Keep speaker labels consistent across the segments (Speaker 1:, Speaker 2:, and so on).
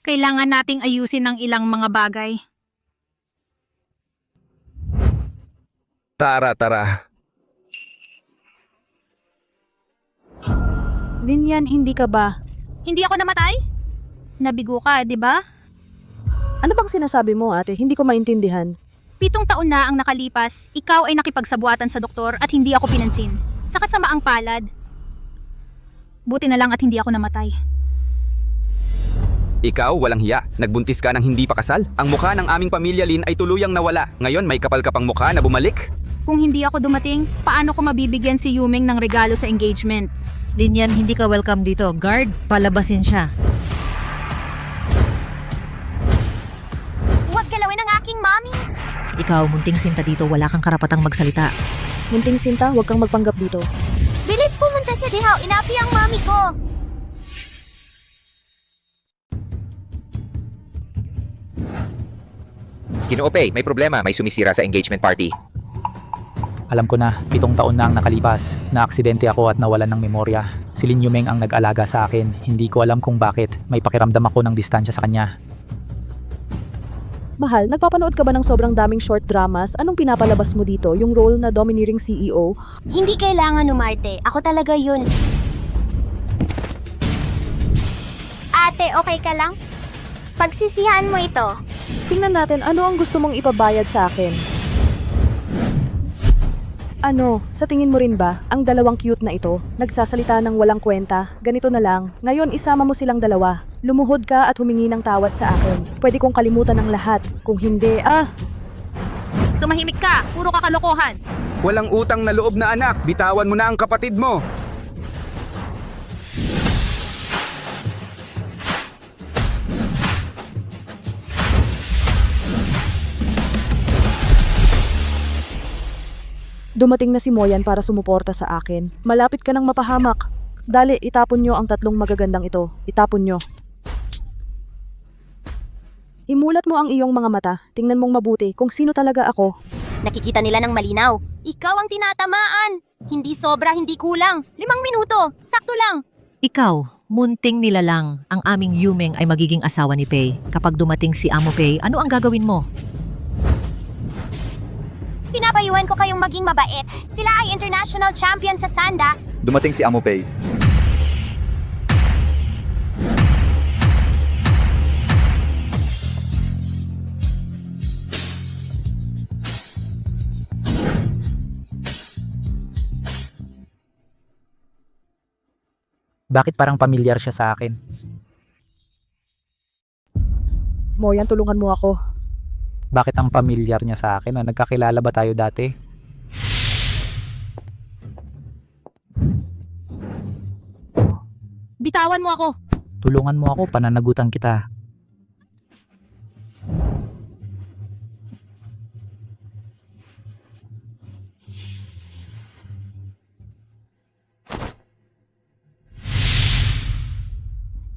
Speaker 1: Kailangan nating ayusin ang ilang mga bagay.
Speaker 2: Tara.
Speaker 3: Linyan, hindi ka ba?
Speaker 1: Hindi ako namatay? Nabigo ka, di ba?
Speaker 3: Ano bang sinasabi mo, ate? Hindi ko maintindihan.
Speaker 1: 7 taon na ang nakalipas, ikaw ay nakipagsabuatan sa doktor at hindi ako pinansin. Sa kasamaang palad. Buti na lang at hindi ako namatay.
Speaker 2: Ikaw, walang hiya. Nagbuntis ka ng hindi pa kasal. Ang mukha ng aming pamilya, Lin, ay tuluyang nawala. Ngayon, may kapal ka pang mukha na bumalik.
Speaker 1: Kung hindi ako dumating, paano ko mabibigyan si Yumeng ng regalo sa engagement?
Speaker 4: Linyan, hindi ka welcome dito. Guard, palabasin siya.
Speaker 5: Huwag galawin ang aking mommy!
Speaker 4: Ikaw, munting sinta dito, wala kang karapatang magsalita.
Speaker 3: Munting sinta, huwag kang magpanggap dito.
Speaker 5: Bilis pumunta sa dihaw, inapi ang mommy ko!
Speaker 6: Ginoo Pei, may problema, may sumisira sa engagement party.
Speaker 7: Alam ko na, 7 taon na ang nakalipas. Na-aksidente ako at nawalan ng memorya. Si Lin Yumeng ang nag-alaga sa akin. Hindi ko alam kung bakit. May pakiramdam ako ng distansya sa kanya.
Speaker 3: Mahal, nagpapanood ka ba ng sobrang daming short dramas? Anong pinapalabas mo dito? Yung role na domineering CEO?
Speaker 5: Hindi kailangan umarte. Ako talaga yun. Ate, okay ka lang? Pagsisihan mo ito.
Speaker 3: Tingnan natin, ano ang gusto mong ipabayad sa akin? Ano, sa tingin mo rin ba, ang dalawang cute na ito, nagsasalita ng walang kwenta, ganito na lang, ngayon isama mo silang dalawa. Lumuhod ka at humingi ng tawad sa akin. Pwede kong kalimutan ang lahat. Kung hindi,
Speaker 1: Tumahimik ka, puro ka kalokohan.
Speaker 2: Walang utang na loob na anak. Bitawan mo na ang kapatid mo.
Speaker 3: Dumating na si Moyan para sumuporta sa akin. Malapit ka nang mapahamak. Dali, itapon nyo ang 3 magagandang ito. Itapon nyo. Imulat mo ang iyong mga mata. Tingnan mong mabuti kung sino talaga ako.
Speaker 5: Nakikita nila ng malinaw. Ikaw ang tinatamaan. Hindi sobra, hindi kulang. 5 minuto. Sakto lang.
Speaker 4: Ikaw, munting nilalang. Ang aming Yumeng ay magiging asawa ni Pei. Kapag dumating si Amo Pei, ano ang gagawin mo?
Speaker 5: Pinapayuhan ko kayong maging mabait. Sila ay international champion sa Sanda.
Speaker 8: Dumating si Amo Pei.
Speaker 7: Bakit parang pamilyar siya sa akin?
Speaker 3: Moyan, tulungan mo ako.
Speaker 7: Bakit ang pamilyar niya sa akin? Nagkakilala ba tayo dati?
Speaker 1: Bitawan mo ako.
Speaker 7: Tulungan mo ako, pananagutan kita.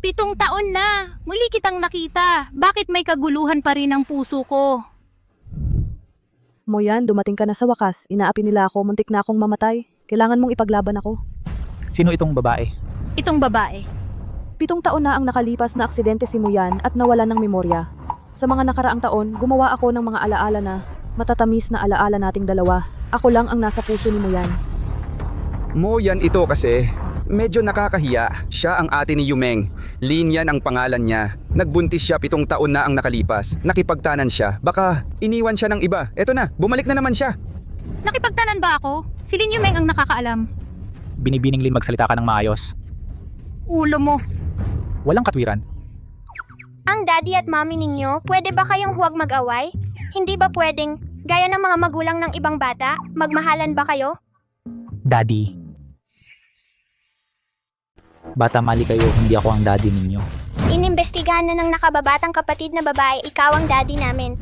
Speaker 1: Pitong taon na. Muli kitang nakita. Bakit may kaguluhan pa rin ang puso ko?
Speaker 3: Moyan, dumating ka na sa wakas. Inaapi nila ako, muntik na akong mamatay. Kailangan mong ipaglaban ako.
Speaker 7: Sino itong babae?
Speaker 1: Itong babae.
Speaker 3: 7 taon na ang nakalipas na aksidente si Moyan at nawala ng memorya. Sa mga nakaraang taon, gumawa ako ng mga alaala na matatamis na alaala nating dalawa. Ako lang ang nasa puso ni Moyan.
Speaker 2: Moyan ito kasi. Medyo nakakahiya. Siya ang ate ni Yumeng. Lin yan ang pangalan niya. Nagbuntis siya 7 taon na ang nakalipas. Nakipagtanan siya. Baka iniwan siya ng iba. Eto na, bumalik na naman siya.
Speaker 1: Nakipagtanan ba ako? Si Lin Yumeng ang nakakaalam.
Speaker 7: Binibining Lin, magsalita ka ng maayos.
Speaker 1: Ulo mo.
Speaker 7: Walang katwiran.
Speaker 5: Ang daddy at mommy ninyo, pwede ba kayong huwag mag-away? Hindi ba pwedeng, gaya ng mga magulang ng ibang bata, magmahalan ba kayo?
Speaker 7: Daddy. Bata mali kayo, hindi ako ang daddy ninyo.
Speaker 5: Inimbestigahan na ng nakababatang kapatid na babae, ikaw ang daddy namin.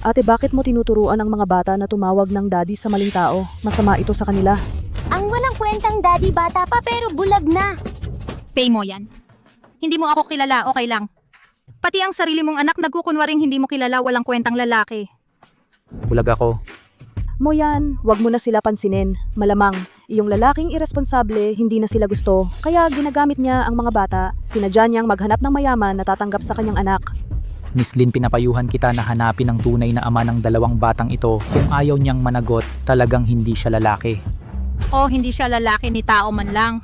Speaker 3: Ate, bakit mo tinuturuan ang mga bata na tumawag ng daddy sa maling tao? Masama ito sa kanila.
Speaker 5: Ang walang kwentang daddy bata pa pero bulag na.
Speaker 1: Pay mo yan. Hindi mo ako kilala, okay lang. Pati ang sarili mong anak nagkukunwaring hindi mo kilala, walang kwentang lalaki.
Speaker 7: Bulag ako.
Speaker 3: Moyan, wag mo na sila pansinin. Malamang, Iyong lalaking iresponsable, hindi na sila gusto. Kaya ginagamit niya ang mga bata. Sinadya niyang maghanap ng mayaman na tatanggap sa kanyang anak.
Speaker 7: Miss Lin, pinapayuhan kita na hanapin ang tunay na ama ng 2 batang ito. Kung ayaw niyang managot, talagang hindi siya lalaki.
Speaker 1: O hindi siya lalaki ni tao man lang.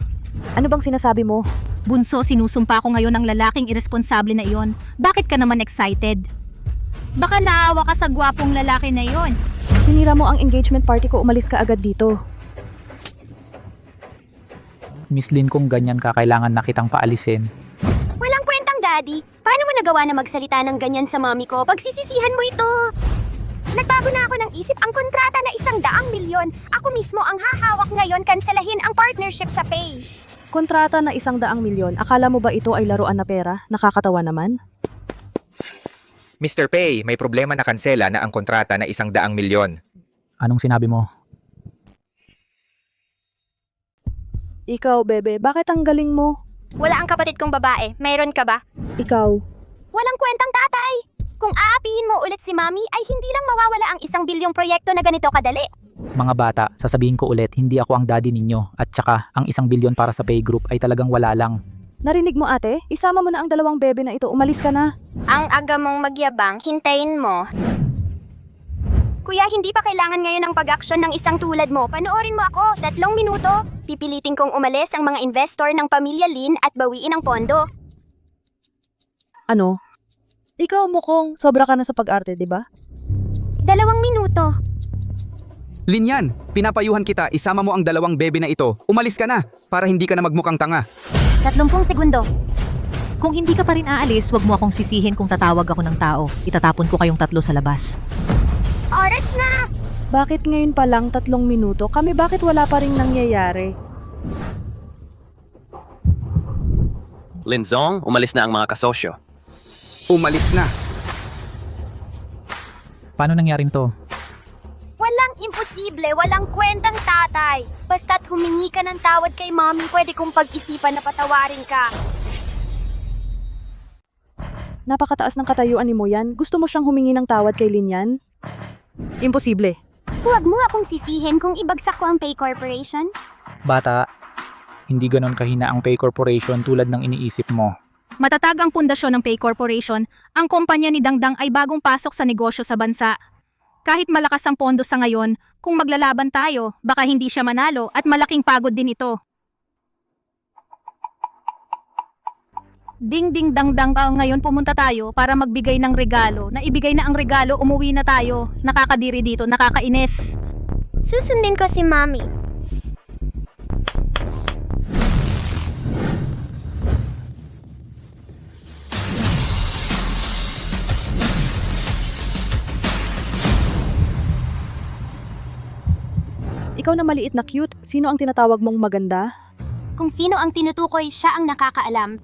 Speaker 3: Ano bang sinasabi mo?
Speaker 1: Bunso, sinusumpa ko ngayon ang lalaking iresponsable na iyon. Bakit ka naman excited? Baka naawa ka sa gwapong lalaki na iyon.
Speaker 3: Sinira mo ang engagement party ko, umalis ka agad dito.
Speaker 7: Miss Lin, kung ganyan ka, kailangan na kitang paalisin.
Speaker 5: Walang kwentang, Daddy. Paano mo nagawa na magsalita ng ganyan sa mami ko? Pagsisisihan mo ito. Nagbago na ako ng isip. Ang kontrata na 100 milyon. Ako mismo ang hahawak ngayon kanselahin ang partnership sa Pay.
Speaker 3: Kontrata na 100 milyon. Akala mo ba ito ay laruan na pera? Nakakatawa naman.
Speaker 6: Mr. Pay, may problema na kansela na ang kontrata na 100 milyon.
Speaker 7: Anong sinabi mo?
Speaker 3: Ikaw, bebe, bakit ang galing mo?
Speaker 5: Wala ang kapatid kong babae. Mayroon ka ba?
Speaker 3: Ikaw.
Speaker 5: Walang kwentang, tatay. Kung aapihin mo ulit si mami, ay hindi lang mawawala ang 1 bilyong proyekto na ganito kadali.
Speaker 7: Mga bata, sasabihin ko ulit, hindi ako ang daddy ninyo. At saka, ang 1 bilyon para sa Pay Group ay talagang wala lang.
Speaker 3: Narinig mo, ate? Isama mo na ang 2 bebe na ito. Umalis ka na.
Speaker 5: Ang aga mong magyabang, hintayin mo. Kuya, hindi pa kailangan ngayon ang pag-aksyon ng isang tulad mo. Panoorin mo ako, 3 minuto. Pipilitin kong umalis ang mga investor ng pamilya Lin at bawiin ang pondo.
Speaker 3: Ano? Ikaw mukhang sobra ka na sa pag-arte, di ba?
Speaker 5: 2 minuto.
Speaker 2: Linyan, pinapayuhan kita, isama mo ang 2 bebe na ito. Umalis ka na, para hindi ka na magmukhang tanga.
Speaker 5: 30 segundo.
Speaker 4: Kung hindi ka pa rin aalis, wag mo akong sisihin kung tatawag ako ng tao. Itatapon ko kayong 3 sa labas.
Speaker 5: Oras na!
Speaker 3: Bakit ngayon pa lang 3 minuto? Kami bakit wala pa rin nangyayari?
Speaker 8: Linzong, umalis na ang mga kasosyo.
Speaker 2: Umalis na.
Speaker 7: Paano nangyaring to?
Speaker 5: Walang imposible, walang kwentang, tatay. Basta't humingi ka ng tawad kay mami, pwede kong pag-isipan na patawarin ka.
Speaker 3: Napakataas ng katayuan ni Moyan. Gusto mo siyang humingi ng tawad kay Linyan? Imposible.
Speaker 5: Huwag mo akong sisihin kung ibagsak ko ang Pay Corporation.
Speaker 7: Bata, hindi ganon kahina ang Pay Corporation tulad ng iniisip mo.
Speaker 1: Matatag ang pundasyon ng Pay Corporation, ang kumpanya ni Dangdang ay bagong pasok sa negosyo sa bansa. Kahit malakas ang pondo sa ngayon, kung maglalaban tayo, baka hindi siya manalo at malaking pagod din ito. Ding ding dang dang, ngayon pumunta tayo para magbigay ng regalo. Naibigay na ang regalo, umuwi na tayo. Nakakadiri dito, nakakainis.
Speaker 5: Susundin ko si mami.
Speaker 3: Ikaw na maliit na cute, sino ang tinatawag mong maganda?
Speaker 5: Kung sino ang tinutukoy, siya ang nakakaalam.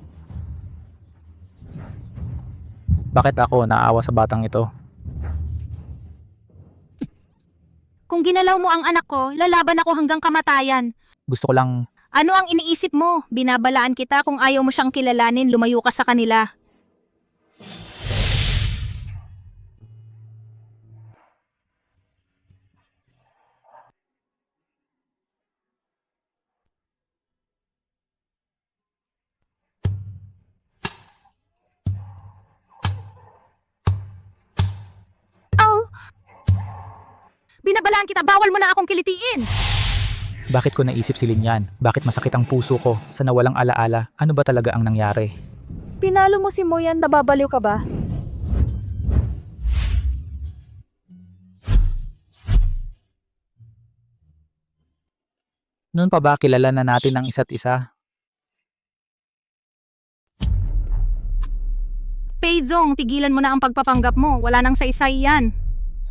Speaker 7: Bakit ako naawa sa batang ito?
Speaker 1: Kung ginalaw mo ang anak ko, lalaban ako hanggang kamatayan.
Speaker 7: Gusto ko lang,
Speaker 1: Ano ang iniisip mo? Binabalaan kita, kung ayaw mo siyang kilalanin, lumayo ka sa kanila. Binabalaan kita, bawal mo na akong kilitiin.
Speaker 7: bakit ko naisip si Linyan? Bakit masakit ang puso ko sa nawalang alaala? Ano ba talaga ang nangyari?
Speaker 3: Pinalo mo si Moyan, nababaliw ka ba?
Speaker 7: Noon pa ba kilala na natin ang isa't isa?
Speaker 1: Peizong, tigilan mo na ang pagpapanggap mo. Wala nang saysay yan.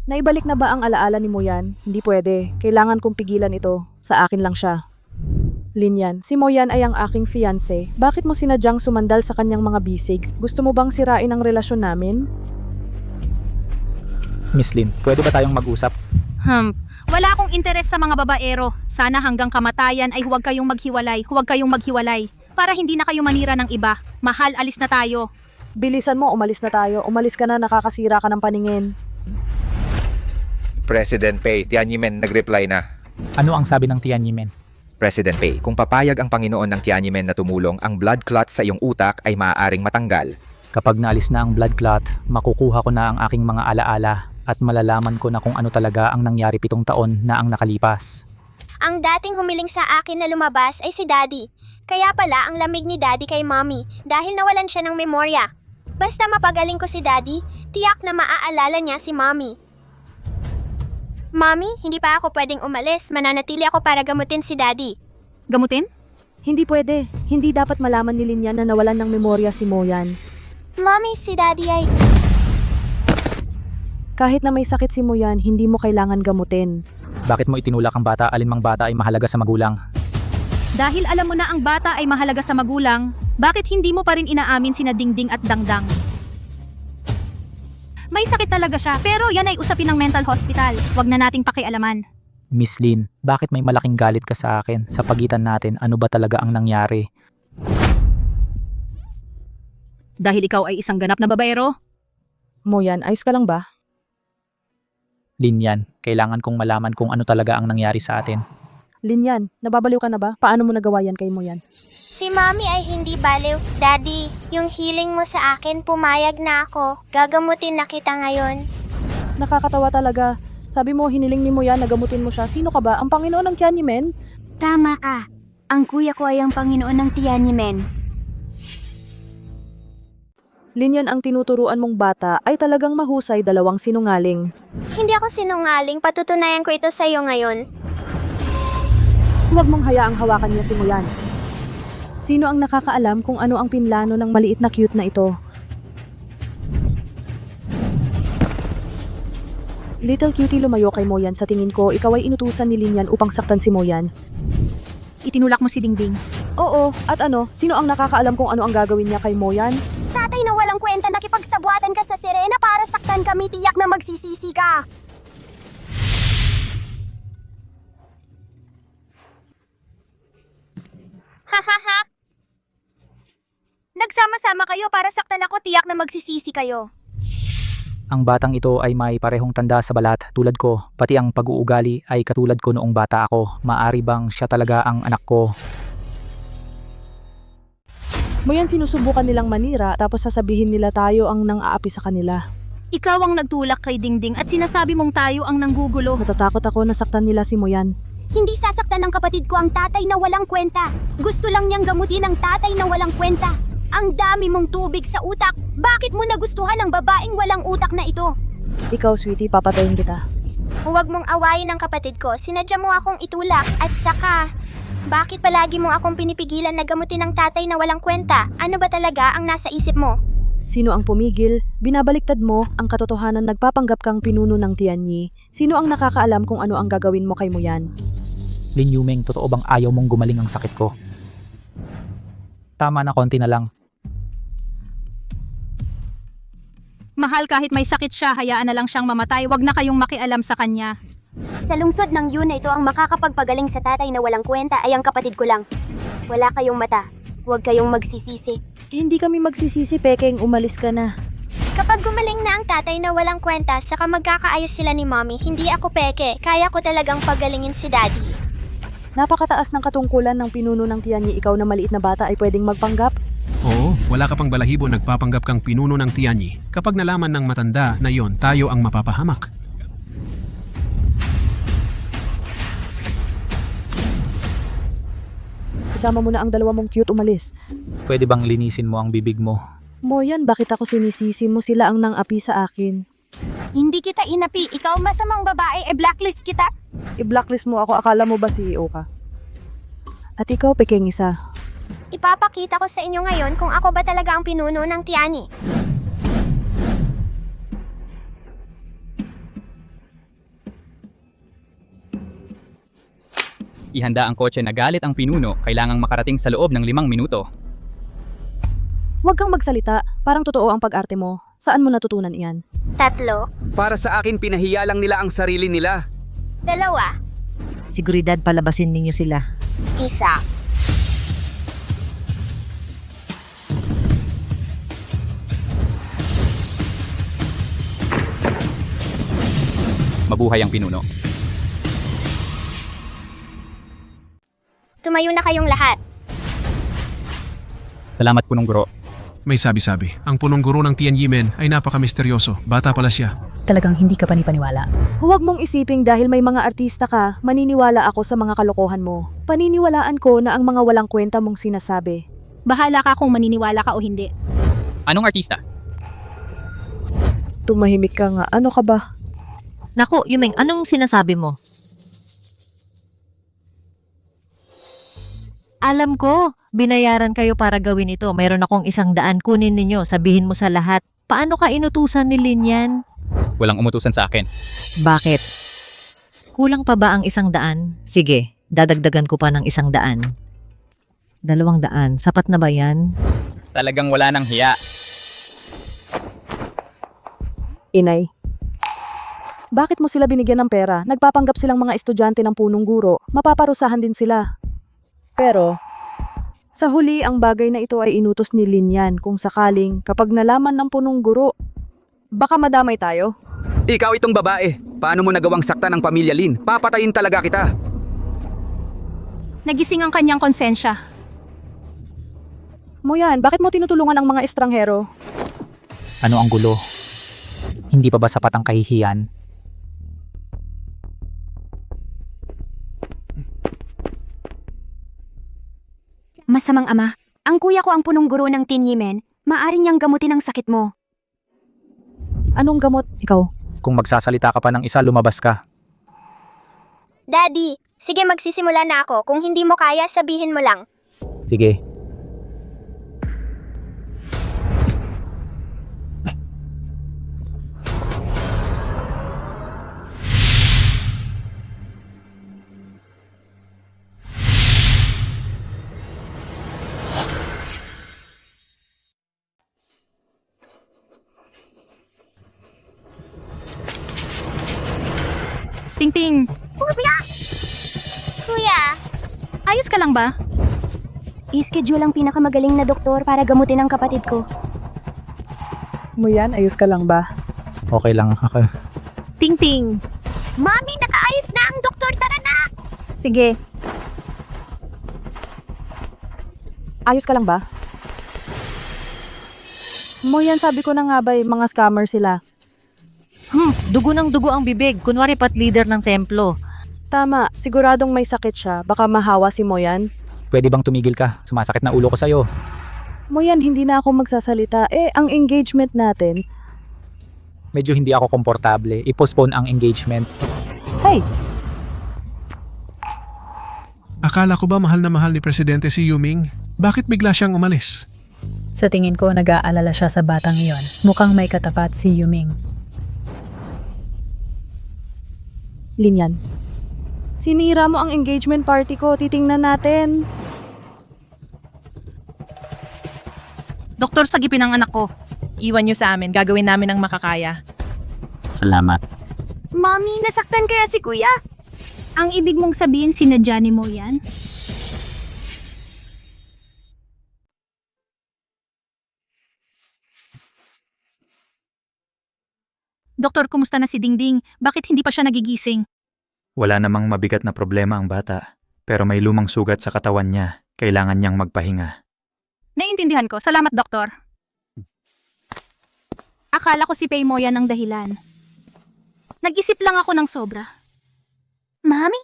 Speaker 3: Naibalik na ba ang alaala ni Moyan? Hindi pwede. Kailangan kong pigilan ito. Sa akin lang siya. Linyan, si Moyan ay ang aking fiancé. Bakit mo sinadyang sumandal sa kanyang mga bisig? Gusto mo bang sirain ang relasyon namin?
Speaker 7: Miss Lin, pwede ba tayong mag-usap?
Speaker 1: Wala akong interes sa mga babaero. Sana hanggang kamatayan ay huwag kayong maghiwalay. Huwag kayong maghiwalay. Para hindi na kayo manira ng iba. Mahal, alis na tayo.
Speaker 3: Bilisan mo, umalis na tayo. Umalis ka na, nakakasira ka ng paningin.
Speaker 6: President Pay, Tiananmen nag-reply na.
Speaker 7: Ano ang sabi ng Tiananmen?
Speaker 6: President Pei, kung papayag ang Panginoon ng Tiananmen na tumulong, ang blood clot sa iyong utak ay maaaring matanggal.
Speaker 7: Kapag naalis na ang blood clot, makukuha ko na ang aking mga alaala at malalaman ko na kung ano talaga ang nangyari 7 taon na ang nakalipas.
Speaker 5: Ang dating humiling sa akin na lumabas ay si Daddy. Kaya pala ang lamig ni Daddy kay Mommy dahil nawalan siya ng memorya. Basta mapagaling ko si Daddy, tiyak na maaalala niya si Mommy. Mommy, hindi pa ako pwedeng umalis. Mananatili ako para gamutin si Daddy.
Speaker 1: Gamutin?
Speaker 3: Hindi pwede. Hindi dapat malaman ni Linyan na nawalan ng memorya si Moyan.
Speaker 5: Mommy, si Daddy ay...
Speaker 3: Kahit na may sakit si Moyan, hindi mo kailangan gamutin.
Speaker 7: Bakit mo itinulak ang bata? Alinmang bata ay mahalaga sa magulang?
Speaker 1: Dahil alam mo na ang bata ay mahalaga sa magulang, bakit hindi mo pa rin inaamin sina Dingding at Dangdang? May sakit talaga siya, pero yan ay usapin ng mental hospital. Huwag na nating pakialaman.
Speaker 7: Miss Lin, bakit may malaking galit ka sa akin? Sa pagitan natin, ano ba talaga ang nangyari?
Speaker 1: Dahil ikaw ay isang ganap na babaero?
Speaker 3: Moyan, ayos ka lang ba?
Speaker 7: Linyan, kailangan kong malaman kung ano talaga ang nangyari sa atin.
Speaker 3: Linyan, nababaliw ka na ba? Paano mo nagawa yan kay Moyan?
Speaker 5: Si Mommy ay hindi baliw. Daddy, yung healing mo sa akin, pumayag na ako. Gagamutin na kita ngayon.
Speaker 3: Nakakatawa talaga. Sabi mo, hiniling ni Moyan na gamutin mo siya. Sino ka ba? Ang Panginoon ng Tiananmen?
Speaker 5: Tama ka. Ang kuya ko ay ang Panginoon ng Tiananmen.
Speaker 3: Linyan, ang tinuturuan mong bata ay talagang mahusay, dalawang sinungaling.
Speaker 5: Hindi ako sinungaling. Patutunayan ko ito sa iyo ngayon.
Speaker 3: Huwag mong hayaang hawakan niya si Moyan. Sino ang nakakaalam kung ano ang pinlano ng maliit na cute na ito? Little cutie, lumayo kay Moyan. Sa tingin ko, ikaw ay inutusan ni Linyan upang saktan si Moyan.
Speaker 1: Itinulak mo si Dingding.
Speaker 3: Oo, at ano? Sino ang nakakaalam kung ano ang gagawin niya kay Moyan?
Speaker 5: Tatay na walang kwenta, nakipagsabwatan ka sa sirena para saktan kami, tiyak na magsisisi ka. Hahaha. Nagsama-sama kayo para saktan ako, tiyak na magsisisi kayo.
Speaker 7: Ang batang ito ay may parehong tanda sa balat tulad ko, pati ang pag-uugali ay katulad ko noong bata ako. Maari bang siya talaga ang anak ko?
Speaker 3: Moyan, sinusubukan nilang manira tapos sasabihin nila tayo ang nang-aapi sa kanila.
Speaker 1: Ikaw ang nagtulak kay Dingding at sinasabi mong tayo ang nanggugulo.
Speaker 3: Natatakot ako na saktan nila si Moyan.
Speaker 5: Hindi sasaktan ng kapatid ko ang tatay na walang kwenta. Gusto lang niyang gamutin ang tatay na walang kwenta. Ang dami mong tubig sa utak. Bakit mo nagustuhan ang babaeng walang utak na ito?
Speaker 3: Ikaw, sweetie, papatayin kita.
Speaker 5: Huwag mong awayin ang kapatid ko. Sinadya mo akong itulak. At saka, bakit palagi mo akong pinipigilan na gamutin ang tatay na walang kwenta? Ano ba talaga ang nasa isip mo?
Speaker 3: Sino ang pumigil? Binabaliktad mo ang katotohanan, nagpapanggap kang pinuno ng Tianyi. Sino ang nakakaalam kung ano ang gagawin mo kay Moyan?
Speaker 7: Lin Yumeng, totoo bang ayaw mong gumaling ang sakit ko? Tama na, konti na lang.
Speaker 1: Mahal, kahit may sakit siya, hayaan na lang siyang mamatay. Huwag na kayong makialam sa kanya.
Speaker 5: Sa lungsod ng Yuna ito ang makakapagpagaling sa tatay na walang kwenta ay ang kapatid ko lang. Wala kayong mata. Huwag kayong magsisisi.
Speaker 3: Hindi kami magsisisi, Pekeng, umalis ka na.
Speaker 5: Kapag gumaling na ang tatay na walang kwenta, saka magkakaayos sila ni Mommy, hindi ako peke. Kaya ko talagang pagalingin si Daddy.
Speaker 3: Napakataas ng katungkulan ng pinuno ng Tianyi. Ikaw na maliit na bata ay pwedeng magpanggap?
Speaker 8: Oo, wala ka pang balahibo, nagpapanggap kang pinuno ng Tianyi. Kapag nalaman ng matanda na yon, tayo ang mapapahamak.
Speaker 3: Isama mo na ang dalawa mong cute, umalis.
Speaker 7: Pwede bang linisin mo ang bibig mo?
Speaker 3: Moyan, bakit ako sinisisi mo? Sila ang nang-api sa akin.
Speaker 5: Hindi kita inapi. Ikaw masamang babae, blacklist kita.
Speaker 3: I-blacklist mo ako, akala mo ba CEO ka? At ikaw, Pekeng isa.
Speaker 5: Ipapakita ko sa inyo ngayon kung ako ba talaga ang pinuno ng Tianyi.
Speaker 9: Ihanda ang kotse na galit ang pinuno, kailangang makarating sa loob ng 5 minuto.
Speaker 3: Huwag kang magsalita, parang totoo ang pag-arte mo. Saan mo natutunan iyan?
Speaker 5: 3,
Speaker 2: Para sa akin, pinahiya lang nila ang sarili nila.
Speaker 5: 2,
Speaker 4: Siguridad palabasin ninyo sila.
Speaker 5: 1.
Speaker 9: Mabuhay ang pinuno.
Speaker 5: Tumayo na kayong lahat.
Speaker 9: Salamat punong guro.
Speaker 8: May sabi-sabi, ang punong guro ng Tianyimen ay napaka-misteryoso. Bata pala siya.
Speaker 10: Talagang hindi ka panipaniwala.
Speaker 3: Huwag mong isiping dahil may mga artista ka, maniniwala ako sa mga kalokohan mo. Paniniwalaan ko na ang mga walang kwenta mong sinasabi.
Speaker 1: Bahala ka kung maniniwala ka o hindi.
Speaker 9: Anong artista?
Speaker 3: Tumahimik ka nga. Ano ka ba?
Speaker 4: Naku, Yumeng, anong sinasabi mo? Alam ko, binayaran kayo para gawin ito. Mayroon akong 100, kunin ninyo, sabihin mo sa lahat. Paano ka inutusan ni Lin yan?
Speaker 9: Walang umutusan sa akin.
Speaker 4: Bakit? Kulang pa ba ang 100? Sige, dadagdagan ko pa ng 100. 200, sapat na ba yan?
Speaker 9: Talagang wala nang hiya.
Speaker 3: Inay. Bakit mo sila binigyan ng pera? Nagpapanggap silang mga estudyante ng punong guro. Mapaparusahan din sila. Pero, sa huli ang bagay na ito ay inutos ni Lin yan kung sakaling kapag nalaman ng punong guro, baka madamay tayo.
Speaker 2: Ikaw itong babae. Paano mo nagawang saktan ng pamilya Lin? Papatayin talaga kita.
Speaker 1: Nagising ang kanyang konsensya.
Speaker 3: Mo yan, bakit mo tinutulungan ang mga estranghero?
Speaker 7: Ano ang gulo? Hindi pa ba sapat ang kahihiyan?
Speaker 5: Masamang ama, ang kuya ko ang punong guro ng Tianyimen. Maaari niyang gamutin ang sakit mo.
Speaker 3: Anong gamot? Ikaw.
Speaker 7: Kung magsasalita ka pa ng isa, lumabas ka.
Speaker 5: Daddy, sige magsisimula na ako. Kung hindi mo kaya, sabihin mo lang.
Speaker 7: Sige.
Speaker 1: Tingting,
Speaker 5: Kuya,
Speaker 1: ayos ka lang ba?
Speaker 5: i-schedule ang pinakamagaling na doktor para gamutin ang kapatid ko.
Speaker 3: Mo yan, ayos ka lang ba?
Speaker 7: Okay lang ako.
Speaker 1: Tingting.
Speaker 5: Mami, nakaayos na ang doktor. Tara na!
Speaker 1: Sige.
Speaker 3: Ayos ka lang ba? Mo yan, sabi ko na nga ba, mga scammer sila.
Speaker 4: Dugo ng dugo ang bibig. Kunwari pat leader ng templo.
Speaker 3: Tama, siguradong may sakit siya. Baka mahawa si Moyan.
Speaker 7: Pwede bang tumigil ka? Sumasakit na ulo ko sa'yo.
Speaker 3: Moyan, hindi na ako magsasalita. Ang engagement natin.
Speaker 7: Medyo hindi ako komportable. I-postpone ang engagement.
Speaker 3: Hey,
Speaker 8: Akala ko ba mahal na mahal ni Presidente si Yuming? Bakit bigla siyang umalis?
Speaker 10: Sa tingin ko, nag-aalala siya sa batang iyon. Mukhang may katapat si Yuming.
Speaker 3: Linyan. Sinira mo ang engagement party ko. Titingnan natin.
Speaker 1: Doktor, sagipin ang anak ko.
Speaker 11: Iwan nyo sa amin. Gagawin namin ang makakaya.
Speaker 9: Salamat.
Speaker 5: Mami, nasaktan kaya si kuya?
Speaker 1: Ang ibig mong sabihin, sinadya ni mo yan? Doktor, kumusta na si Dingding? Bakit hindi pa siya nagigising?
Speaker 7: Wala namang mabigat na problema ang bata. Pero may lumang sugat sa katawan niya. Kailangan niyang magpahinga.
Speaker 1: Naiintindihan ko. Salamat, doktor. Akala ko si Pei mo yan ang dahilan. Nag-isip lang ako ng sobra.
Speaker 5: Mami?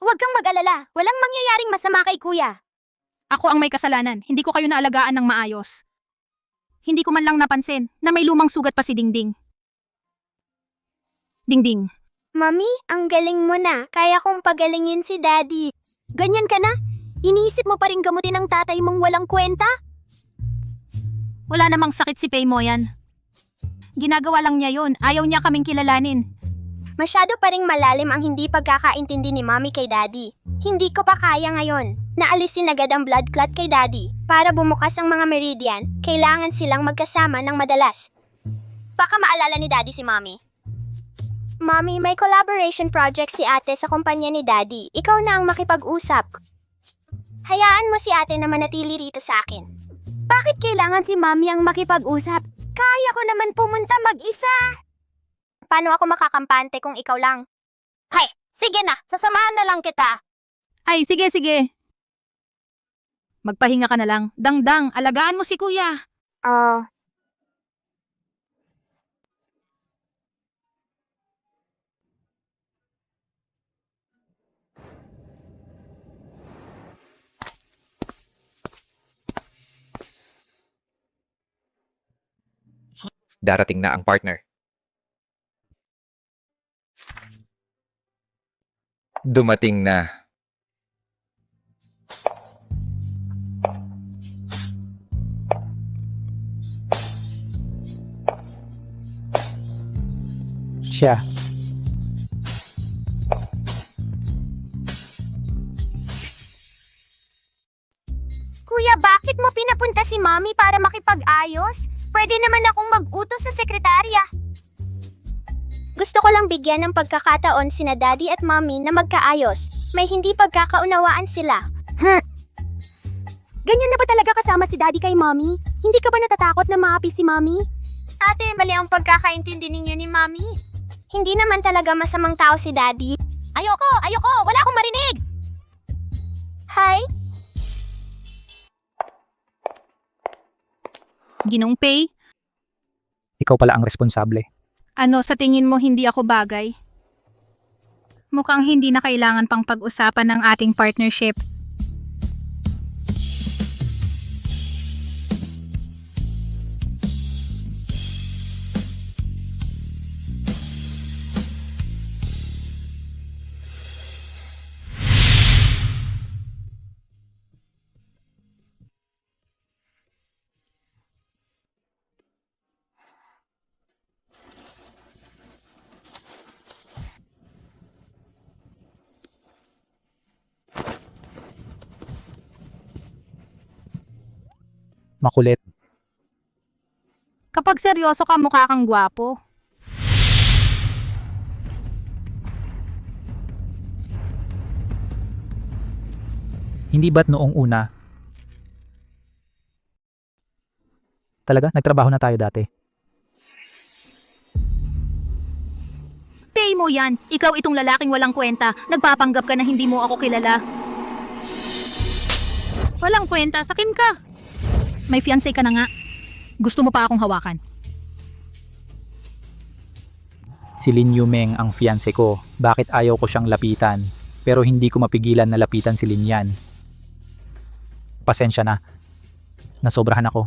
Speaker 5: Huwag kang mag-alala. Walang mangyayaring masama kay kuya.
Speaker 1: Ako ang may kasalanan. Hindi ko kayo naalagaan ng maayos. Hindi ko man lang napansin na may lumang sugat pa si Dingding. Dingding.
Speaker 5: Mami, ang galing mo na. Kaya kong pagalingin si Daddy. Ganyan ka na? Iniisip mo pa rin gamutin ang tatay mong walang kwenta?
Speaker 1: Wala namang sakit si Pei mo yan. Ginagawa lang niya yon. Ayaw niya kaming kilalanin.
Speaker 5: Masyado pa ring malalim ang hindi pagkakaintindi ni Mami kay Daddy. Hindi ko pa kaya ngayon. Naalisin agad ang blood clot kay Daddy. Para bumukas ang mga meridian, kailangan silang magkasama ng madalas. Baka maalala ni Daddy si Mami. Mami, may collaboration project si ate sa kumpanya ni Daddy. Ikaw na ang makipag-usap. Hayaan mo si ate na manatili rito sa akin. Bakit kailangan si Mami ang makipag-usap? Kaya ko naman pumunta mag-isa. Paano ako makakampante kung ikaw lang? Hay, sige na, sasamahan na lang kita.
Speaker 1: Ay, sige. Magpahinga ka na lang. Dangdang, alagaan mo si kuya.
Speaker 6: Darating na ang partner. Dumating na.
Speaker 7: Siya.
Speaker 5: Kuya, bakit mo pinapunta si Mami para makipag-ayos? Pwede naman akong mag-utos sa sekretarya. Gusto ko lang bigyan ng pagkakataon sina Daddy at Mommy na magkaayos. May hindi pagkakaunawaan sila. Ganyan na ba talaga kasama si Daddy kay Mommy? Hindi ka ba natatakot na maapi si Mommy? Ate, mali ang pagkakaintindi ninyo ni Mommy. Hindi naman talaga masamang tao si Daddy. Ayoko! Wala akong marinig! Hi?
Speaker 1: Ginong Pei,
Speaker 7: Ikaw pala ang responsable.
Speaker 1: ano sa tingin mo hindi ako bagay? Mukhang hindi na kailangan pang pag-usapan ng ating partnership.
Speaker 7: Makulit.
Speaker 1: Kapag seryoso ka, mukha kang gwapo.
Speaker 7: Hindi ba't noong una? Talaga? Nagtrabaho na tayo dati.
Speaker 1: Pei mo yan. Ikaw itong lalaking walang kwenta. Nagpapanggap ka na hindi mo ako kilala. Walang kwenta. Sakim ka. May fiancé ka na nga. Gusto mo pa akong hawakan.
Speaker 7: Si Lin Yumeng ang fiancé ko. Bakit ayaw ko siyang lapitan? Pero hindi ko mapigilan na lapitan si Lin Yan. Pasensya na. Nasobrahan ako.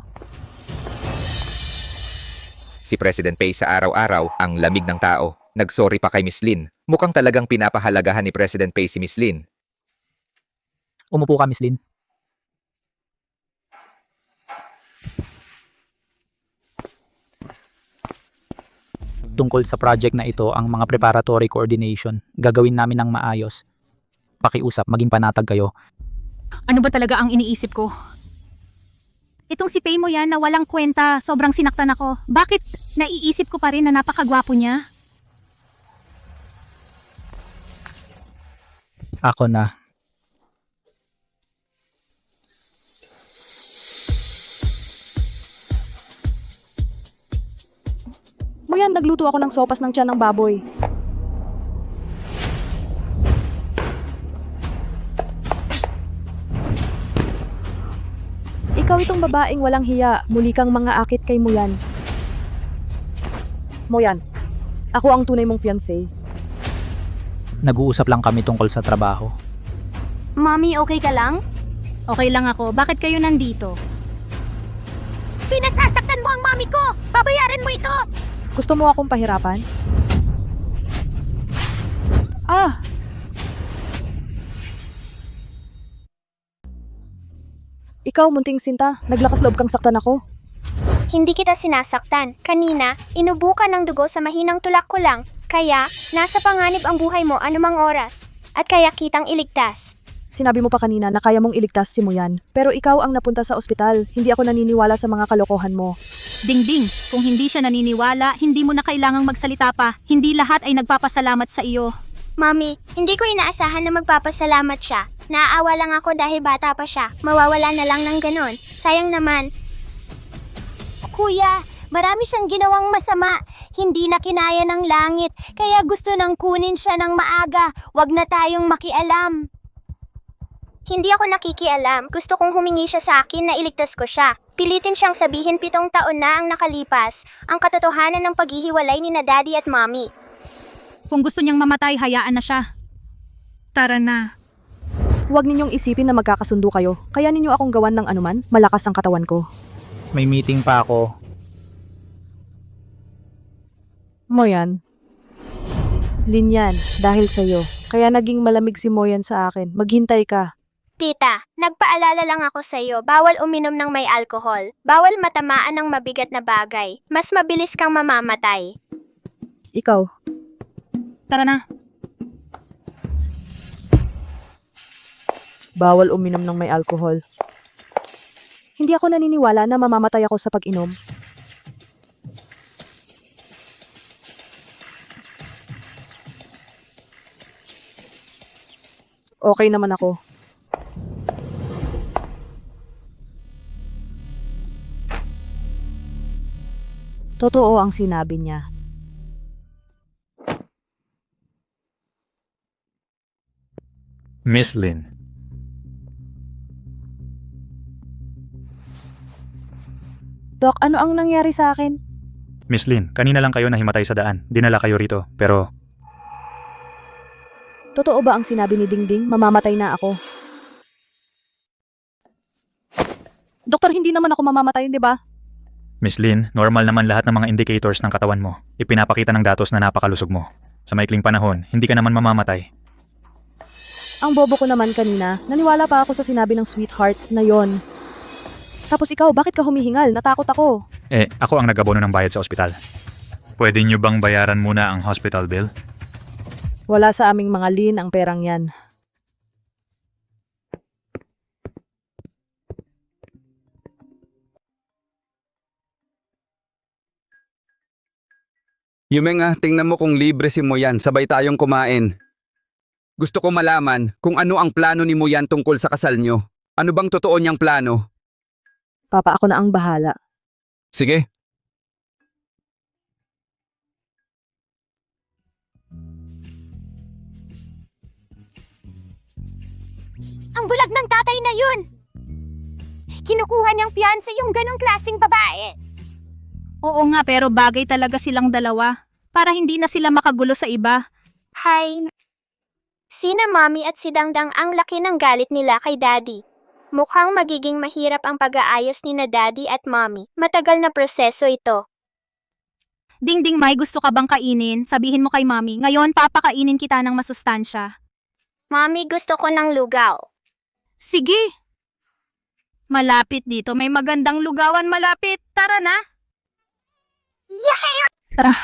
Speaker 6: Si President Pei sa araw-araw ang lamig ng tao. Nagsorry pa kay Miss Lin. Mukhang talagang pinapahalagahan ni President Pei si Miss Lin.
Speaker 7: Umupo ka, Miss Lin. Tungkol sa project na ito, ang mga preparatory coordination, gagawin namin ng maayos. Pakiusap, maging panatag kayo.
Speaker 1: Ano ba talaga ang iniisip ko? Itong si Pei mo yan na walang kwenta. Sobrang sinaktan ako. Bakit naiisip ko pa rin na napakagwapo niya?
Speaker 7: Ako na.
Speaker 3: Moyan, nagluto ako ng sopas ng tiyan ng baboy. Ikaw itong babaeng walang hiya, muli kang mga akit kay Moyan. Moyan, ako ang tunay mong fiancé.
Speaker 7: Nag-uusap lang kami tungkol sa trabaho.
Speaker 5: Mommy, okay ka lang?
Speaker 1: Okay lang ako. Bakit kayo nandito?
Speaker 5: Pinasasaktan mo ang mami ko! Babayaran mo ito!
Speaker 3: Gusto mo akong pahirapan? Ah! Ikaw, munting sinta. Naglakas loob kang saktan ako.
Speaker 5: Hindi kita sinasaktan. Kanina, inubo ka ng dugo sa mahinang tulak ko lang. Kaya, nasa panganib ang buhay mo anumang oras. At kaya kitang iligtas.
Speaker 3: Sinabi mo pa kanina na kaya mong iligtas si Moyan. Pero ikaw ang napunta sa ospital. Hindi ako naniniwala sa mga kalokohan mo.
Speaker 1: Dingding, kung hindi siya naniniwala, hindi mo na kailangang magsalita pa. Hindi lahat ay nagpapasalamat sa iyo.
Speaker 5: Mami, hindi ko inaasahan na magpapasalamat siya. Naaawa lang ako dahil bata pa siya. Mawawala na lang ng ganon. Sayang naman. Kuya, marami siyang ginawang masama. Hindi na kinaya ng langit. Kaya gusto nang kunin siya ng maaga. Wag na tayong makialam. Hindi ako nakikialam. Gusto kong humingi siya sa akin na iligtas ko siya. Pilitin siyang sabihin 7 taon na ang nakalipas. Ang katotohanan ng paghihiwalay ni na Daddy at Mommy.
Speaker 1: Kung gusto niyang mamatay, hayaan na siya. Tara na.
Speaker 3: Huwag ninyong isipin na magkakasundo kayo. Kaya ninyo akong gawan ng anuman, malakas ang katawan ko.
Speaker 7: May meeting pa ako.
Speaker 3: Moyan. Linyan, dahil sa'yo. Kaya naging malamig si Moyan sa akin. Maghintay ka.
Speaker 5: Tita, nagpaalala lang ako sa iyo, bawal uminom ng may alkohol. Bawal matamaan ng mabigat na bagay. Mas mabilis kang mamamatay.
Speaker 3: Ikaw.
Speaker 1: Tara na.
Speaker 3: Bawal uminom ng may alkohol. Hindi ako naniniwala na mamamatay ako sa pag-inom. Okay naman ako. Totoo ang sinabi niya.
Speaker 7: Miss Lin.
Speaker 3: Dok, ano ang nangyari sa akin?
Speaker 7: Miss Lin, kanina lang kayo nahimatay sa daan. Dinala kayo rito, pero
Speaker 3: Totoo ba ang sinabi ni Dingding? Mamamatay na ako. Doktor, hindi naman ako mamamatay, di ba?
Speaker 7: Miss Lin, normal naman lahat ng mga indicators ng katawan mo. Ipinapakita ng datos na napakalusog mo. Sa maikling panahon, hindi ka naman mamamatay.
Speaker 3: Ang bobo ko naman kanina, naniwala pa ako sa sinabi ng sweetheart na yon. Tapos ikaw, bakit ka humihingal? Natakot ako.
Speaker 7: Ako ang nag-abono ng bayad sa ospital. Pwede nyo bang bayaran muna ang hospital bill?
Speaker 3: Wala sa aming mga Lin ang perang yan.
Speaker 2: Yumeng tingnan mo kung libre si Moyan, sabay tayong kumain. Gusto ko malaman kung ano ang plano ni Moyan tungkol sa kasal nyo. Ano bang totoo niyang plano?
Speaker 3: Papa, ako na ang bahala.
Speaker 2: Sige.
Speaker 5: Ang bulag ng tatay na yun! Kinukuha niyang fiancé yung ganong klaseng babae.
Speaker 1: Oo nga, pero bagay talaga silang dalawa. Para hindi na sila makagulo sa iba.
Speaker 5: Hi. Sina Mommy at si Dangdang ang laki ng galit nila kay Daddy. Mukhang magiging mahirap ang pag-aayos ni na Daddy at Mommy. Matagal na proseso ito.
Speaker 1: Dingding, may gusto ka bang kainin? Sabihin mo kay Mommy. Ngayon, papakainin kita ng masustansya.
Speaker 5: Mommy, gusto ko ng lugaw.
Speaker 1: Sige. Malapit dito. May magandang lugawan malapit. Tara na.
Speaker 5: Yeah!
Speaker 1: Tara.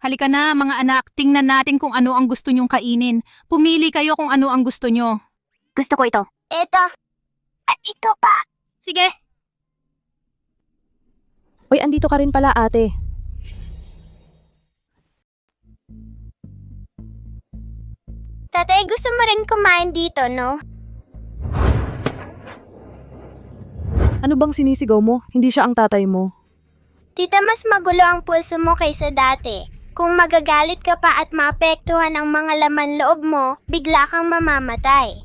Speaker 1: Halika na, mga anak. Tingnan natin kung ano ang gusto nyong kainin. Pumili kayo kung ano ang gusto nyo.
Speaker 5: Gusto ko ito. Ito. At ito pa.
Speaker 1: Sige.
Speaker 3: Uy, andito ka rin pala, ate.
Speaker 5: Tatay, gusto mo rin kumain dito, no?
Speaker 3: Ano bang sinisigaw mo? Hindi siya ang tatay mo.
Speaker 5: Tita, mas magulo ang pulso mo kaysa dati. Kung magagalit ka pa at maapektuhan ang mga laman loob mo, bigla kang mamamatay.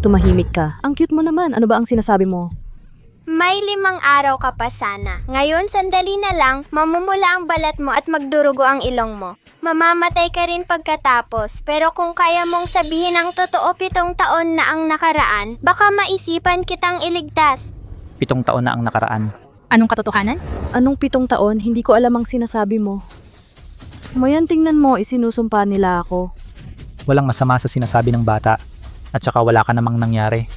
Speaker 3: Tumahimik ka. Ang cute mo naman. Ano ba ang sinasabi mo?
Speaker 5: May 5 araw ka pa sana. Ngayon, sandali na lang, mamumula ang balat mo at magdurugo ang ilong mo. Mamamatay ka rin pagkatapos, pero kung kaya mong sabihin ang totoo 7 taon na ang nakaraan, baka maisipan kitang iligtas.
Speaker 7: 7 taon na ang nakaraan.
Speaker 1: Anong katotohanan?
Speaker 3: Anong 7 taon? Hindi ko alam ang sinasabi mo. Moyan, tingnan mo, isinusumpa nila ako.
Speaker 7: Walang masama sa sinasabi ng bata. At saka wala ka namang nangyari.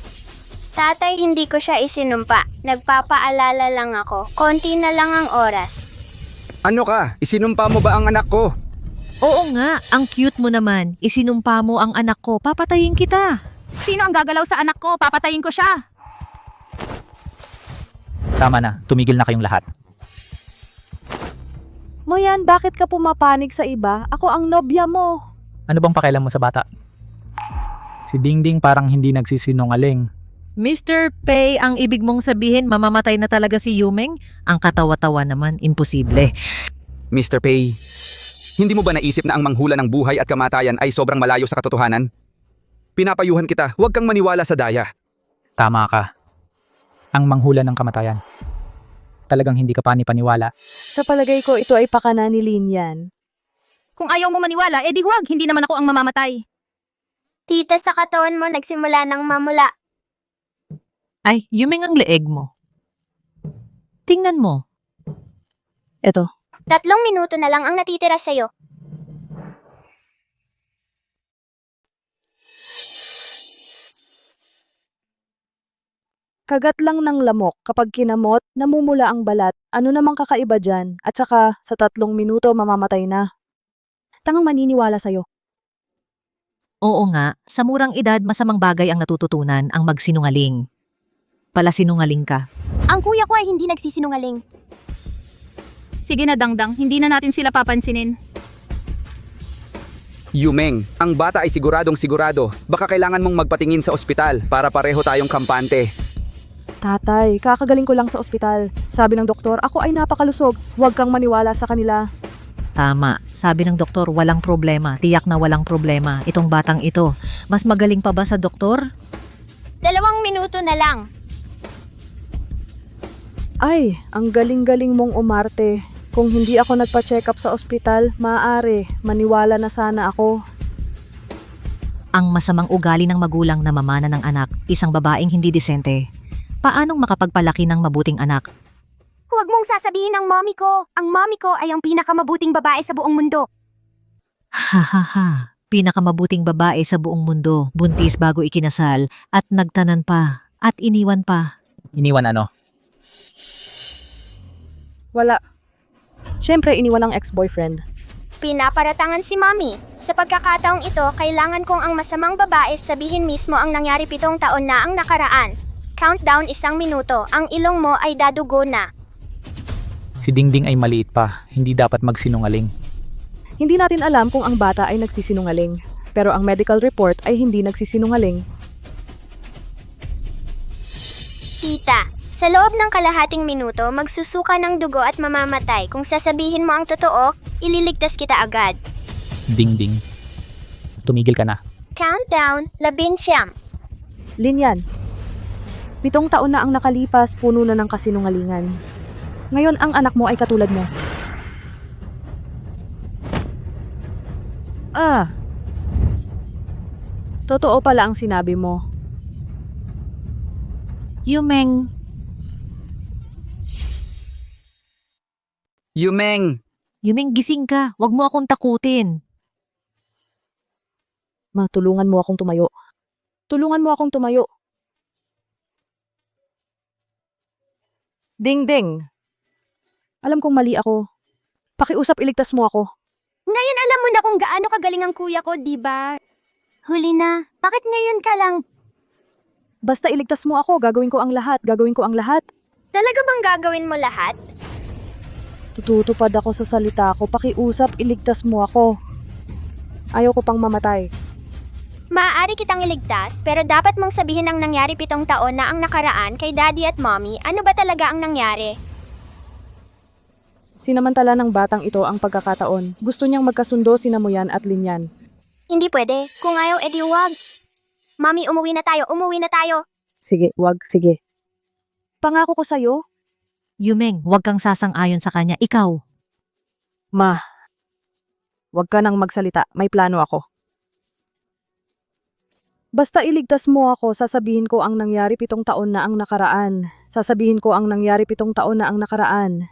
Speaker 5: Tatay, hindi ko siya isinumpa. Nagpapaalala lang ako. Konti na lang ang oras.
Speaker 2: Ano ka? Isinumpa mo ba ang anak ko?
Speaker 4: Oo nga, ang cute mo naman. Isinumpa mo ang anak ko, papatayin kita.
Speaker 1: Sino ang gagalaw sa anak ko? Papatayin ko siya.
Speaker 7: Tama na, tumigil na kayong lahat.
Speaker 3: Moyan, bakit ka pumapanig sa iba? Ako ang nobya mo.
Speaker 7: Ano bang pakialam mo sa bata? Si Dingding parang hindi nagsisinungaling.
Speaker 4: Mr. Pei, ang ibig mong sabihin, mamamatay na talaga si Yumeng? Ang katawa-tawa naman, imposible.
Speaker 2: Mr. Pei, hindi mo ba naisip na ang manghula ng buhay at kamatayan ay sobrang malayo sa katotohanan? Pinapayuhan kita, huwag kang maniwala sa daya.
Speaker 7: Tama ka. Ang manghula ng kamatayan. Talagang hindi ka paniwala.
Speaker 3: Sa palagay ko, ito ay pakana ni Lin Yan.
Speaker 1: Kung ayaw mo maniwala, edi huwag, hindi naman ako ang mamamatay.
Speaker 5: Tita, sa katawan mo nagsimula ng mamula.
Speaker 4: Ay, Yumeng ang leeg mo. Tingnan mo.
Speaker 3: Eto.
Speaker 5: 3 minuto na lang ang natitira sa'yo.
Speaker 3: Kagat lang ng lamok kapag kinamot, namumula ang balat. Ano namang kakaiba dyan? At saka, sa 3 minuto mamamatay na. Tangang maniniwala sa'yo.
Speaker 4: Oo nga, sa murang edad masamang bagay ang natututunan ang magsinungaling. Palasinungaling ka.
Speaker 5: Ang kuya ko ay hindi nagsisinungaling.
Speaker 1: Sige na Dangdang, hindi na natin sila papansinin.
Speaker 2: Yumeng, ang bata ay siguradong sigurado. Baka kailangan mong magpatingin sa ospital para pareho tayong kampante.
Speaker 3: Tatay, kakagaling ko lang sa ospital. Sabi ng doktor, ako ay napakalusog. Huwag kang maniwala sa kanila.
Speaker 4: Tama, sabi ng doktor walang problema, tiyak na walang problema. Itong batang ito, mas magaling pa ba sa doktor?
Speaker 5: 2 minuto na lang.
Speaker 3: Ay, ang galing-galing mong umarte. Kung hindi ako nagpa-check up sa ospital, maaari, maniwala na sana ako.
Speaker 4: Ang masamang ugali ng magulang na mamana ng anak, isang babaeng hindi desente. Paanong makapagpalaki ng mabuting anak?
Speaker 5: Huwag mong sasabihin ng mommy ko. Ang mommy ko ay ang pinakamabuting babae sa buong mundo.
Speaker 4: Ha ha ha. Pinakamabuting babae sa buong mundo, buntis bago ikinasal, at nagtanan pa, at iniwan pa.
Speaker 7: Iniwan ano?
Speaker 3: Wala. Siyempre, iniwan ang ex-boyfriend.
Speaker 5: Pinaparatangan si mommy. Sa pagkakataong ito, kailangan kong ang masamang babae sabihin mismo ang nangyari 7 taon na ang nakaraan. Countdown 1 minuto, ang ilong mo ay dadugo na.
Speaker 7: Si Dingding ay maliit pa, hindi dapat magsinungaling.
Speaker 3: Hindi natin alam kung ang bata ay nagsisinungaling. Pero ang medical report ay hindi nagsisinungaling.
Speaker 5: Tita, sa loob ng kalahating minuto, magsusuka ng dugo at mamamatay. Kung sasabihin mo ang totoo, ililigtas kita agad.
Speaker 7: Dingding. Tumigil ka na.
Speaker 5: Countdown 19.
Speaker 3: Lin Yan. 7 taon na ang nakalipas, puno na ng kasinungalingan. Ngayon ang anak mo ay katulad mo. Totoo pala ang sinabi mo.
Speaker 4: Yumeng,
Speaker 2: Yumeng,
Speaker 4: Yumeng gising ka, wag mo akong takutin.
Speaker 3: Ma, tulungan mo akong tumayo. Tulungan mo akong tumayo. Ding-ding. Alam kong mali ako. Pakiusap, iligtas mo ako.
Speaker 5: Ngayon alam mo na kung gaano kagaling ang kuya ko, di ba? Huli na. Bakit ngayon ka lang?
Speaker 3: Basta iligtas mo ako, gagawin ko ang lahat. Gagawin ko ang lahat.
Speaker 5: Talaga bang gagawin mo lahat?
Speaker 3: Tututupad ako sa salita ko. Pakiusap, iligtas mo ako. Ayaw ko pang mamatay.
Speaker 5: Maaari kitang iligtas, pero dapat mong sabihin ang nangyari 7 taon na ang nakaraan kay daddy at mommy. Ano ba talaga ang nangyari?
Speaker 3: Sinamantala ng batang ito ang pagkakataon. Gusto niyang magkasundo sina Moyan at Linyan.
Speaker 5: Hindi pwede. Kung ayaw, edi wag. Mommy, umuwi na tayo. Umuwi na tayo.
Speaker 3: Sige, wag, sige. Pangako ko sa'yo,
Speaker 4: Yumeng, wag kang sasang-ayon sa kanya, ikaw.
Speaker 3: Ma. Wag ka nang magsalita, may plano ako. Basta iligtas mo ako, sasabihin ko ang nangyari 7 taon na ang nakaraan. Sasabihin ko ang nangyari 7 taon na ang nakaraan.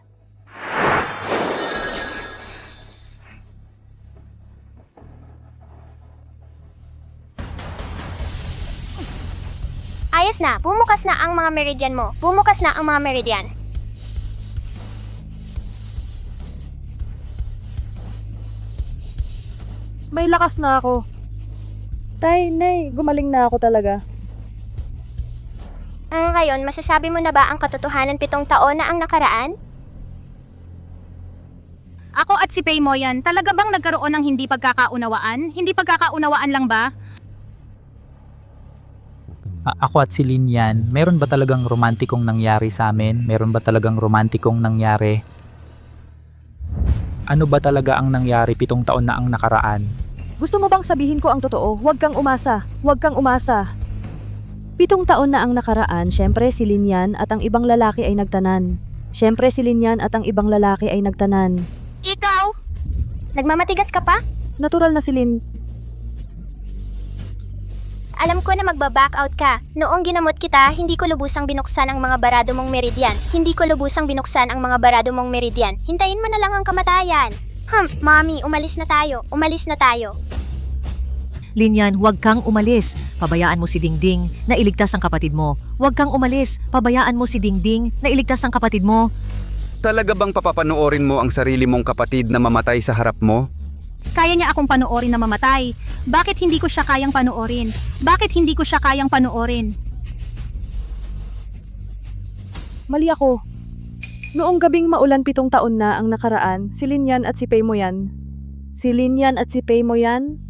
Speaker 5: Ayos na. Bumukas na ang mga meridian mo. Bumukas na ang mga meridian.
Speaker 3: May lakas na ako. Tay, nay, gumaling na ako talaga.
Speaker 5: Ngayon, masasabi mo na ba ang katotohanan 7 taon na ang nakaraan?
Speaker 1: Ako at si Pei Moyan, talaga bang nagkaroon ng hindi pagkakaunawaan? Hindi pagkakaunawaan lang ba?
Speaker 7: Ako at si Lin Yan, meron ba talagang romantikong nangyari sa amin? Meron ba talagang romantikong nangyari? Ano ba talaga ang nangyari 7 taon na ang nakaraan?
Speaker 3: Gusto mo bang sabihin ko ang totoo? Huwag kang umasa. Huwag kang umasa. 7 taon na ang nakaraan, syempre si Linyan at ang ibang lalaki ay nagtanan. Syempre si Linyan at ang ibang lalaki ay nagtanan.
Speaker 5: Ikaw? Nagmamatigas ka pa?
Speaker 3: Natural na si Lin.
Speaker 5: Alam ko na magba-back out ka. Noong ginamot kita, hindi ko lubusang binuksan ang mga barado mong meridian. Hindi ko lubusang binuksan ang mga barado mong meridian. Hintayin mo na lang ang kamatayan. Mommy, umalis na tayo. Umalis na tayo.
Speaker 4: Linyan, huwag kang umalis. Pabayaan mo si Dingding na iligtas ang kapatid mo. Huwag kang umalis. Pabayaan mo si Dingding na iligtas ang kapatid mo.
Speaker 2: Talaga bang papapanoorin mo ang sarili mong kapatid na mamatay sa harap mo?
Speaker 1: Kaya niya akong panoorin na mamatay. Bakit hindi ko siya kayang panoorin? Bakit hindi ko siya kayang panoorin?
Speaker 3: Mali ako. Noong gabing maulan 7 taon na ang nakaraan, si Linyan at si Pei mo yan. Si Linyan at si Pei mo yan?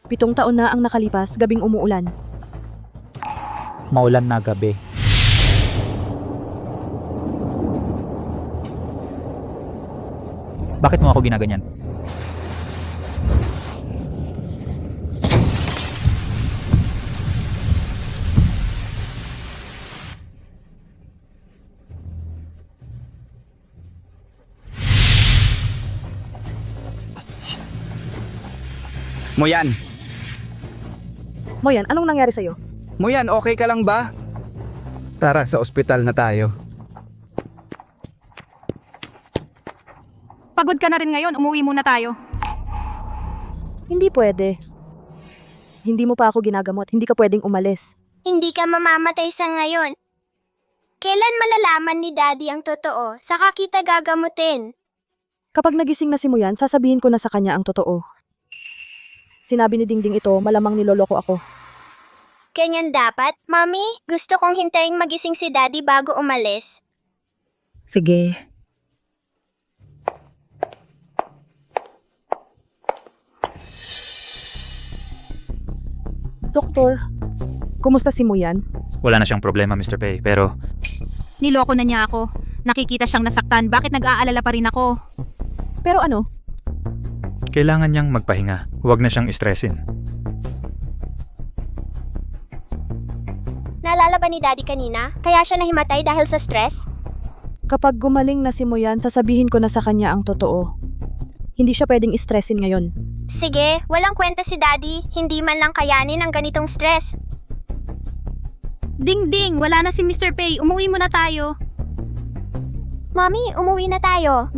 Speaker 3: 7 taon na ang nakalipas, gabing umuulan.
Speaker 7: Maulan na gabi. Bakit mo ako ginaganyan?
Speaker 2: Moyan!
Speaker 3: Moyan, anong nangyari sa'yo?
Speaker 2: Moyan, okay ka lang ba? Tara, sa ospital na tayo.
Speaker 1: Pagod ka na rin ngayon, umuwi muna tayo.
Speaker 3: Hindi pwede. Hindi mo pa ako ginagamot, hindi ka pwedeng umalis.
Speaker 5: Hindi ka mamamatay sa ngayon. Kailan malalaman ni Daddy ang totoo? Saka kita gagamutin.
Speaker 3: Kapag nagising na si Moyan, sasabihin ko na sa kanya ang totoo. Sinabi ni Dingding ito, malamang niloloko ako.
Speaker 5: Ganyan dapat? Mommy, gusto kong hintayin magising si Daddy bago umalis.
Speaker 4: Sige.
Speaker 3: Doktor, kumusta si Moyan?
Speaker 9: Wala na siyang problema, Mr. Pei, pero
Speaker 1: Niloko na niya ako. Nakikita siyang nasaktan. Bakit nag-aalala pa rin ako?
Speaker 3: Pero ano?
Speaker 9: kailangan niyang magpahinga. Huwag na siyang stressin.
Speaker 5: Naalala ba ni Daddy kanina? Kaya siya nahimatay dahil sa stress?
Speaker 3: Kapag gumaling na si Moyan, sasabihin ko na sa kanya ang totoo. Hindi siya pwedeng stressin ngayon.
Speaker 5: Sige, walang kwenta si Daddy. Hindi man lang kayanin ang ganitong stress.
Speaker 1: Ding-ding, wala na si Mr. Pei. Umuwi muna tayo.
Speaker 5: Mommy, umuwi na tayo.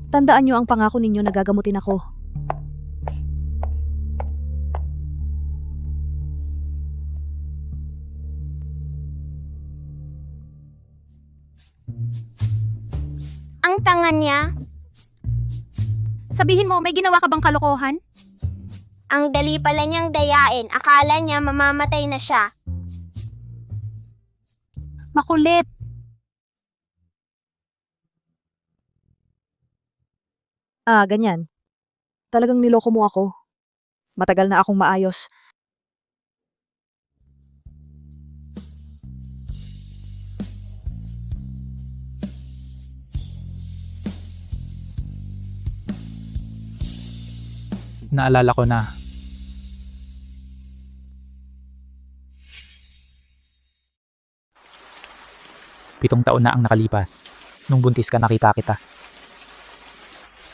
Speaker 3: Tandaan niyo ang pangako ninyo na gagamutin ako.
Speaker 5: Ang tanga niya.
Speaker 1: Sabihin mo, may ginawa ka bang kalokohan?
Speaker 5: Ang dali pala niyang dayain. Akala niya mamamatay na siya.
Speaker 1: Makulit.
Speaker 3: Ganyan. Talagang niloko mo ako. Matagal na akong maayos.
Speaker 7: Naalala ko na. Pitong taon na ang nakalipas. Nung buntis ka, nakita kita.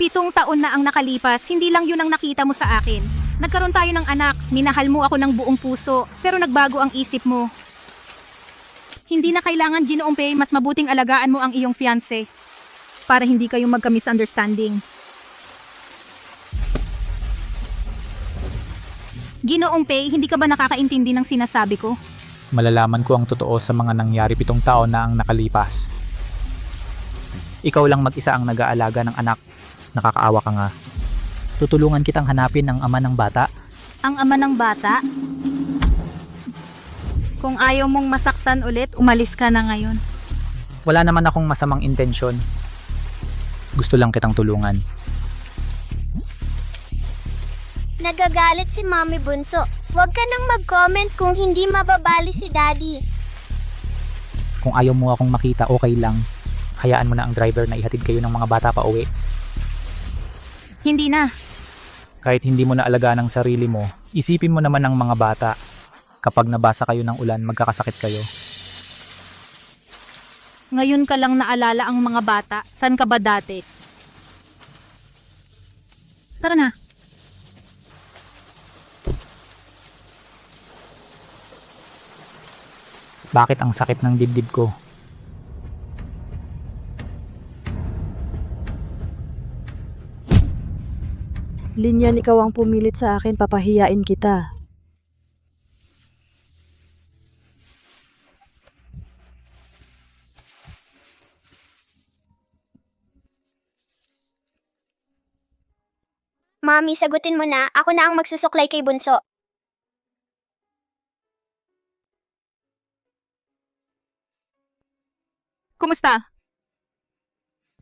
Speaker 1: 7 taon na ang nakalipas, hindi lang yun ang nakita mo sa akin. Nagkaroon tayo ng anak, minahal mo ako ng buong puso, pero nagbago ang isip mo. Hindi na kailangan, Ginoong Pei, mas mabuting alagaan mo ang iyong fiancé para hindi kayo magka-misunderstanding. Ginoong Pei, hindi ka ba nakakaintindi ng sinasabi ko?
Speaker 7: Malalaman ko ang totoo sa mga nangyari 7 taon na ang nakalipas. Ikaw lang mag-isa ang nag-aalaga ng anak. Nakakaawa ka nga. Tutulungan kitang hanapin ang ama ng bata.
Speaker 1: Ang ama ng bata? Kung ayaw mong masaktan ulit, umalis ka na ngayon.
Speaker 7: Wala naman akong masamang intensyon. Gusto lang kitang tulungan.
Speaker 5: Nagagalit si Mommy Bunso. Huwag ka nang mag-comment kung hindi mababali si Daddy.
Speaker 7: Kung ayaw mo akong makita, okay lang. Hayaan mo na ang driver na ihatid kayo ng mga bata pa uwi.
Speaker 1: Hindi na.
Speaker 7: Kahit hindi mo na alagaan ang sarili mo, isipin mo naman ang mga bata. Kapag nabasa kayo ng ulan, magkakasakit kayo.
Speaker 1: Ngayon ka lang naalala ang mga bata. San ka ba dati? Tara na.
Speaker 7: Bakit ang sakit ng dibdib ko?
Speaker 3: Linyan, ikaw ang pumilit sa akin, papahiyain kita.
Speaker 5: Mami, sagutin mo na. Ako na ang magsusuklay kay Bunso.
Speaker 1: Kumusta?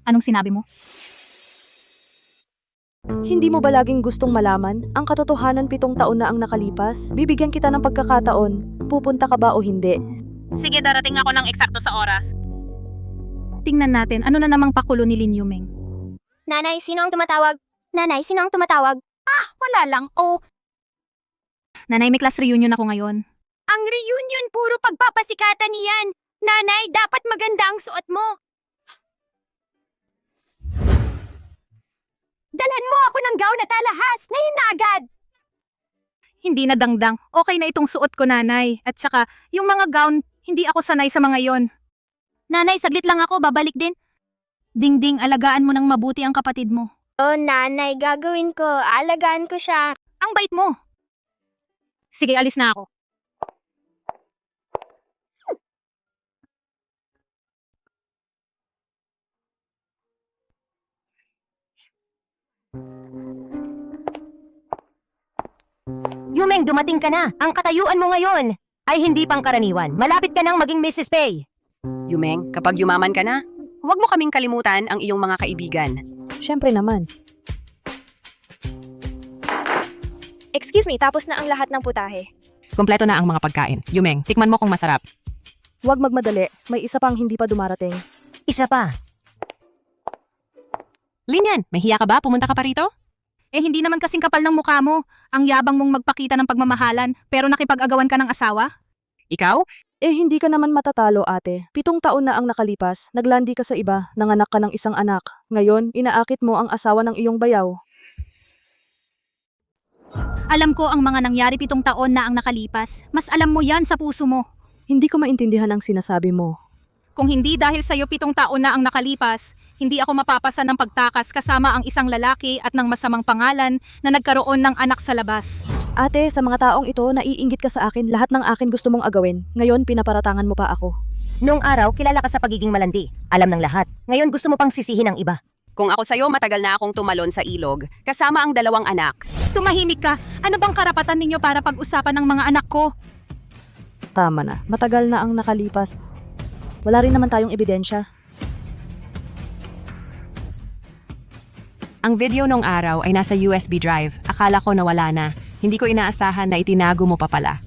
Speaker 1: Anong sinabi mo?
Speaker 3: Hindi mo ba laging gustong malaman ang katotohanan 7 taon na ang nakalipas? Bibigyan kita ng pagkakataon. Pupunta ka ba o hindi?
Speaker 1: Sige, darating ako ng eksakto sa oras. Tingnan natin, ano na namang pakulo ni Lin Yumeng?
Speaker 5: Nanay, sino ang tumatawag? Nanay, sino ang tumatawag?
Speaker 1: Wala lang, Nanay, may class reunion ako ngayon.
Speaker 5: Ang reunion, puro pagpapasikatan niyan. Nanay, dapat maganda ang suot mo. Dalhan mo ako ng gown at alahas. Ngayon na agad.
Speaker 1: Hindi na dangdang. Okay na itong suot ko, nanay. At saka, yung mga gown, hindi ako sanay sa mga yon. Nanay, saglit lang ako, babalik din. Dingding, alagaan mo ng mabuti ang kapatid mo.
Speaker 5: Oh, nanay, gagawin ko. Alagaan ko siya.
Speaker 1: Ang bait mo. Sige, alis na ako.
Speaker 12: Yumeng, dumating ka na. Ang katayuan mo ngayon ay hindi pangkaraniwan. Malapit ka nang maging Mrs. Pei.
Speaker 13: Yumeng, kapag yumaman ka na, huwag mo kaming kalimutan ang iyong mga kaibigan.
Speaker 3: Siyempre naman.
Speaker 5: Excuse me, tapos na ang lahat ng putahe.
Speaker 13: Kompleto na ang mga pagkain. Yumeng, tikman mo kung masarap.
Speaker 3: Huwag magmadali. May isa pang hindi pa dumarating.
Speaker 12: Isa pa.
Speaker 13: Linyan, may hiya ka ba? Pumunta ka pa rito?
Speaker 1: Hindi naman kasing kapal ng mukha mo. Ang yabang mong magpakita ng pagmamahalan, pero nakipag-agawan ka ng asawa?
Speaker 13: Ikaw?
Speaker 3: Hindi ka naman matatalo, ate. 7 taon na ang nakalipas, naglandi ka sa iba, nanganak ka ng isang anak. Ngayon, inaakit mo ang asawa ng iyong bayaw.
Speaker 1: Alam ko ang mga nangyari 7 taon na ang nakalipas. Mas alam mo yan sa puso mo.
Speaker 3: Hindi ko maintindihan ang sinasabi mo.
Speaker 1: Kung hindi dahil sa'yo 7 taon na ang nakalipas, hindi ako mapapasa ng pagtakas kasama ang isang lalaki at ng masamang pangalan na nagkaroon ng anak sa labas.
Speaker 3: Ate, sa mga taong ito, naiinggit ka sa akin. Lahat ng akin gusto mong agawin. Ngayon, pinaparatangan mo pa ako.
Speaker 12: Noong araw, kilala ka sa pagiging malandi. Alam ng lahat. Ngayon gusto mo pang sisihin ang iba.
Speaker 13: Kung ako sa'yo, matagal na akong tumalon sa ilog, kasama ang 2 anak.
Speaker 1: Tumahimik ka. Ano bang karapatan ninyo para pag-usapan ng mga anak ko?
Speaker 3: Tama na. Matagal na ang nakalipas. Wala rin naman tayong ebidensya.
Speaker 13: Ang video nung araw ay nasa USB drive. Akala ko nawala na. Hindi ko inaasahan na itinago mo pa pala.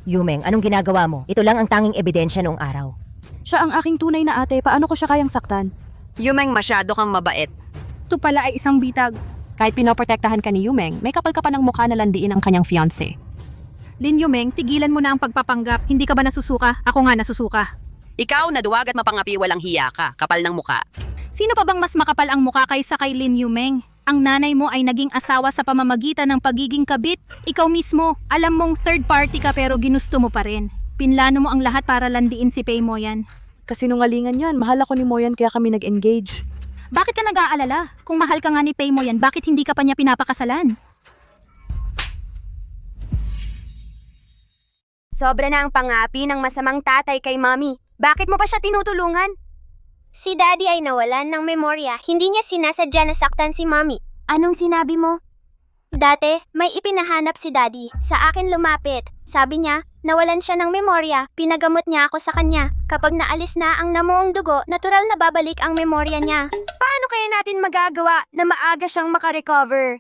Speaker 12: Yumeng, anong ginagawa mo? Ito lang ang tanging ebidensya noong araw.
Speaker 3: Siya ang aking tunay na ate. Paano ko siya kayang saktan?
Speaker 13: Yumeng, masyado kang mabait.
Speaker 1: Ito pala ay isang bitag.
Speaker 13: Kahit pinoprotektahan ka ni Yumeng, may kapal ka pa ng mukha na landiin ang kanyang fiancé.
Speaker 1: Lin Yumeng, tigilan mo na ang pagpapanggap. Hindi ka ba nasusuka? Ako nga nasusuka.
Speaker 13: Ikaw, naduwag at mapangapi walang hiya ka, kapal ng mukha.
Speaker 1: Sino pa bang mas makapal ang mukha kaysa kay Lin Yumeng? Ang nanay mo ay naging asawa sa pamamagitan ng pagiging kabit. Ikaw mismo, alam mong third party ka pero ginusto mo pa rin. Pinlano mo ang lahat para landiin si Pei Moyan.
Speaker 3: Kasinungalingan yan. Mahal ako ni Moyan kaya kami nag-engage.
Speaker 1: Bakit ka nag-aalala? Kung mahal ka nga ni Pei Moyan, bakit hindi ka pa niya pinapakasalan?
Speaker 5: Sobra na ang pangapi ng masamang tatay kay Mommy. Bakit mo pa siya tinutulungan? Si Daddy ay nawalan ng memorya. Hindi niya sinasadya na saktan si Mommy. Anong sinabi mo? Dati, may ipinahanap si Daddy. Sa akin lumapit. Sabi niya, nawalan siya ng memorya. Pinagamot niya ako sa kanya. Kapag naalis na ang namuong dugo, natural na babalik ang memorya niya. Paano kaya natin magagawa na maaga siyang makarecover?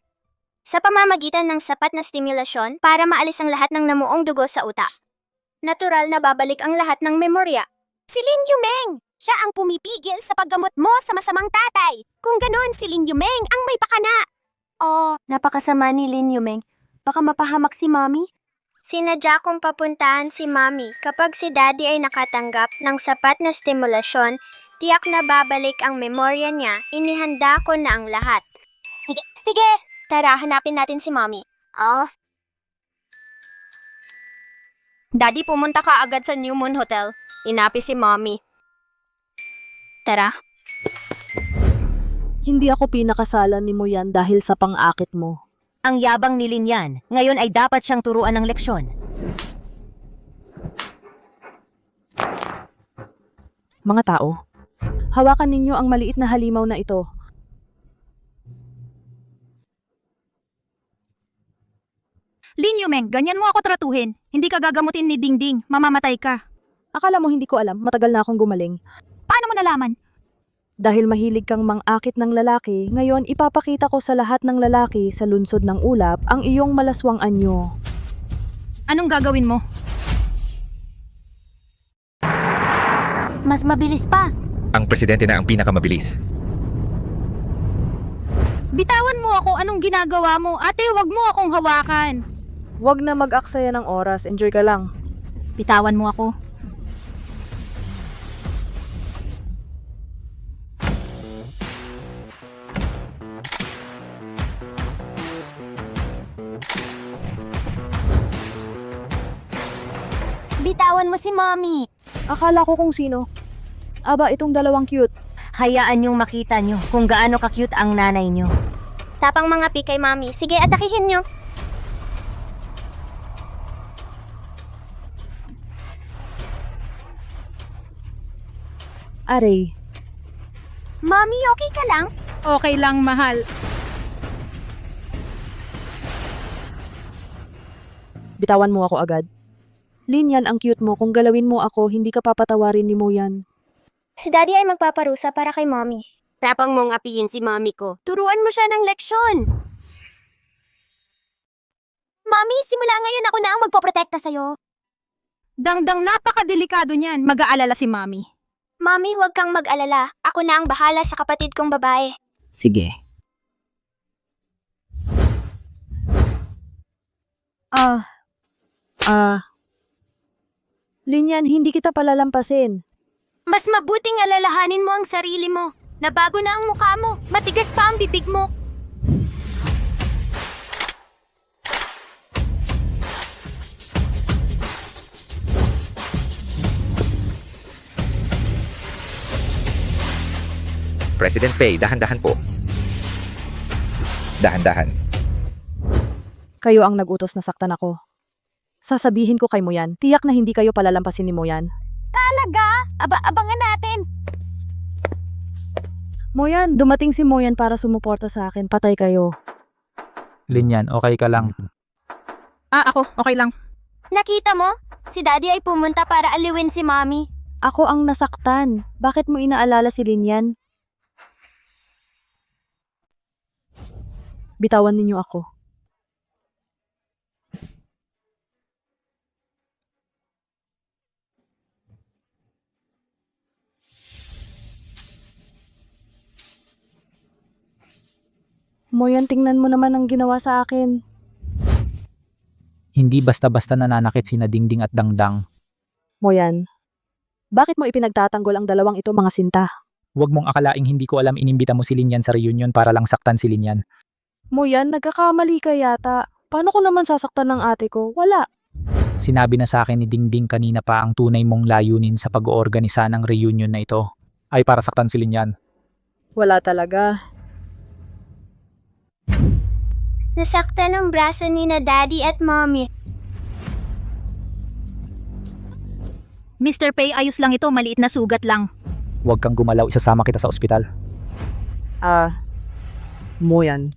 Speaker 5: Sa pamamagitan ng sapat na stimulasyon para maalis ang lahat ng namuong dugo sa utak. natural na babalik ang lahat ng memorya. Si Lin Yumeng! Siya ang pumipigil sa paggamot mo sa masamang tatay. Kung ganon, si Lin Yumeng ang may pakana. Oh, napakasama ni Lin Yumeng. Baka mapahamak si Mommy. Sinadya kong papuntahan si Mommy. Kapag si Daddy ay nakatanggap ng sapat na stimulasyon, tiyak na babalik ang memorya niya. Inihanda ko na ang lahat. Sige. Tara, hanapin natin si Mommy. Oh. Daddy, pumunta ka agad sa New Moon Hotel. Inapi si Mommy. Tara.
Speaker 3: Hindi ako pinakasalan ni Moyan dahil sa pang-akit mo.
Speaker 12: Ang yabang ni Lin yan. Ngayon ay dapat siyang turuan ng leksyon.
Speaker 3: Mga tao, hawakan ninyo ang maliit na halimaw na ito.
Speaker 1: Lin Yumeng, ganyan mo ako tratuhin. Hindi ka gagamutin ni Dingding, mamamatay ka.
Speaker 3: Akala mo hindi ko alam, matagal na akong gumaling.
Speaker 1: Paano mo nalaman?
Speaker 3: Dahil mahilig kang mang-akit ng lalaki, ngayon ipapakita ko sa lahat ng lalaki sa lunsod ng ulap ang iyong malaswang anyo.
Speaker 1: Anong gagawin mo?
Speaker 5: Mas mabilis pa.
Speaker 6: Ang presidente na ang pinakamabilis.
Speaker 1: Bitawan mo ako, anong ginagawa mo? Ate, wag mo akong hawakan.
Speaker 3: Huwag na mag-aksaya ng oras, enjoy ka lang.
Speaker 1: Bitawan mo ako.
Speaker 5: Bitawan mo si Mommy.
Speaker 3: Akala ko kung sino. Aba, itong dalawang cute.
Speaker 12: Hayaan niyong makita niyo kung gaano ka-cute ang nanay niyo.
Speaker 5: Tapang mga pikay, Mommy. Sige, atakihin niyo.
Speaker 3: Aray,
Speaker 5: Mommy, okay ka lang?
Speaker 1: Okay lang, mahal.
Speaker 3: bitawan mo ako agad. Lin, yan ang cute mo. Kung galawin mo ako, hindi ka papatawarin ni Moyan.
Speaker 5: Si Daddy ay magpaparusa para kay Mommy. Tapang mong apihin si Mommy ko. Turuan mo siya ng leksyon. Mommy, simula ngayon ako na ang magpoprotekta sa'yo.
Speaker 1: Dangdang napakadelikado niyan. Mag-aalala si Mommy.
Speaker 5: Mommy, huwag kang mag-alala. Ako na ang bahala sa kapatid kong babae.
Speaker 4: Sige.
Speaker 3: Lin, yan, hindi kita palalampasin.
Speaker 5: Mas mabuting alalahanin mo ang sarili mo. Nabago na ang mukha mo. Matigas pa ang bibig mo.
Speaker 6: President Pei, dahan-dahan po. Dahan-dahan.
Speaker 3: Kayo ang nag-utos na saktan ako. Sasabihin ko kay Moyan, tiyak na hindi kayo palalampasin ni Moyan.
Speaker 5: Talaga? Abangan natin.
Speaker 3: Moyan, dumating si Moyan para sumuporta sa akin. Patay kayo.
Speaker 7: Linyan, okay ka lang.
Speaker 1: Ako, okay lang.
Speaker 5: Nakita mo? Si Daddy ay pumunta para aliwin si Mommy.
Speaker 3: Ako ang nasaktan. Bakit mo inaalala si Lin yan? Bitawan ninyo ako. Moyan, tingnan mo naman ang ginawa sa akin.
Speaker 7: Hindi basta-basta nananakit sina Dingding at Dangdang.
Speaker 3: Moyan, bakit mo ipinagtatanggol ang dalawang ito, mga sinta?
Speaker 7: Huwag mong akalaing hindi ko alam inimbita mo si Linyan sa reunion para lang saktan si Linyan.
Speaker 3: Moyan, nagkakamali ka yata. Paano ko naman sasaktan ng ate ko? Wala.
Speaker 7: Sinabi na sa akin ni Dingding kanina pa ang tunay mong layunin sa pag-oorganisa ng reunion na ito ay para saktan si Linyan.
Speaker 3: Wala talaga.
Speaker 5: Nasaktan ang braso ni na Daddy at Mommy.
Speaker 1: Mr. Pei, ayos lang ito. Maliit na sugat lang.
Speaker 7: Huwag kang gumalaw, isasama kita sa ospital.
Speaker 3: Moyan.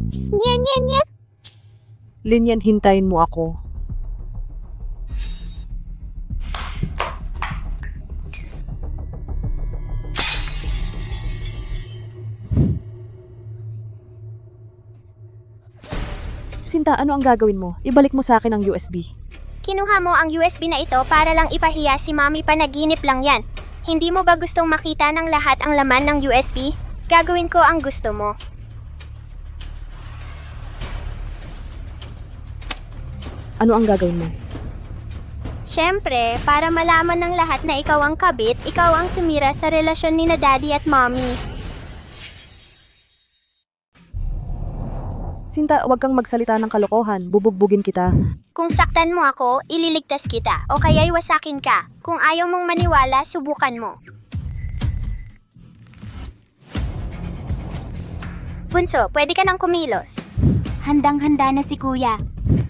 Speaker 5: Nye.
Speaker 3: Linyan, hintayin mo ako. Sinta, ano ang gagawin mo? Ibalik mo sa akin ang USB.
Speaker 5: Kinuha mo ang USB na ito para lang ipahiya si Mommy, panaginip lang yan. Hindi mo ba gustong makita ng lahat ang laman ng USB? Gagawin ko ang gusto mo.
Speaker 3: Ano ang gagawin mo?
Speaker 5: Siyempre, para malaman ng lahat na ikaw ang kabit, ikaw ang sumira sa relasyon ni na Daddy at Mommy.
Speaker 3: Sinta, huwag kang magsalita ng kalokohan. Bubugbugin kita.
Speaker 5: Kung saktan mo ako, ililigtas kita, o kaya'y wasakin ka. Kung ayaw mong maniwala, subukan mo. Bunso, pwede ka nang kumilos. Handang-handa na si Kuya.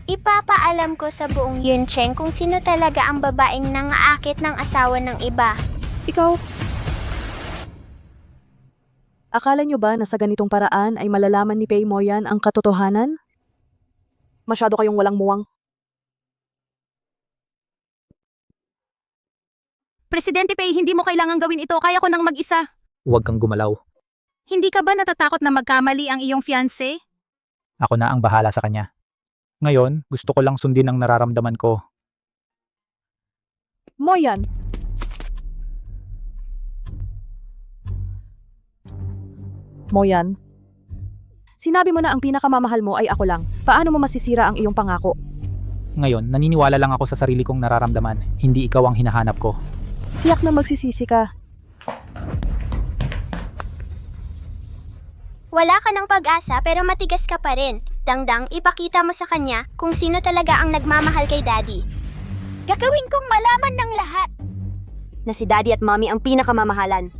Speaker 5: Ipapaalam ko sa buong Yuncheng kung sino talaga ang babaeng nangaakit ng asawa ng iba.
Speaker 3: Ikaw? Akala nyo ba na sa ganitong paraan ay malalaman ni Pei Moyan ang katotohanan? Masyado kayong walang muwang.
Speaker 1: Presidente Pei, hindi mo kailangang gawin ito. Kaya ko nang mag-isa.
Speaker 7: Huwag kang gumalaw.
Speaker 1: Hindi ka ba natatakot na magkamali ang iyong fiancé?
Speaker 7: Ako na ang bahala sa kanya. Ngayon, gusto ko lang sundin ang nararamdaman ko.
Speaker 3: Moyan! Moyan, sinabi mo na ang pinakamamahal mo ay ako lang. Paano mo masisira ang iyong pangako?
Speaker 7: Ngayon, naniniwala lang ako sa sarili kong nararamdaman. Hindi ikaw ang hinahanap ko.
Speaker 3: Tiyak na magsisisi ka.
Speaker 5: Wala ka ng pag-asa pero matigas ka pa rin. Dangdang, ipakita mo sa kanya kung sino talaga ang nagmamahal kay Daddy. Gagawin kong malaman ng lahat
Speaker 12: Na si Daddy at Mommy ang pinakamamahalan.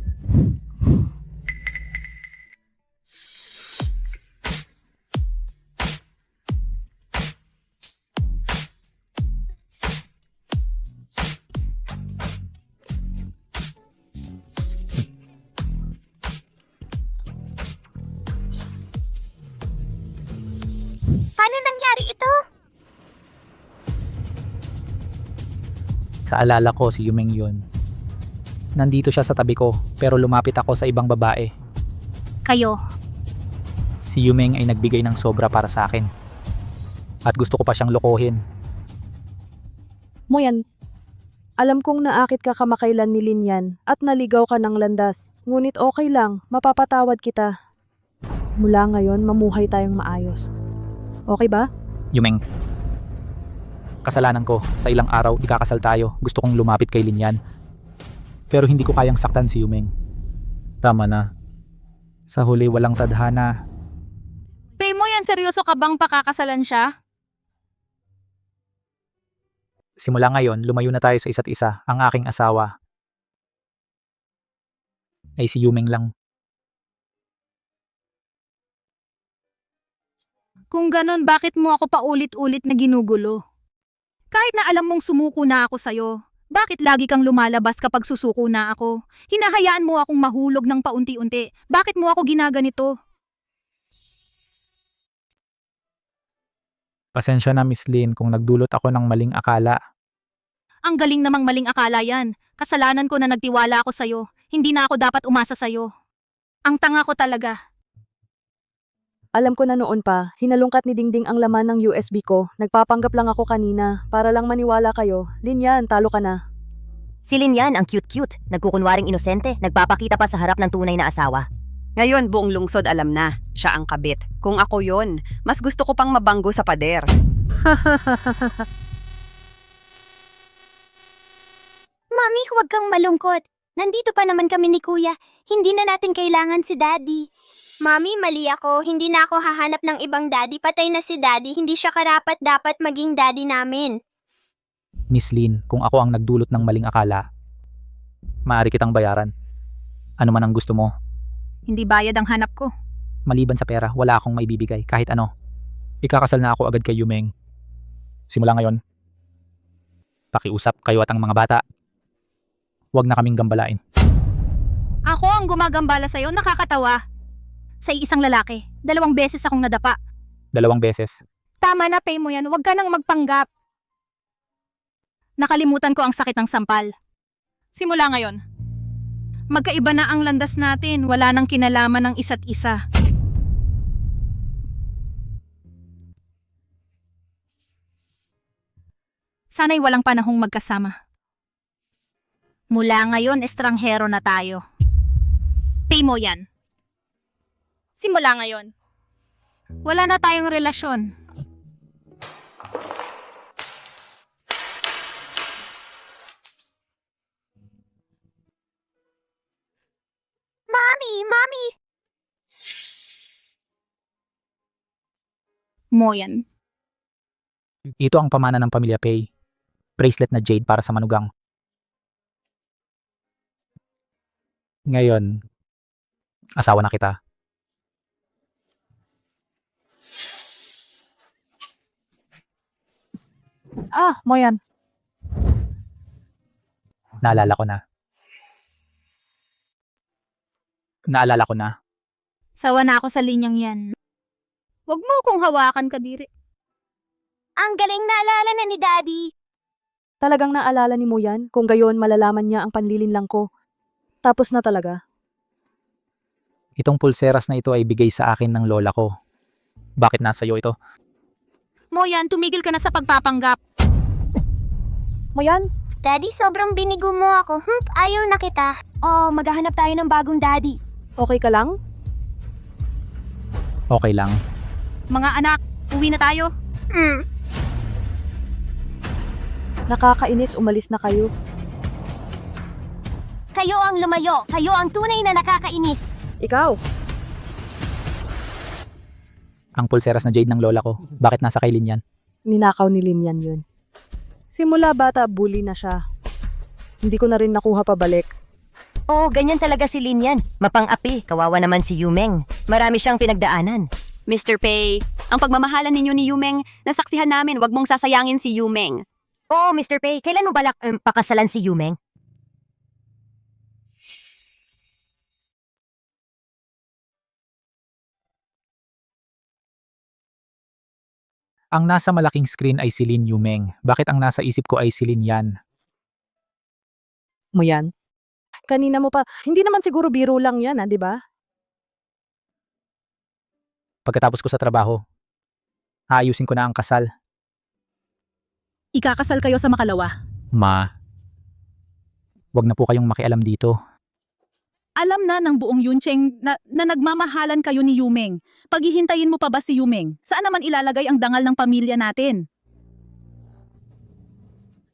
Speaker 5: Paano nangyari ito?
Speaker 7: Sa alala ko, si Yumeng yun. Nandito siya sa tabi ko, pero lumapit ako sa ibang babae.
Speaker 1: Kayo.
Speaker 7: Si Yumeng ay nagbigay ng sobra para sa akin. At gusto ko pa siyang lokohin.
Speaker 3: Moyan, alam kong naakit ka kamakailan ni Linyan at naligaw ka ng landas. Ngunit okay lang, mapapatawad kita. Mula ngayon, mamuhay tayong maayos. Okay ba?
Speaker 7: Yumeng, kasalanan ko. Sa ilang araw, ikakasal tayo. Gusto kong lumapit kay Linyan. Pero hindi ko kayang saktan si Yumeng. Tama na. Sa huli, walang tadhana.
Speaker 1: Pei Moyan, seryoso ka bang pakakasalan siya?
Speaker 7: Simula ngayon, lumayo na tayo sa isa't isa. Ang aking asawa ay si Yumeng lang.
Speaker 1: Kung ganon, bakit mo ako paulit-ulit na ginugulo? Kahit na alam mong sumuko na ako sa'yo, bakit lagi kang lumalabas kapag susuko na ako? Hinahayaan mo akong mahulog ng paunti-unti. Bakit mo ako ginaganito?
Speaker 7: Pasensya na, Miss Lin, kung nagdulot ako ng maling akala.
Speaker 1: Ang galing namang maling akala yan. Kasalanan ko na nagtiwala ako sa'yo. Hindi na ako dapat umasa sa'yo. Ang tanga ko talaga.
Speaker 3: Alam ko na noon pa, hinalungkat ni Dingding ang laman ng USB ko. Nagpapanggap lang ako kanina para lang maniwala kayo. Linyan, talo ka na.
Speaker 12: Si Linyan ang cute-cute, nagkukunwaring inosente, nagpapakita pa sa harap ng tunay na asawa.
Speaker 14: Ngayon, buong lungsod alam na, siya ang kabit. Kung ako yon, mas gusto ko pang mabanggo sa pader.
Speaker 5: Mami, huwag kang malungkot. Nandito pa naman kami ni Kuya. Hindi na natin kailangan si Daddy. Mami, mali ako. Hindi na ako hahanap ng ibang daddy. Patay na si Daddy. Hindi siya karapat-dapat maging daddy namin.
Speaker 7: Miss Lin, kung ako ang nagdulot ng maling akala, maaari kitang bayaran. Ano man ang gusto mo.
Speaker 1: Hindi bayad ang hanap ko.
Speaker 7: Maliban sa pera, wala akong maibibigay kahit ano. Ikakasal na ako agad kay Yumeng. Simula ngayon, pakiusap kayo at ang mga bata. Huwag na kaming gambalain.
Speaker 1: Ako ang gumagambala sa'yo, nakakatawa. Sa isang lalaki, 2 beses akong nadapa.
Speaker 7: 2 beses.
Speaker 1: Tama na, Pei Moyan, huwag ka nang magpanggap. Nakalimutan ko ang sakit ng sampal. Simula ngayon, magkaiba na ang landas natin, wala nang kinalaman ng isa't isa. Sana'y walang panahong magkasama. Mula ngayon, estranghero na tayo. Pay mo yan. Simula ngayon. Wala na tayong relasyon.
Speaker 5: Mami!
Speaker 1: Mo yan.
Speaker 7: Ito ang pamana ng pamilya Pei. Bracelet na jade para sa manugang. Ngayon, asawa na kita.
Speaker 3: Mo yan.
Speaker 7: Naalala ko na. Naalala ko na.
Speaker 1: Sawa na ako sa linyang yan. Huwag mo akong hawakan, Kadiri.
Speaker 5: Ang galing naalala na ni Daddy.
Speaker 3: Talagang naalala ni Mo yan, kung gayon malalaman niya ang panlilinlang ko. Tapos na talaga.
Speaker 7: Itong pulseras na ito ay bigay sa akin ng lola ko. Bakit nasa iyo ito?
Speaker 1: Mo yan, tumigil ka na sa pagpapanggap.
Speaker 3: Mo yan?
Speaker 5: Daddy, sobrang binigo mo ako. Ayaw na kita. Oh, maghahanap tayo ng bagong daddy.
Speaker 3: Okay ka lang?
Speaker 7: Okay lang.
Speaker 1: Mga anak, uwi na tayo.
Speaker 3: Nakakainis, umalis na kayo.
Speaker 5: Kayo ang lumayo. Kayo ang tunay na nakakainis.
Speaker 3: Ikaw?
Speaker 7: Ang pulseras na jade ng lola ko. Bakit nasa kay Lin yan?
Speaker 3: Ninakaw ni Linyan yun. Simula bata, bully na siya. Hindi ko na rin nakuha pabalik.
Speaker 12: Oo, ganyan talaga si Lin yan. Mapang-api, kawawa naman si Yumeng. Marami siyang pinagdaanan.
Speaker 13: Mr. Pei, ang pagmamahalan ninyo ni Yumeng, nasaksihan namin, wag mong sasayangin si Yumeng.
Speaker 12: Oo, Mr. Pei, kailan mo balak pakasalan si Yumeng?
Speaker 7: Ang nasa malaking screen ay si Lin Yumeng. Bakit ang nasa isip ko ay si Lin yan?
Speaker 3: Mo yan? Kanina mo pa, hindi naman siguro biro lang yan, di ba?
Speaker 7: Pagkatapos ko sa trabaho, aayusin ko na ang kasal.
Speaker 1: Ikakasal kayo sa makalawa.
Speaker 7: Ma, wag na po kayong makialam dito.
Speaker 1: Alam na ng buong Yuncheng na nagmamahalan kayo ni Yumeng. Paghihintayin mo pa ba si Yumeng? Saan naman ilalagay ang dangal ng pamilya natin?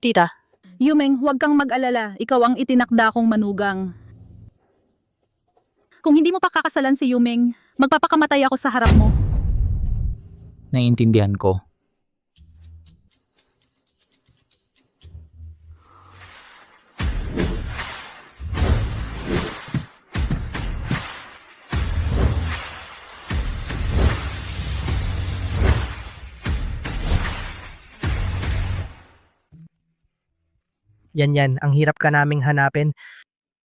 Speaker 3: Tita,
Speaker 1: Yumeng, huwag kang mag-alala. Ikaw ang itinakda kong manugang. Kung hindi mo pa kakasalan si Yumeng, magpapakamatay ako sa harap mo.
Speaker 7: Naiintindihan ko.
Speaker 15: Yan, ang hirap ka naming hanapin.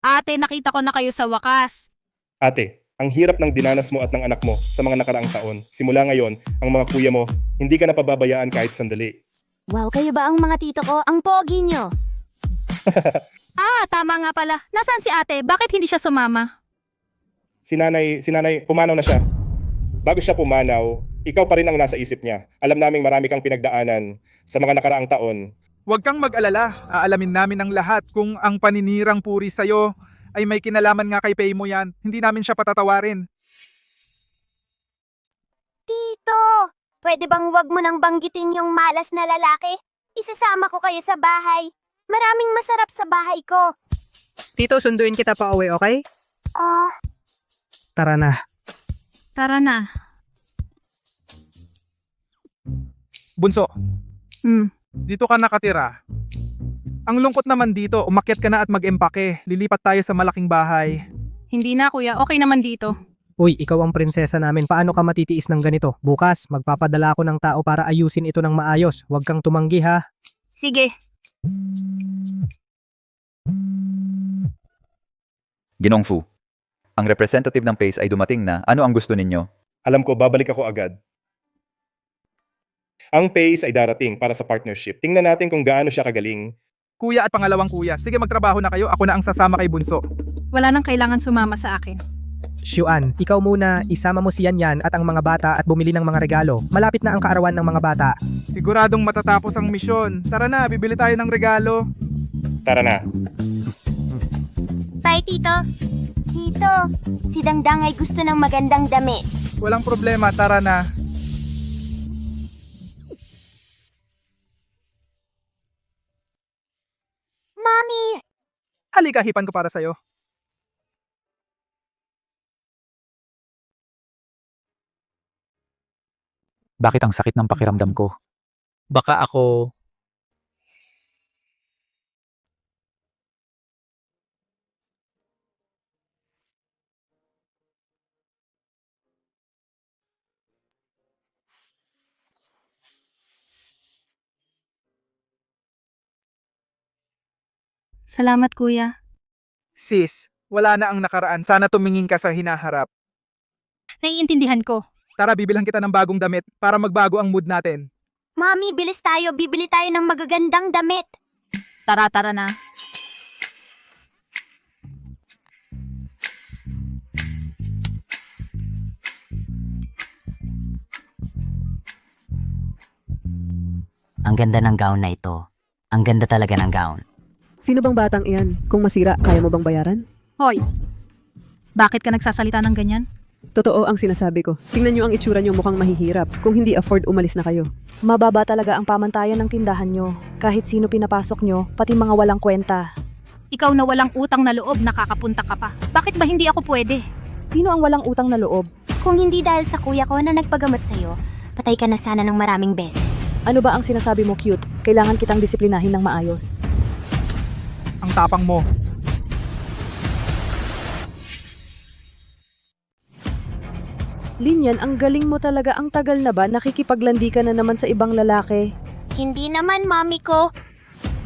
Speaker 1: Ate, nakita ko na kayo sa wakas.
Speaker 16: Ate, ang hirap ng dinanas mo at ng anak mo sa mga nakaraang taon. Simula ngayon, ang mga kuya mo, hindi ka na pababayaan kahit sandali.
Speaker 5: Wow, kayo ba ang mga tito ko? Ang pogi nyo.
Speaker 1: Tama nga pala. Nasaan si ate? Bakit hindi siya sumama?
Speaker 16: Si nanay, pumanaw na siya. Bago siya pumanaw, ikaw pa rin ang nasa isip niya. Alam naming marami kang pinagdaanan sa mga nakaraang taon.
Speaker 17: Huwag kang mag-alala. Aalamin namin ang lahat kung ang paninirang puri sa'yo ay may kinalaman nga kay Pei mo yan. Hindi namin siya patatawarin.
Speaker 5: Tito, pwede bang wag mo nang banggitin yung malas na lalaki? Isasama ko kayo sa bahay. Maraming masarap sa bahay ko.
Speaker 15: Tito, sunduin kita pa uwi, okay? Tara na.
Speaker 1: Tara na.
Speaker 17: Bunso, dito ka nakatira. Ang lungkot naman dito, umakyat ka na at mag-empake. Lilipat tayo sa malaking bahay.
Speaker 1: Hindi na kuya, okay naman dito.
Speaker 15: Uy, ikaw ang prinsesa namin. Paano ka matitiis ng ganito? Bukas, magpapadala ako ng tao para ayusin ito ng maayos. Huwag kang tumanggi ha.
Speaker 1: Sige.
Speaker 18: Ginong Fu, ang representative ng PACE ay dumating na. Ano ang gusto ninyo?
Speaker 16: Alam ko, babalik ako agad. Ang PACE ay darating para sa partnership. Tingnan natin kung gaano siya kagaling.
Speaker 17: Kuya at pangalawang kuya, sige magtrabaho na kayo. Ako na ang sasama kay Bunso.
Speaker 1: Wala nang kailangan sumama sa akin.
Speaker 15: Xuan, ikaw muna, isama mo si Yan at ang mga bata at bumili ng mga regalo. Malapit na ang kaarawan ng mga bata.
Speaker 17: Siguradong matatapos ang misyon. Tara na, bibili tayo ng regalo.
Speaker 16: Tara na.
Speaker 5: Bye, Tito. Tito, si Dangdang ay gusto ng magandang damit.
Speaker 17: Walang problema, tara na.
Speaker 5: Mommy!
Speaker 17: Halika, hipan ko para sa'yo.
Speaker 7: Bakit ang sakit ng pakiramdam ko? Baka ako...
Speaker 1: Salamat, kuya.
Speaker 17: Sis, wala na ang nakaraan. Sana tumingin ka sa hinaharap.
Speaker 1: Naiintindihan ko.
Speaker 17: Tara, bibilhan kita ng bagong damit para magbago ang mood natin.
Speaker 5: Mommy, bilis tayo. Bibili tayo ng magagandang damit.
Speaker 1: Tara na.
Speaker 19: Ang ganda ng gown na ito. Ang ganda talaga ng gown.
Speaker 20: Sino bang batang iyan? Kung masira, kaya mo bang bayaran?
Speaker 1: Hoy, bakit ka nagsasalita ng ganyan?
Speaker 20: Totoo ang sinasabi ko. Tingnan nyo ang itsura nyo, mukhang mahihirap. Kung hindi afford, umalis na kayo.
Speaker 3: Mababa talaga ang pamantayan ng tindahan nyo. Kahit sino pinapasok nyo, pati mga walang kwenta.
Speaker 1: Ikaw na walang utang na loob, nakakapunta ka pa. Bakit ba hindi ako pwede?
Speaker 3: Sino ang walang utang na loob?
Speaker 5: Kung hindi dahil sa kuya ko na nagpagamot sa'yo, patay ka na sana ng maraming beses.
Speaker 3: Ano ba ang sinasabi mo, cute? Kailangan kitang disiplinahin ng maayos.
Speaker 17: Ang tapang mo.
Speaker 3: Linyan, ang galing mo talaga. Ang tagal na ba? Nakikipaglandi ka na naman sa ibang lalaki.
Speaker 5: Hindi naman, mami ko.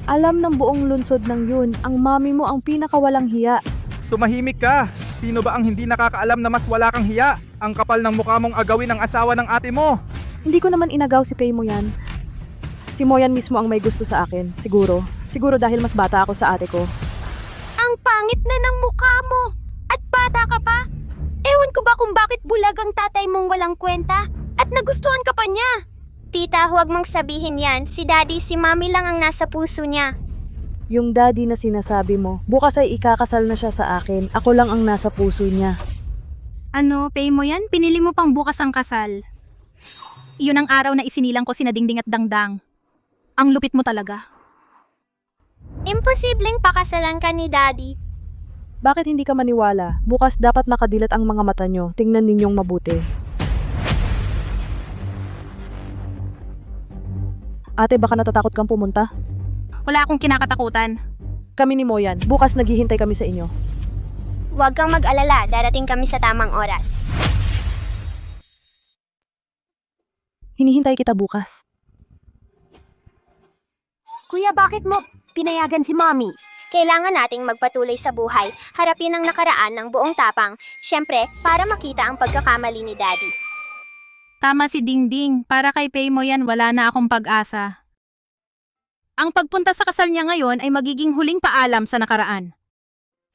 Speaker 3: Alam ng buong lungsod ng yun, ang mami mo ang pinakawalang hiya.
Speaker 17: Tumahimik ka. Sino ba ang hindi nakakaalam na mas wala kang hiya? Ang kapal ng mukha mong agawin ang asawa ng ate mo.
Speaker 3: Hindi ko naman inagaw si Pay mo yan. Si Moyan mismo ang may gusto sa akin, siguro. Siguro dahil mas bata ako sa ate ko.
Speaker 5: Ang pangit na ng mukha mo. At bata ka pa. Ewan ko ba kung bakit bulag ang tatay mong walang kwenta? At nagustuhan ka pa niya. Tita, huwag mong sabihin yan. Si daddy, si mami lang ang nasa puso niya.
Speaker 3: Yung daddy na sinasabi mo, bukas ay ikakasal na siya sa akin. Ako lang ang nasa puso niya.
Speaker 1: Ano, Pay mo yan? Pinili mo pang bukas ang kasal. Iyon ang araw na isinilang ko sina Dingding at Dangdang. Ang lupit mo talaga.
Speaker 5: Imposibleng pakasalan ka ni daddy.
Speaker 3: Bakit hindi ka maniwala? Bukas dapat nakadilat ang mga mata nyo. Tingnan ninyong mabuti. Ate, baka natatakot kang pumunta?
Speaker 1: Wala akong kinakatakutan.
Speaker 3: Kami ni Moyan, bukas naghihintay kami sa inyo.
Speaker 5: Huwag kang mag-alala, darating kami sa tamang oras.
Speaker 3: Hinihintay kita bukas.
Speaker 5: Kuya, bakit mo pinayagan si mommy? Kailangan nating magpatuloy sa buhay, harapin ang nakaraan ng buong tapang, syempre para makita ang pagkakamali ni daddy.
Speaker 1: Tama si Dingding, para kay Pay mo yan wala na akong pag-asa. Ang pagpunta sa kasal niya ngayon ay magiging huling paalam sa nakaraan.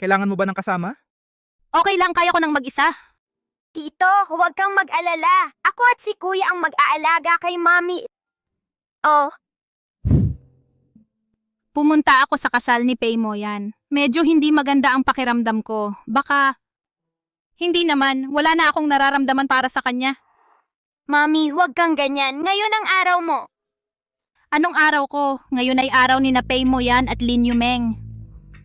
Speaker 17: Kailangan mo ba ng kasama?
Speaker 1: Okay lang, kaya ko nang mag-isa.
Speaker 5: Tito, huwag kang mag-alala. Ako at si kuya ang mag-aalaga kay mommy. Oh,
Speaker 1: Pumunta ako sa kasal ni Pay mo yan. Medyo hindi maganda ang pakiramdam ko. Baka, hindi naman, wala na akong nararamdaman para sa kanya.
Speaker 5: mommy, huwag kang ganyan. Ngayon ang araw mo.
Speaker 1: Anong araw ko? Ngayon ay araw ni na Pay mo yan at Lin Yumeng.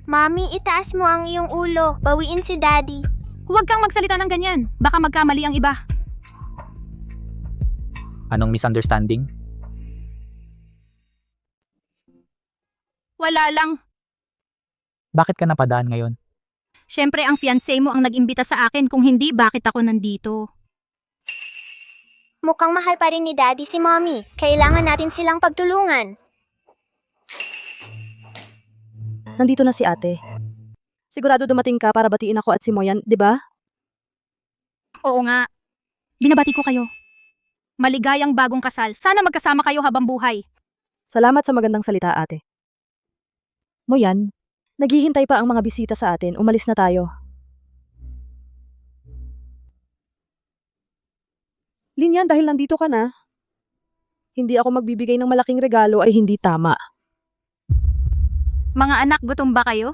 Speaker 5: Mommy, itaas mo ang iyong ulo. Bawiin si daddy.
Speaker 1: Huwag kang magsalita ng ganyan. Baka magkamali ang iba.
Speaker 7: Anong misunderstanding?
Speaker 1: Wala lang.
Speaker 7: Bakit ka napadaan ngayon?
Speaker 1: Siyempre ang fiancé mo ang nag-imbita sa akin. Kung hindi, bakit ako nandito?
Speaker 5: Mukhang mahal pa rin ni daddy si mommy. Kailangan natin silang pagtulungan.
Speaker 3: Nandito na si ate. Sigurado dumating ka para batiin ako at si Moyan, di ba?
Speaker 1: Oo nga. Binabati ko kayo. Maligayang bagong kasal. Sana magkasama kayo habang buhay.
Speaker 3: Salamat sa magandang salita, ate. Moyan, naghihintay pa ang mga bisita sa atin. Umalis na tayo. Linyan, dahil nandito ka na, hindi ako magbibigay ng malaking regalo ay hindi tama.
Speaker 1: Mga anak, gutom ba kayo?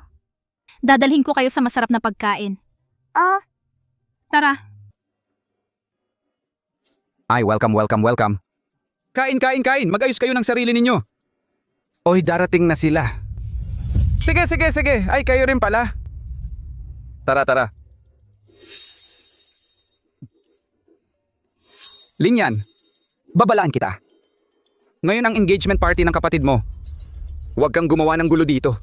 Speaker 1: Dadalhin ko kayo sa masarap na pagkain. Tara.
Speaker 2: Ay, welcome.
Speaker 9: Kain! Mag-ayos kayo ng sarili ninyo.
Speaker 2: Oy, darating na sila. Sige. Ay, kayo rin pala. Tara. Linyan, babalaan kita. Ngayon ang engagement party ng kapatid mo. Huwag kang gumawa ng gulo dito.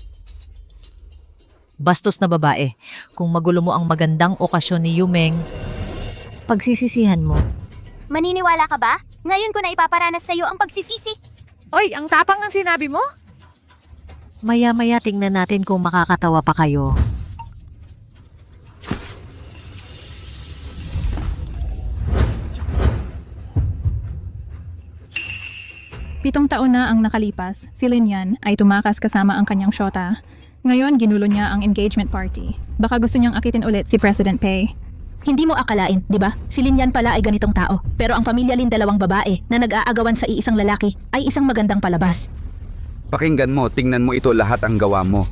Speaker 4: Bastos na babae. Kung magulo mo ang magandang okasyon ni Yumeng, pagsisisihan mo.
Speaker 5: Maniniwala ka ba? Ngayon ko na ipaparanas sa'yo ang pagsisisi.
Speaker 21: Oy, ang tapang ng sinabi mo?
Speaker 4: Maya-maya tingnan natin kung makakatawa pa kayo.
Speaker 22: Pitong taon na ang nakalipas, si Linyan ay tumakas kasama ang kanyang syota. Ngayon, ginulo niya ang engagement party. Baka gusto niyang akitin ulit si President Pei.
Speaker 23: Hindi mo akalain, di ba? Si Linyan pala ay ganitong tao. Pero ang pamilya Lin, dalawang babae na nag-aagawan sa iisang lalaki ay isang magandang palabas.
Speaker 2: Pakinggan mo, tingnan mo ito lahat ang gawa mo.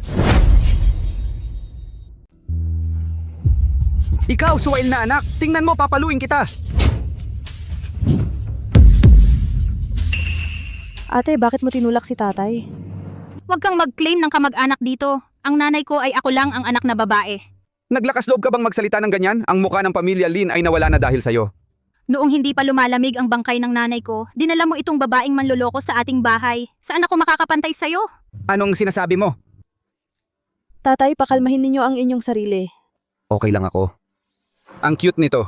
Speaker 2: Ikaw, suwail na anak, tingnan mo, papaluin kita.
Speaker 3: Ate, bakit mo tinulak si tatay?
Speaker 1: Huwag kang mag-claim ng kamag-anak dito. Ang nanay ko ay ako lang ang anak na babae.
Speaker 2: Naglakas loob ka bang magsalita ng ganyan? Ang mukha ng pamilya Lin ay nawala na dahil sa'yo.
Speaker 1: Noong hindi pa lumalamig ang bangkay ng nanay ko, dinala mo itong babaeng manloloko sa ating bahay. Saan ako makakapantay sa'yo?
Speaker 2: Anong sinasabi mo?
Speaker 3: Tatay, pakalmahin ninyo ang inyong sarili.
Speaker 2: Okay lang ako. Ang cute nito.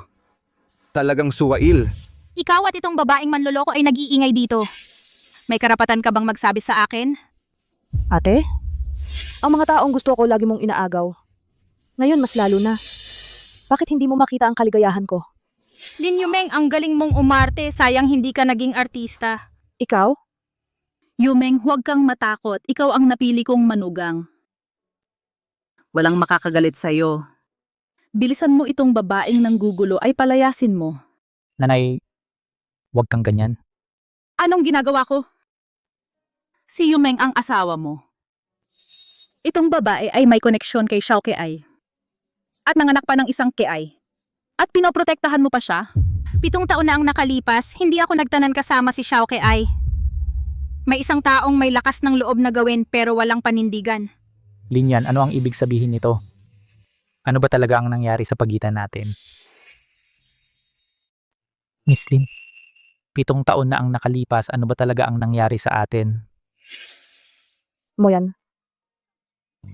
Speaker 2: Talagang suwail.
Speaker 1: Ikaw at itong babaeng manloloko ay nag-iingay dito. May karapatan ka bang magsabi sa akin?
Speaker 3: Ate? Ang mga taong gusto ko lagi mong inaagaw. Ngayon mas lalo na. Bakit hindi mo makita ang kaligayahan ko?
Speaker 1: Lin Yumeng, ang galing mong umarte. Sayang hindi ka naging artista.
Speaker 3: Ikaw?
Speaker 24: Yumeng, huwag kang matakot. Ikaw ang napili kong manugang. Walang makakagalit sa'yo. Bilisan mo itong babaeng nanggugulo ay palayasin mo.
Speaker 7: Nanay, huwag kang ganyan.
Speaker 24: Anong ginagawa ko? Si Yumeng ang asawa mo. Itong babae ay may koneksyon kay Xiao Keai. At nanganak pa ng isang Keai. At pinoprotektahan mo pa siya?
Speaker 1: 7 taon na ang nakalipas, hindi ako nagtanan kasama si Xiao Keai. May isang taong may lakas ng loob na gawin pero walang panindigan.
Speaker 7: Linyan, ano ang ibig sabihin nito? Ano ba talaga ang nangyari sa pagitan natin? Miss Lin, 7 taon na ang nakalipas, ano ba talaga ang nangyari sa atin?
Speaker 3: Moyan.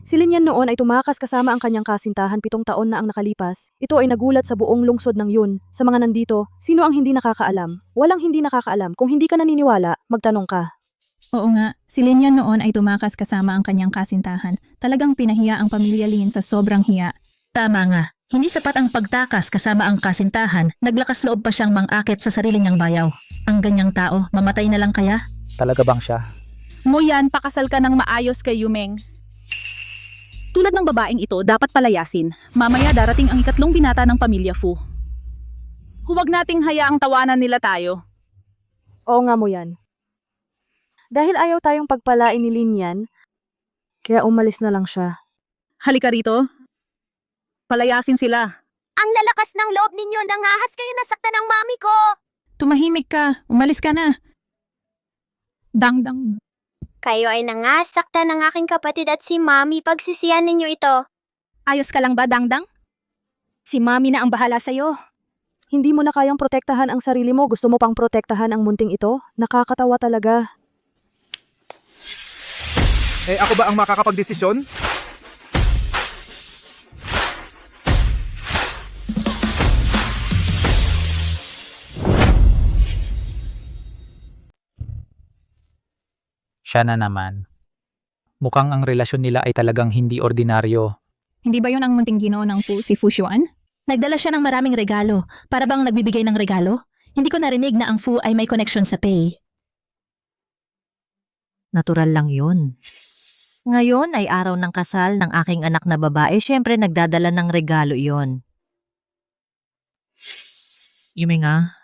Speaker 3: Si Linyan noon ay tumakas kasama ang kanyang kasintahan 7 taon na ang nakalipas. Ito ay nagulat sa buong lungsod ng Yun. Sa mga nandito, sino ang hindi nakakaalam? Walang hindi nakakaalam. Kung hindi ka naniniwala, magtanong ka.
Speaker 22: Oo nga, si Linyan noon ay tumakas kasama ang kanyang kasintahan. Talagang pinahiya ang pamilya Lin sa sobrang hiya.
Speaker 23: Tama nga. Hindi sapat ang pagtakas kasama ang kasintahan. Naglakas loob pa siyang mang-akit sa sarili niyang bayaw. Ang ganyang tao, mamatay na lang kaya?
Speaker 7: Talaga bang siya?
Speaker 24: Moyan, pakasal ka ng maayos kay Yumeng. Tulad ng babaeng ito, dapat palayasin. Mamaya darating ang 3 binata ng pamilya Fu. Huwag nating hayaang tawanan nila tayo.
Speaker 3: Oo nga mo yan. Dahil ayaw tayong pagpalain ni Linyan, kaya umalis na lang siya.
Speaker 24: Halika rito. Palayasin sila.
Speaker 5: Ang lalakas ng loob ninyo, nangahas kayo nasaktan ng mami ko!
Speaker 22: Tumahimik ka. Umalis ka na. Dangdang.
Speaker 5: Kayo ay nangasaktan ng aking kapatid at si mami, pagsisiyan ninyo ito.
Speaker 1: Ayos ka lang ba, Dangdang? Si mami na ang bahala sa'yo.
Speaker 3: Hindi mo na kayang protektahan ang sarili mo, gusto mo pang protektahan ang munting ito? Nakakatawa talaga.
Speaker 17: Ako ba ang makakapagdesisyon?
Speaker 7: Siya na naman. Mukhang ang relasyon nila ay talagang hindi ordinaryo.
Speaker 22: Hindi ba yun ang munting ginoo ng Fu, si Fu Xuan?
Speaker 23: Nagdala siya ng maraming regalo. Para bang nagbibigay ng regalo? Hindi ko narinig na ang Fu ay may connection sa Pei.
Speaker 4: Natural lang yun. Ngayon ay araw ng kasal ng aking anak na babae, syempre nagdadala ng regalo iyon. Yumeng ah,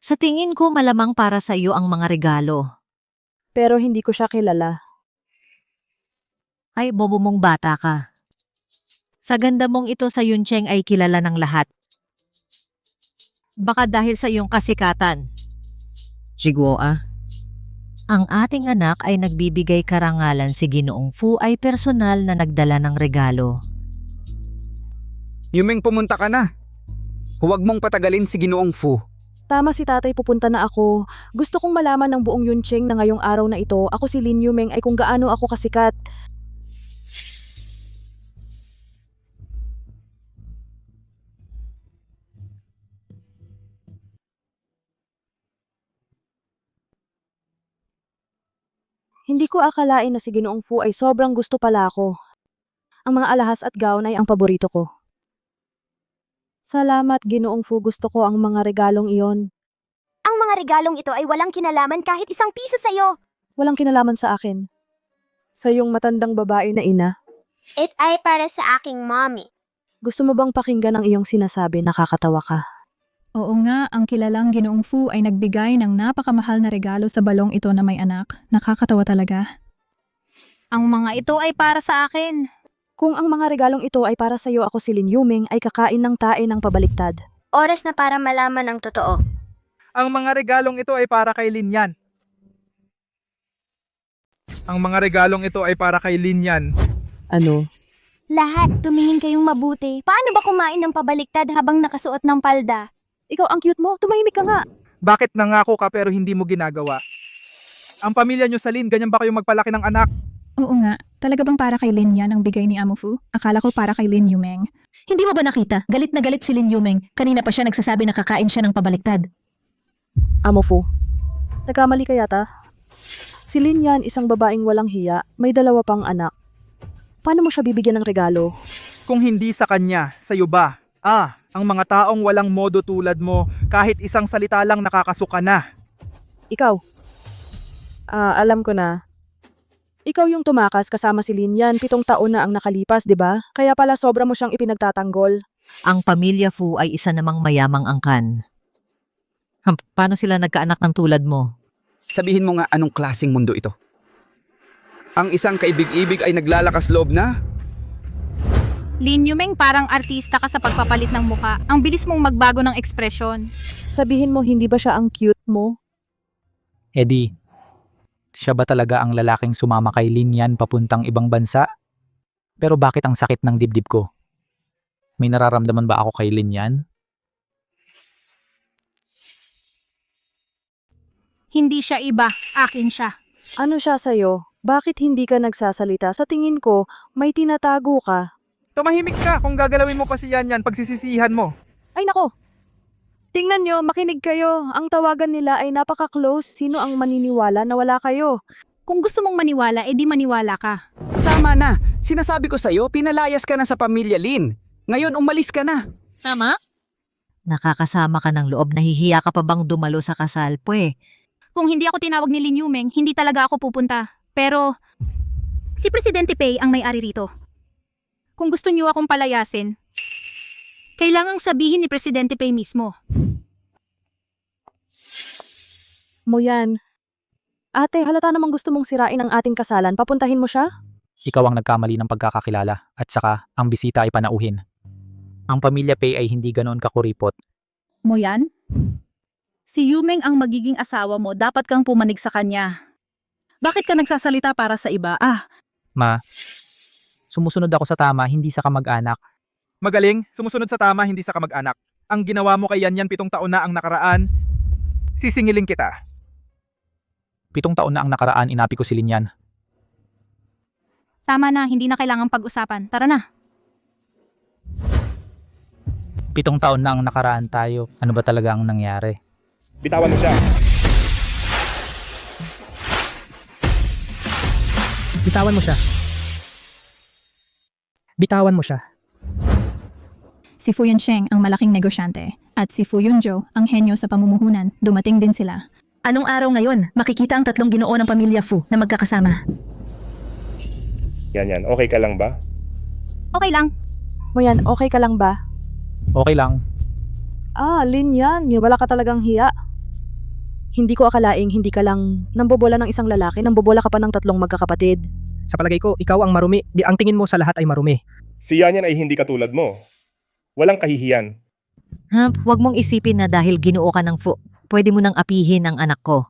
Speaker 4: Sa tingin ko malamang para sa iyo ang mga regalo.
Speaker 3: Pero hindi ko siya kilala.
Speaker 4: Ay, bobo mong bata ka. Sa ganda mong ito sa Yuncheng ay kilala ng lahat. Baka dahil sa iyong kasikatan. Jiguo ang ating anak ay nagbibigay karangalan si Ginoong Fu ay personal na nagdala ng regalo.
Speaker 2: Yumeng, pumunta ka na. Huwag mong patagalin si Ginoong Fu.
Speaker 3: Tama si tatay, pupunta na ako. Gusto kong malaman ng buong Yuncheng na ngayong araw na ito, ako si Lin Yumeng ay kung gaano ako kasikat. Hindi ko akalain na si Ginoong Fu ay sobrang gusto pala ako. Ang mga alahas at gown ay ang paborito ko. Salamat, Ginoong Fu, gusto ko ang mga regalong iyon.
Speaker 5: Ang mga regalong ito ay walang kinalaman kahit isang piso sa'yo.
Speaker 3: Walang kinalaman sa akin. Sa iyong matandang babae na ina.
Speaker 5: It ay para sa aking mommy.
Speaker 3: Gusto mo bang pakinggan ang iyong sinasabi? Nakakatawa ka.
Speaker 22: Oo nga, ang kilalang Ginoong Fu ay nagbigay ng napakamahal na regalo sa balong ito na may anak. Nakakatawa talaga.
Speaker 1: Ang mga ito ay para sa akin.
Speaker 3: Kung ang mga regalong ito ay para sa iyo, ako si Lin Yumeng ay kakain ng tae ng pabaliktad.
Speaker 5: Oras na para malaman ang totoo.
Speaker 17: Ang mga regalong ito ay para kay Linyan. Ang mga regalong ito ay para kay Linyan.
Speaker 3: Ano?
Speaker 5: Lahat, tumingin kayong mabuti. Paano ba kumain ng pabaliktad habang nakasuot ng palda?
Speaker 3: Ikaw ang cute mo, tumahimik ka nga.
Speaker 17: Bakit nangako ka pero hindi mo ginagawa? Ang pamilya nyo sa Lin, ganyan ba kayo magpalaki ng anak?
Speaker 22: Oo nga, talaga bang para kay Lin yan ang bigay ni Amo Fu? Akala ko para kay Lin Yumeng.
Speaker 23: Hindi mo ba nakita? Galit na galit si Lin Yumeng. Kanina pa siya nagsasabi na kakain siya ng pabaliktad.
Speaker 3: Amo Fu, nagkamali ka yata? Si Lin yan, isang babaeng walang hiya, may 2 pang anak. Paano mo siya bibigyan ng regalo?
Speaker 17: Kung hindi sa kanya, sa'yo ba? Ang mga taong walang modo tulad mo, kahit isang salita lang nakakasuka na.
Speaker 3: Ikaw? Alam ko na. Ikaw yung tumakas kasama si Lin yan, 7 taon na ang nakalipas, di ba? Kaya pala sobra mo siyang ipinagtatanggol.
Speaker 4: Ang pamilya Fu ay isa namang mayamang angkan. Paano sila nagkaanak ng tulad mo?
Speaker 2: Sabihin mo nga anong klaseng mundo ito. Ang isang kaibig-ibig ay naglalakas loob na?
Speaker 1: Lin Yumeng, parang artista ka sa pagpapalit ng muka. Ang bilis mong magbago ng ekspresyon.
Speaker 3: Sabihin mo, hindi ba siya ang cute mo?
Speaker 7: Eddie, siya ba talaga ang lalaking sumama kay Linyan papuntang ibang bansa? Pero bakit ang sakit ng dibdib ko? May nararamdaman ba ako kay Linyan?
Speaker 1: Hindi siya iba, akin siya.
Speaker 3: Ano siya sa'yo? Bakit hindi ka nagsasalita? Sa tingin ko, may tinatago ka.
Speaker 17: Tumahimik ka kung gagalawin mo pa si Yan pagsisisihan mo.
Speaker 3: Ay nako! Tingnan nyo, makinig kayo. Ang tawagan nila ay napaka-close. Sino ang maniniwala na wala kayo?
Speaker 1: Kung gusto mong maniwala, edi maniwala ka.
Speaker 2: Tama na. Sinasabi ko sa'yo, pinalayas ka na sa pamilya Lin. Ngayon, umalis ka na.
Speaker 1: Tama?
Speaker 4: Nakakasama ka ng loob, nahihiya ka pa bang dumalo sa kasal, pwe?
Speaker 1: Kung hindi ako tinawag ni Lin Yumeng, hindi talaga ako pupunta. Pero, si Presidente Pei ang may-ari rito. Kung gusto niyo akong palayasin, kailangang sabihin ni Presidente Pei mismo.
Speaker 3: Mo yan. Ate, halata namang gusto mong sirain ang ating kasalan. Papuntahin mo siya?
Speaker 7: Ikaw ang nagkamali ng pagkakakilala at saka ang bisita ay panauhin. Ang pamilya Pei ay hindi ganoon kakuripot.
Speaker 24: Mo yan? Si Yumeng ang magiging asawa mo, dapat kang pumanig sa kanya. Bakit ka nagsasalita para sa iba?
Speaker 7: Ma, sumusunod ako sa tama, hindi sa kamag-anak.
Speaker 17: Magaling, sumusunod sa tama, hindi sa kamag-anak. Ang ginawa mo kay Yan 7 taon na ang nakaraan, sisingilin kita.
Speaker 7: 7 taon na ang nakaraan, inapi ko si Linyan.
Speaker 1: Tama na, hindi na kailangang pag-usapan. Tara na.
Speaker 7: 7 taon na ang nakaraan tayo. Ano ba talaga ang nangyari?
Speaker 16: Bitawan mo siya.
Speaker 15: Bitawan mo siya. Bitawan mo siya.
Speaker 22: Si Fu Yuncheng ang malaking negosyante at si Fu Yunzhou ang henyo sa pamumuhunan. Dumating din sila.
Speaker 23: Anong araw ngayon? Makikita ang 3 ginoo ng pamilya Fu na magkakasama.
Speaker 16: Yan. Okay ka lang ba?
Speaker 1: Okay lang.
Speaker 3: Mo yan, okay ka lang ba?
Speaker 7: Okay lang.
Speaker 3: Lin yan. Wala ka talagang hiya. Hindi ko akalaing hindi ka lang nambobola ng isang lalaki, nambobola ka pa ng 3 magkakapatid.
Speaker 15: Sa palagay ko, ikaw ang marumi. Di ang tingin mo sa lahat ay marumi.
Speaker 16: Si Yan Yan ay hindi katulad mo. Walang kahihiyan.
Speaker 4: Huwag mong isipin na dahil ginoo ka ng Fu, pwede mo nang apihin ang anak ko.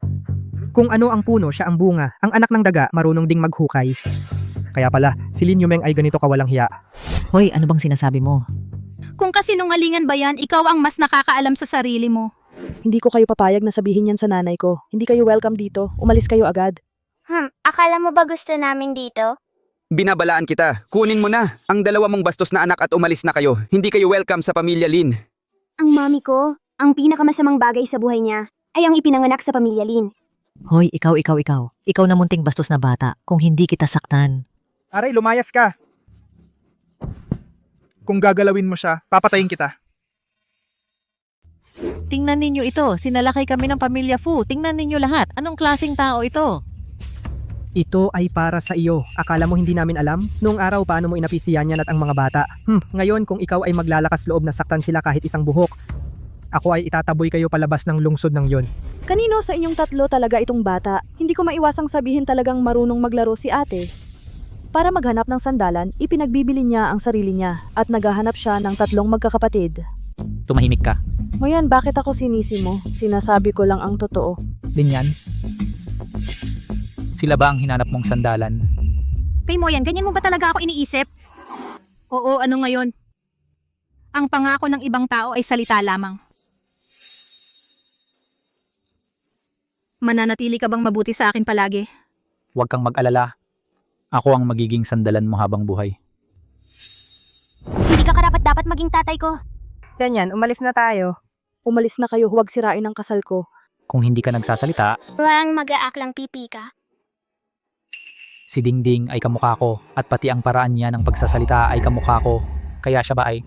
Speaker 15: Kung ano ang puno, siya ang bunga. Ang anak ng daga, marunong ding maghukay. Kaya pala, si Lin Yumeng ay ganito kawalang hiya.
Speaker 4: Hoy, ano bang sinasabi mo?
Speaker 1: Kung kasinungalingan ba yan, ikaw ang mas nakakaalam sa sarili mo.
Speaker 3: Hindi ko kayo papayag na sabihin yan sa nanay ko. Hindi kayo welcome dito. Umalis kayo agad.
Speaker 5: Akala mo ba gusto namin dito?
Speaker 2: Binabalaan kita. Kunin mo na ang 2 mong bastos na anak at umalis na kayo. Hindi kayo welcome sa pamilya Lin.
Speaker 5: Ang mami ko, ang pinakamasamang bagay sa buhay niya ay ang ipinanganak sa pamilya Lin.
Speaker 4: Hoy, ikaw. Ikaw na munting bastos na bata kung hindi kita saktan.
Speaker 17: Aray, lumayas ka. Kung gagalawin mo siya, papatayin kita.
Speaker 4: Tingnan ninyo ito, sinalakay kami ng pamilya Fu. Tingnan ninyo lahat, anong klaseng tao ito?
Speaker 15: Ito ay para sa iyo. Akala mo hindi namin alam? Noong araw paano mo inapi si Yan Yan at ang mga bata? Ngayon kung ikaw ay maglalakas loob na saktan sila kahit isang buhok, ako ay itataboy kayo palabas ng lungsod ng yon.
Speaker 3: Kanino sa inyong 3 talaga itong bata? Hindi ko maiwasang sabihin talagang marunong maglaro si ate. Para maghanap ng sandalan, ipinagbibili niya ang sarili niya at naghahanap siya ng 3 magkakapatid.
Speaker 7: Tumahimik ka.
Speaker 3: Moyan, bakit ako sinisi mo? Sinasabi ko lang ang totoo.
Speaker 7: Linyan? Sila ba ang hinanap mong sandalan?
Speaker 1: Pay mo yan, ganyan mo ba talaga ako iniisip? Oo, ano ngayon? Ang pangako ng ibang tao ay salita lamang. Mananatili ka bang mabuti sa akin palagi?
Speaker 7: Huwag kang mag-alala. Ako ang magiging sandalan mo habang buhay.
Speaker 5: Hindi ka karapat-dapat maging tatay ko.
Speaker 3: Yan yan, umalis na tayo. Umalis na kayo, huwag sirain ang kasal ko.
Speaker 7: Kung hindi ka nagsasalita,
Speaker 5: Walang mag-aaklang pipi ka.
Speaker 7: si Dingding ay kamukha ko at pati ang paraan niya ng pagsasalita ay kamukha ko. Kaya siya ba ay...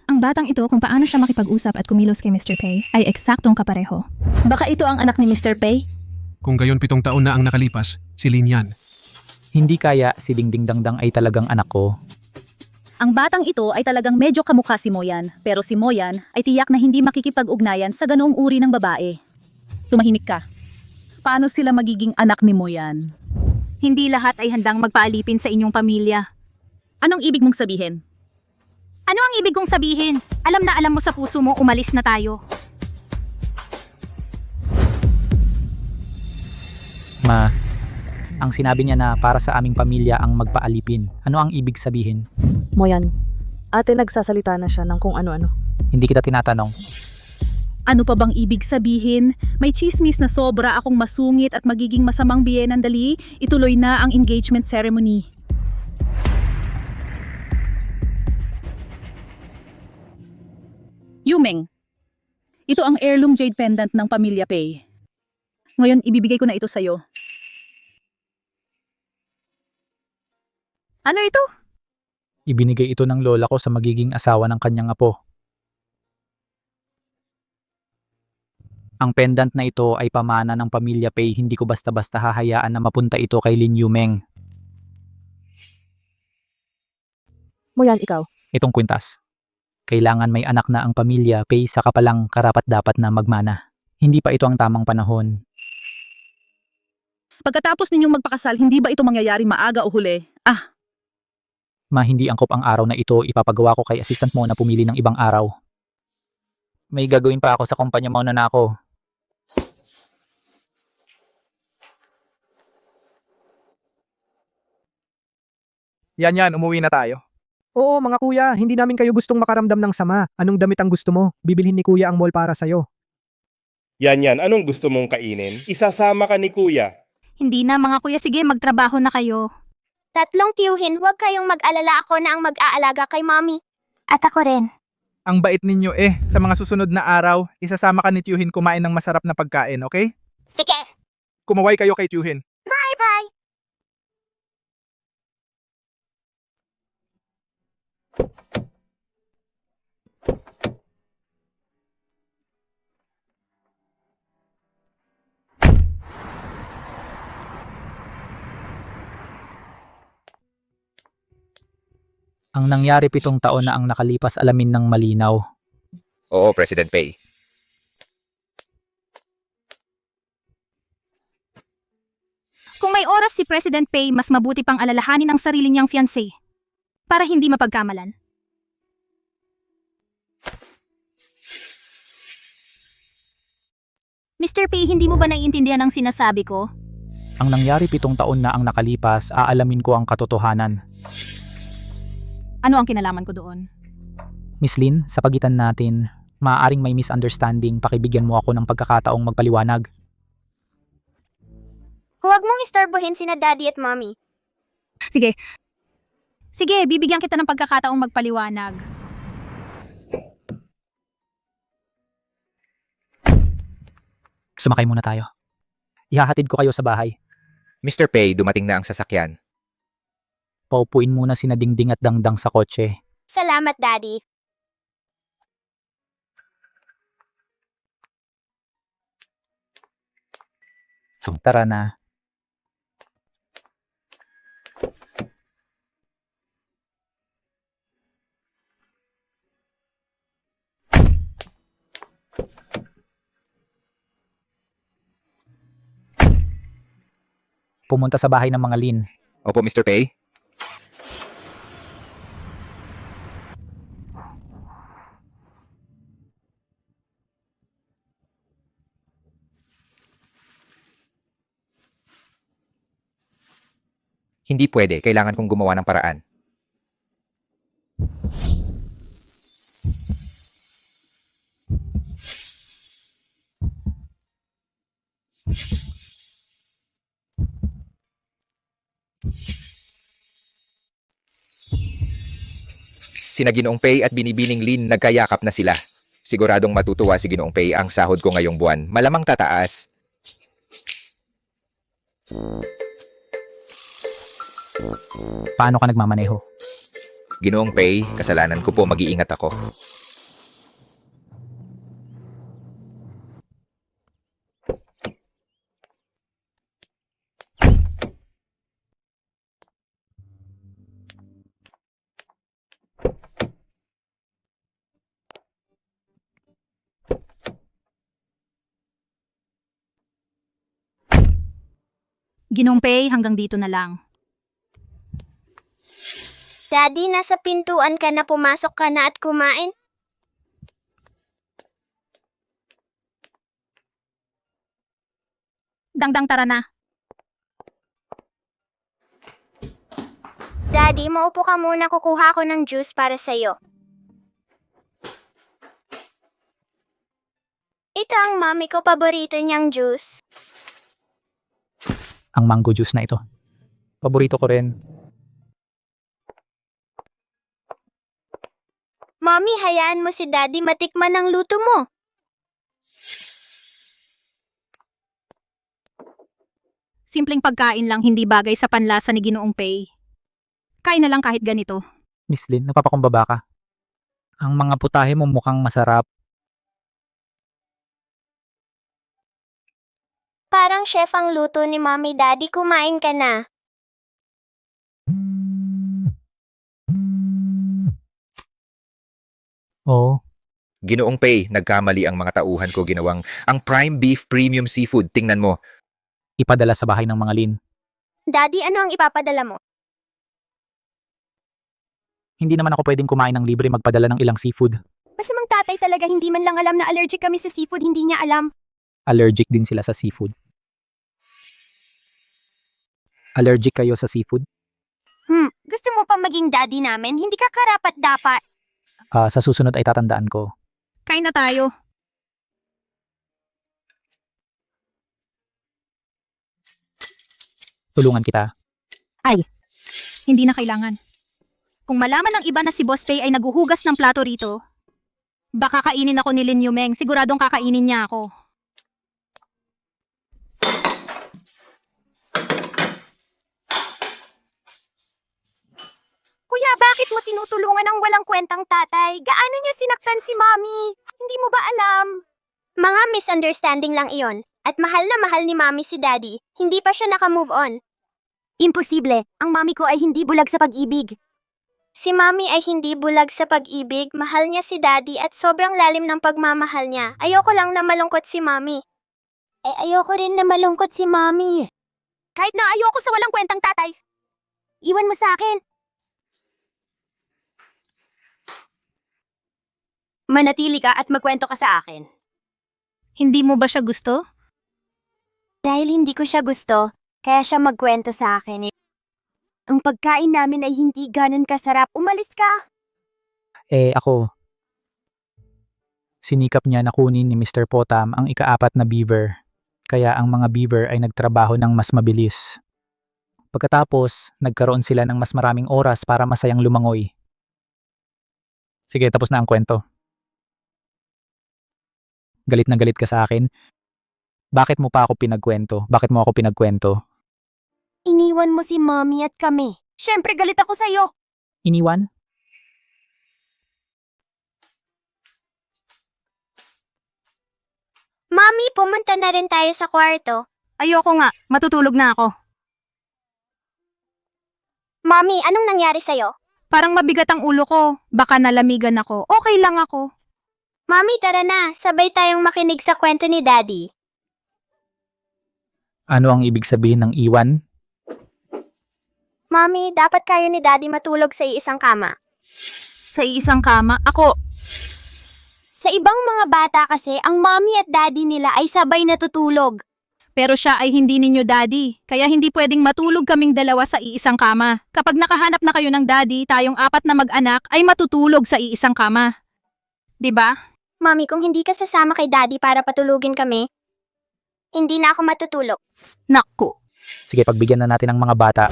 Speaker 22: Ang batang ito kung paano siya makipag-usap at kumilos kay Mr. Pei ay eksaktong kapareho.
Speaker 23: Baka ito ang anak ni Mr. Pei?
Speaker 6: Kung gayon 7 taon na ang nakalipas, si Lin Yan.
Speaker 7: Hindi kaya si Dingding Dangdang ay talagang anak ko.
Speaker 24: Ang batang ito ay talagang medyo kamukha si Moyan, pero si Moyan ay tiyak na hindi makikipag-ugnayan sa ganoong uri ng babae. Tumahimik ka. Paano sila magiging anak ni Moyan?
Speaker 1: Hindi lahat ay handang magpaalipin sa inyong pamilya.
Speaker 24: Anong ibig mong sabihin?
Speaker 1: Ano ang ibig kong sabihin? Alam na alam mo sa puso mo, umalis na tayo.
Speaker 7: Ma, ang sinabi niya na para sa aming pamilya ang magpaalipin. Ano ang ibig sabihin?
Speaker 3: Moyan, ate nagsasalita na siya ng kung ano-ano.
Speaker 7: Hindi kita tinatanong.
Speaker 24: Ano pa bang ibig sabihin? May chismis na sobra akong masungit at magiging masamang biyenan dali, ituloy na ang engagement ceremony. Yumeng, ito ang heirloom jade pendant ng pamilya Pei. Ngayon, ibibigay ko na ito sa'yo.
Speaker 1: Ano ito?
Speaker 7: Ibinigay ito ng lola ko sa magiging asawa ng kanyang apo. Ang pendant na ito ay pamana ng pamilya Pei, hindi ko basta-basta hahayaan na mapunta ito kay Lin Yumeng.
Speaker 3: Moyan, ikaw.
Speaker 7: Itong kwintas. Kailangan may anak na ang pamilya Pei saka palang karapat-dapat na magmana. Hindi pa ito ang tamang panahon.
Speaker 24: Pagkatapos ninyong magpakasal, hindi ba ito mangyayari maaga o huli?
Speaker 7: Ma, hindi angkop ang araw na ito, ipapagawa ko kay assistant mo na pumili ng ibang araw. May gagawin pa ako sa kumpanya, mauna na ako.
Speaker 17: Yan, umuwi na tayo.
Speaker 15: Oo mga kuya, hindi namin kayo gustong makaramdam ng sama. Anong damit ang gusto mo? Bibilhin ni kuya ang mall para sa'yo.
Speaker 16: Yan, anong gusto mong kainin? Isasama ka ni kuya.
Speaker 1: Hindi na mga kuya, sige magtrabaho na kayo.
Speaker 5: 3 tiyuhin, huwag kayong mag-alala, ako na ang mag-aalaga kay mommy. At ako rin.
Speaker 17: Ang bait ninyo sa mga susunod na araw, isasama ka ni Tiyuhin kumain ng masarap na pagkain, okay?
Speaker 5: Sige.
Speaker 17: Kumaway kayo kay Tiyuhin.
Speaker 5: Bye-bye.
Speaker 7: Ang nangyari 7 taon na ang nakalipas alamin ng malinaw.
Speaker 2: Oo, President Pei.
Speaker 1: Kung may oras si President Pei, mas mabuti pang alalahanin ang sarili niyang fiancé para hindi mapagkamalan. Mr. Pei, hindi mo ba naiintindihan ang sinasabi ko?
Speaker 7: Ang nangyari 7 taon na ang nakalipas, aalamin ko ang katotohanan.
Speaker 1: Ano ang kinalaman ko doon?
Speaker 7: Miss Lin, sa pagitan natin, maaaring may misunderstanding, pakibigyan mo ako ng pagkakataong magpaliwanag.
Speaker 5: Huwag mong istorbohin sina Daddy at Mommy.
Speaker 1: Sige. Sige, bibigyan kita ng pagkakataong magpaliwanag.
Speaker 7: Sumakay muna tayo. Ihahatid ko kayo sa bahay.
Speaker 8: Mr. Pei, dumating na ang sasakyan.
Speaker 7: Paupuin muna sina Dingding at Dangdang sa kotse.
Speaker 5: Salamat, Daddy.
Speaker 7: Tara na. Pumunta sa bahay ng mga Lin.
Speaker 8: Opo, Mr. Pei. Hindi pwede. Kailangan kong gumawa ng paraan. Sina Ginoong Pei at Binibining Lin nagkayakap na sila. Siguradong matutuwa si Ginoong Pei ang sahod ko ngayong buwan. Malamang tataas.
Speaker 7: Paano ka nagmamaneho?
Speaker 8: Ginoong Pei, kasalanan ko po, mag-iingat ako.
Speaker 1: Ginoong Pei, hanggang dito na lang.
Speaker 5: Daddy, nasa pintuan ka na, pumasok ka na at kumain.
Speaker 1: Dangdang, tara na.
Speaker 5: Daddy, maupo ka muna, kukuha ko ng juice para sa'yo. Ito ang mami ko, paborito niyang juice.
Speaker 7: Ang mango juice na ito. Paborito ko rin.
Speaker 5: Mommy, hayaan mo si Daddy matikman ang luto mo.
Speaker 1: Simpleng pagkain lang, hindi bagay sa panlasa ni Ginoong Pei. Kain na lang kahit ganito.
Speaker 7: Miss Lin, nagpapakumbaba ka. Ang mga putahe mo mukhang masarap.
Speaker 5: Parang chef ang luto ni Mommy. Daddy, kumain ka na.
Speaker 7: Oo.
Speaker 8: Ginoong Pei, nagkamali ang mga tauhan ko ginawang ang prime beef premium seafood. Tingnan mo.
Speaker 7: Ipadala sa bahay ng mga Lin.
Speaker 5: Daddy, ano ang ipapadala mo?
Speaker 7: Hindi naman ako pwedeng kumain ng libre magpadala ng ilang seafood.
Speaker 5: Masamang tatay talaga, hindi man lang alam na allergic kami sa seafood, hindi niya alam.
Speaker 7: Allergic din sila sa seafood. Allergic kayo sa seafood?
Speaker 5: Gusto mo pa maging daddy namin? Hindi ka karapat-dapat.
Speaker 7: Sa susunod ay tatandaan ko.
Speaker 1: Kain na tayo.
Speaker 7: Tulungan kita.
Speaker 1: Ay, hindi na kailangan. Kung malaman ng iba na si Boss Pei ay naguhugas ng plato rito, baka kainin ako ni Lin Yumeng. Siguradong kakainin niya ako.
Speaker 5: Kuya, bakit mo tinutulungan ang walang kwentang tatay? Gaano niya sinaktan si Mommy? Hindi mo ba alam? Mga misunderstanding lang iyon. At mahal na mahal ni Mommy si Daddy. Hindi pa siya naka-move on. Imposible. Ang Mommy ko ay hindi bulag sa pag-ibig. Si Mommy ay hindi bulag sa pag-ibig. Mahal niya si Daddy at sobrang lalim ng pagmamahal niya. Ayoko lang na malungkot si Mommy. Ayoko rin na malungkot si Mommy. Kahit na ayoko sa walang kwentang tatay. Iwan mo sa akin. Manatili ka at magkwento ka sa akin.
Speaker 1: Hindi mo ba siya gusto?
Speaker 5: Dahil hindi ko siya gusto, kaya siya magkwento sa akin. Ang pagkain namin ay hindi ganun kasarap. Umalis ka!
Speaker 7: Ako. Sinikap niya na kunin ni Mr. Potam ang ika-4 na beaver. Kaya ang mga beaver ay nagtrabaho ng mas mabilis. Pagkatapos, nagkaroon sila ng mas maraming oras para masayang lumangoy. Sige, tapos na ang kwento. Galit na galit ka sa akin? Bakit mo pa ako pinagkwento? Bakit mo ako pinagkwento?
Speaker 5: Iniwan mo si mommy at kami. Siyempre galit ako sa'yo.
Speaker 7: Iniwan?
Speaker 5: Mommy, pumunta na rin tayo sa kwarto.
Speaker 1: Ayoko nga, matutulog na ako.
Speaker 5: Mommy, anong nangyari sa'yo?
Speaker 1: Parang mabigat ang ulo ko. Baka nalamigan ako. Okay lang ako.
Speaker 5: Mommy, tara na. Sabay tayong makinig sa kwento ni Daddy.
Speaker 7: Ano ang ibig sabihin ng iwan?
Speaker 5: Mommy, dapat kayo ni Daddy matulog sa iisang kama.
Speaker 1: Sa iisang kama? Ako,
Speaker 5: Sa ibang mga bata kasi, ang mommy at daddy nila ay sabay natutulog.
Speaker 1: pero siya ay hindi ninyo daddy. Kaya hindi pwedeng matulog kaming dalawa sa iisang kama. Kapag nakahanap na kayo ng daddy, tayong 4 na mag-anak ay matutulog sa iisang kama. 'Di ba?
Speaker 5: Mommy, kung hindi ka sasama kay Daddy para patulugin kami, hindi na ako matutulog.
Speaker 1: Naku.
Speaker 7: Sige, pagbigyan na natin ng mga bata.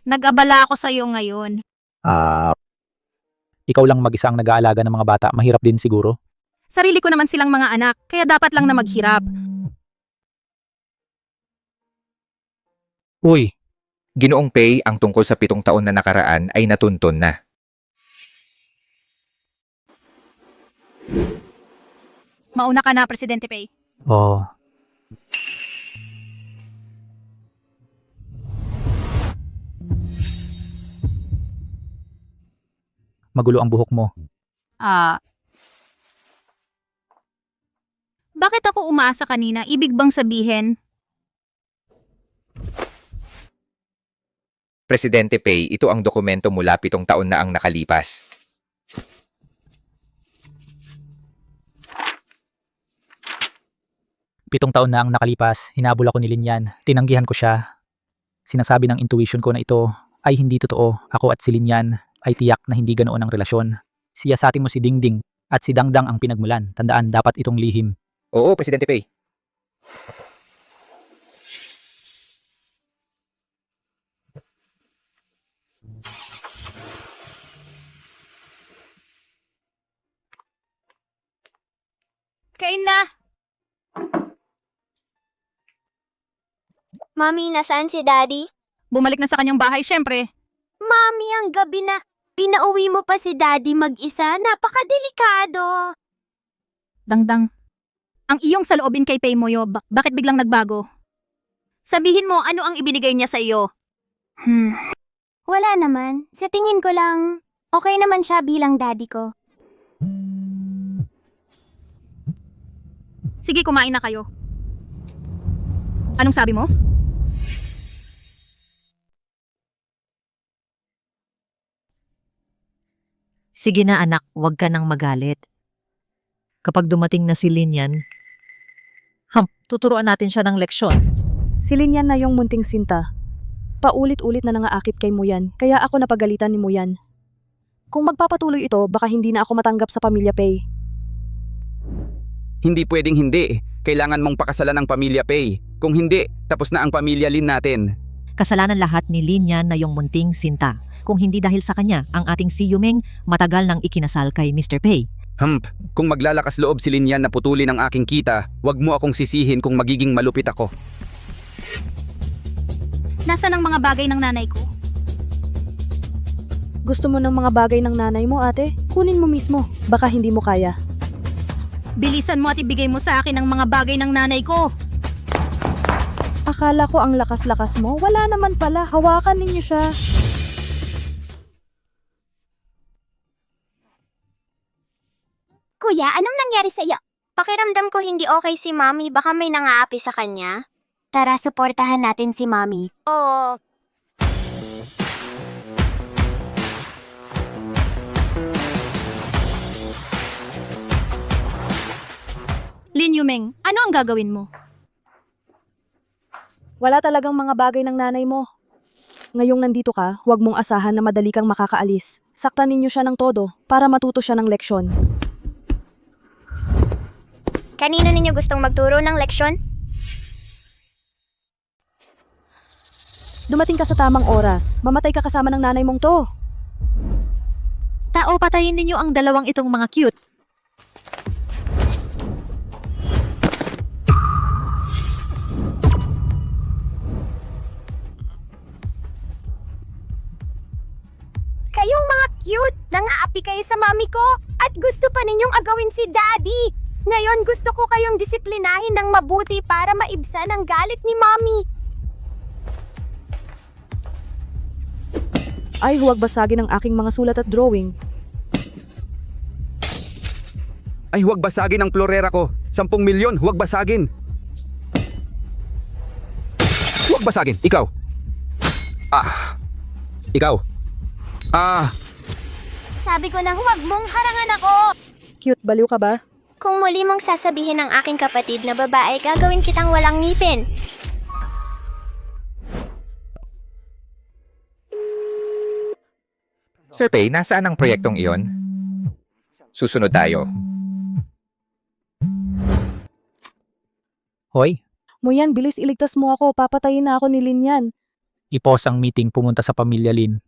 Speaker 1: Nag-abala ako sa iyo ngayon.
Speaker 7: Ikaw lang mag-isa ang nag-aalaga ng mga bata. Mahirap din siguro.
Speaker 1: Sarili ko naman silang mga anak, kaya dapat lang na maghirap.
Speaker 7: Uy,
Speaker 8: Ginoong Pei, ang tungkol sa 7 taon na nakaraan ay natunton na.
Speaker 1: Mauna ka na, Presidente Pei.
Speaker 7: oh. Magulo ang buhok mo.
Speaker 1: Bakit ako umaasa kanina? Ibig bang sabihin?
Speaker 8: Presidente Pei, ito ang dokumento mula 7 taon na ang nakalipas.
Speaker 7: Pitong taon na ang nakalipas, hinabol ako ni Linyan. Tinanggihan ko siya. Sinasabi ng intuition ko na ito ay hindi totoo. Ako at si Linyan ay tiyak na hindi ganoon ang relasyon. Siyasatin mo si Dingding at si Dangdang ang pinagmulan. Tandaan, dapat itong lihim.
Speaker 8: Oo, Presidente Pei.
Speaker 1: Kain na!
Speaker 5: Mommy, nasaan si Daddy?
Speaker 1: Bumalik na sa kanyang bahay, syempre.
Speaker 5: Mommy, ang gabi na. Pinauwi mo pa si Daddy mag-isa. Napakadelikado.
Speaker 1: Dangdang, ang iyong saloobin kay Pei Moyo, bakit biglang nagbago? Sabihin mo, ano ang ibinigay niya sa iyo?
Speaker 5: Wala naman. Sa tingin ko lang, okay naman siya bilang daddy ko.
Speaker 1: Sige, kumain na kayo. Anong sabi mo?
Speaker 4: Sige na anak, huwag ka nang magalit. Kapag dumating na si Linyan, tuturuan natin siya ng leksyon.
Speaker 3: Si Linyan na yung munting sinta. Paulit-ulit na nangaakit kay Muyan, kaya ako napagalitan ni Muyan. Kung magpapatuloy ito, baka hindi na ako matanggap sa pamilya Pei.
Speaker 2: Hindi pwedeng hindi. Kailangan mong pakasalan ang pamilya Pei. Kung hindi, tapos na ang pamilya Lin natin.
Speaker 4: Kasalanan lahat ni Linyan na yung munting sinta. Kung hindi dahil sa kanya, ang ating si Yumeng matagal nang ikinasal kay Mr. Pei.
Speaker 2: Kung maglalakas loob si Linyan na putulin ang aking kita, wag mo akong sisihin kung magiging malupit ako.
Speaker 1: Nasaan ang mga bagay ng nanay ko?
Speaker 3: Gusto mo ng mga bagay ng nanay mo, ate? Kunin mo mismo. Baka hindi mo kaya.
Speaker 1: Bilisan mo at ibigay mo sa akin ang mga bagay ng nanay ko.
Speaker 3: Akala ko ang lakas-lakas mo. Wala naman pala. Hawakan ninyo siya.
Speaker 5: Kuya, anong nangyari sa iyo? Pakiramdam ko hindi okay si Mommy. Baka may nangaapi sa kanya. Tara, suportahan natin si Mommy. Oo.
Speaker 1: Lin Yumeng, ano ang gagawin mo?
Speaker 3: Wala talagang mga bagay ng nanay mo. Ngayong nandito ka, huwag mong asahan na madali kang makakaalis. Saktan ninyo siya ng todo para matuto siya ng leksyon.
Speaker 5: Kanino ninyo gustong magturo ng leksyon?
Speaker 3: Dumating ka sa tamang oras. Mamatay ka kasama ng nanay mong to.
Speaker 4: Tao, patayin ninyo ang dalawang itong mga cute.
Speaker 5: Kayong mga cute! Nangaapi kayo sa mami ko! At gusto pa ninyong agawin si Daddy! Ngayon gusto ko kayong disiplinahin ng mabuti para maibsan ang galit ni Mommy.
Speaker 3: Ay, huwag basagin ang aking mga sulat at drawing.
Speaker 2: Ay, huwag basagin ang florera ko. 10 milyon, huwag basagin. Huwag basagin, ikaw. Ikaw.
Speaker 5: Sabi ko na huwag mong harangan ako!
Speaker 3: Cute, baliw ka ba?
Speaker 5: Kung muli mong sasabihin ng aking kapatid na babae, gagawin kitang walang ngipin.
Speaker 8: Sir Pei, nasaan ang proyektong iyon? Susunod tayo.
Speaker 7: Hoy,
Speaker 3: Moyan, bilis iligtas mo ako. Papatayin na ako ni Lin yan.
Speaker 7: ipos ang meeting pumunta sa pamilya Lin.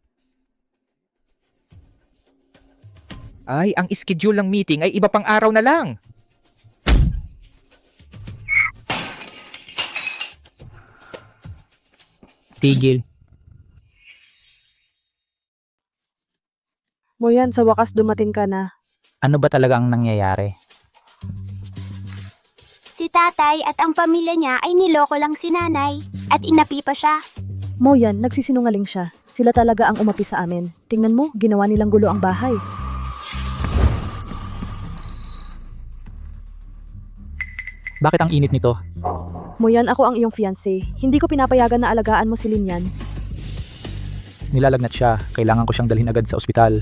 Speaker 8: Ay, ang schedule ng meeting ay iba pang araw na lang.
Speaker 7: Tigil.
Speaker 3: Moyan, sa wakas dumating ka na.
Speaker 7: Ano ba talaga ang nangyayari?
Speaker 5: Si tatay at ang pamilya niya ay niloko lang si nanay at inapi pa siya.
Speaker 3: Moyan, nagsisinungaling siya. Sila talaga ang umapi sa amin. Tingnan mo, ginawa nilang gulo ang bahay.
Speaker 7: Bakit ang init nito?
Speaker 3: Moyan, ako ang iyong fiancé. Hindi ko pinapayagan na alagaan mo si Lin yan.
Speaker 7: Nilalagnat siya. Kailangan ko siyang dalhin agad sa ospital.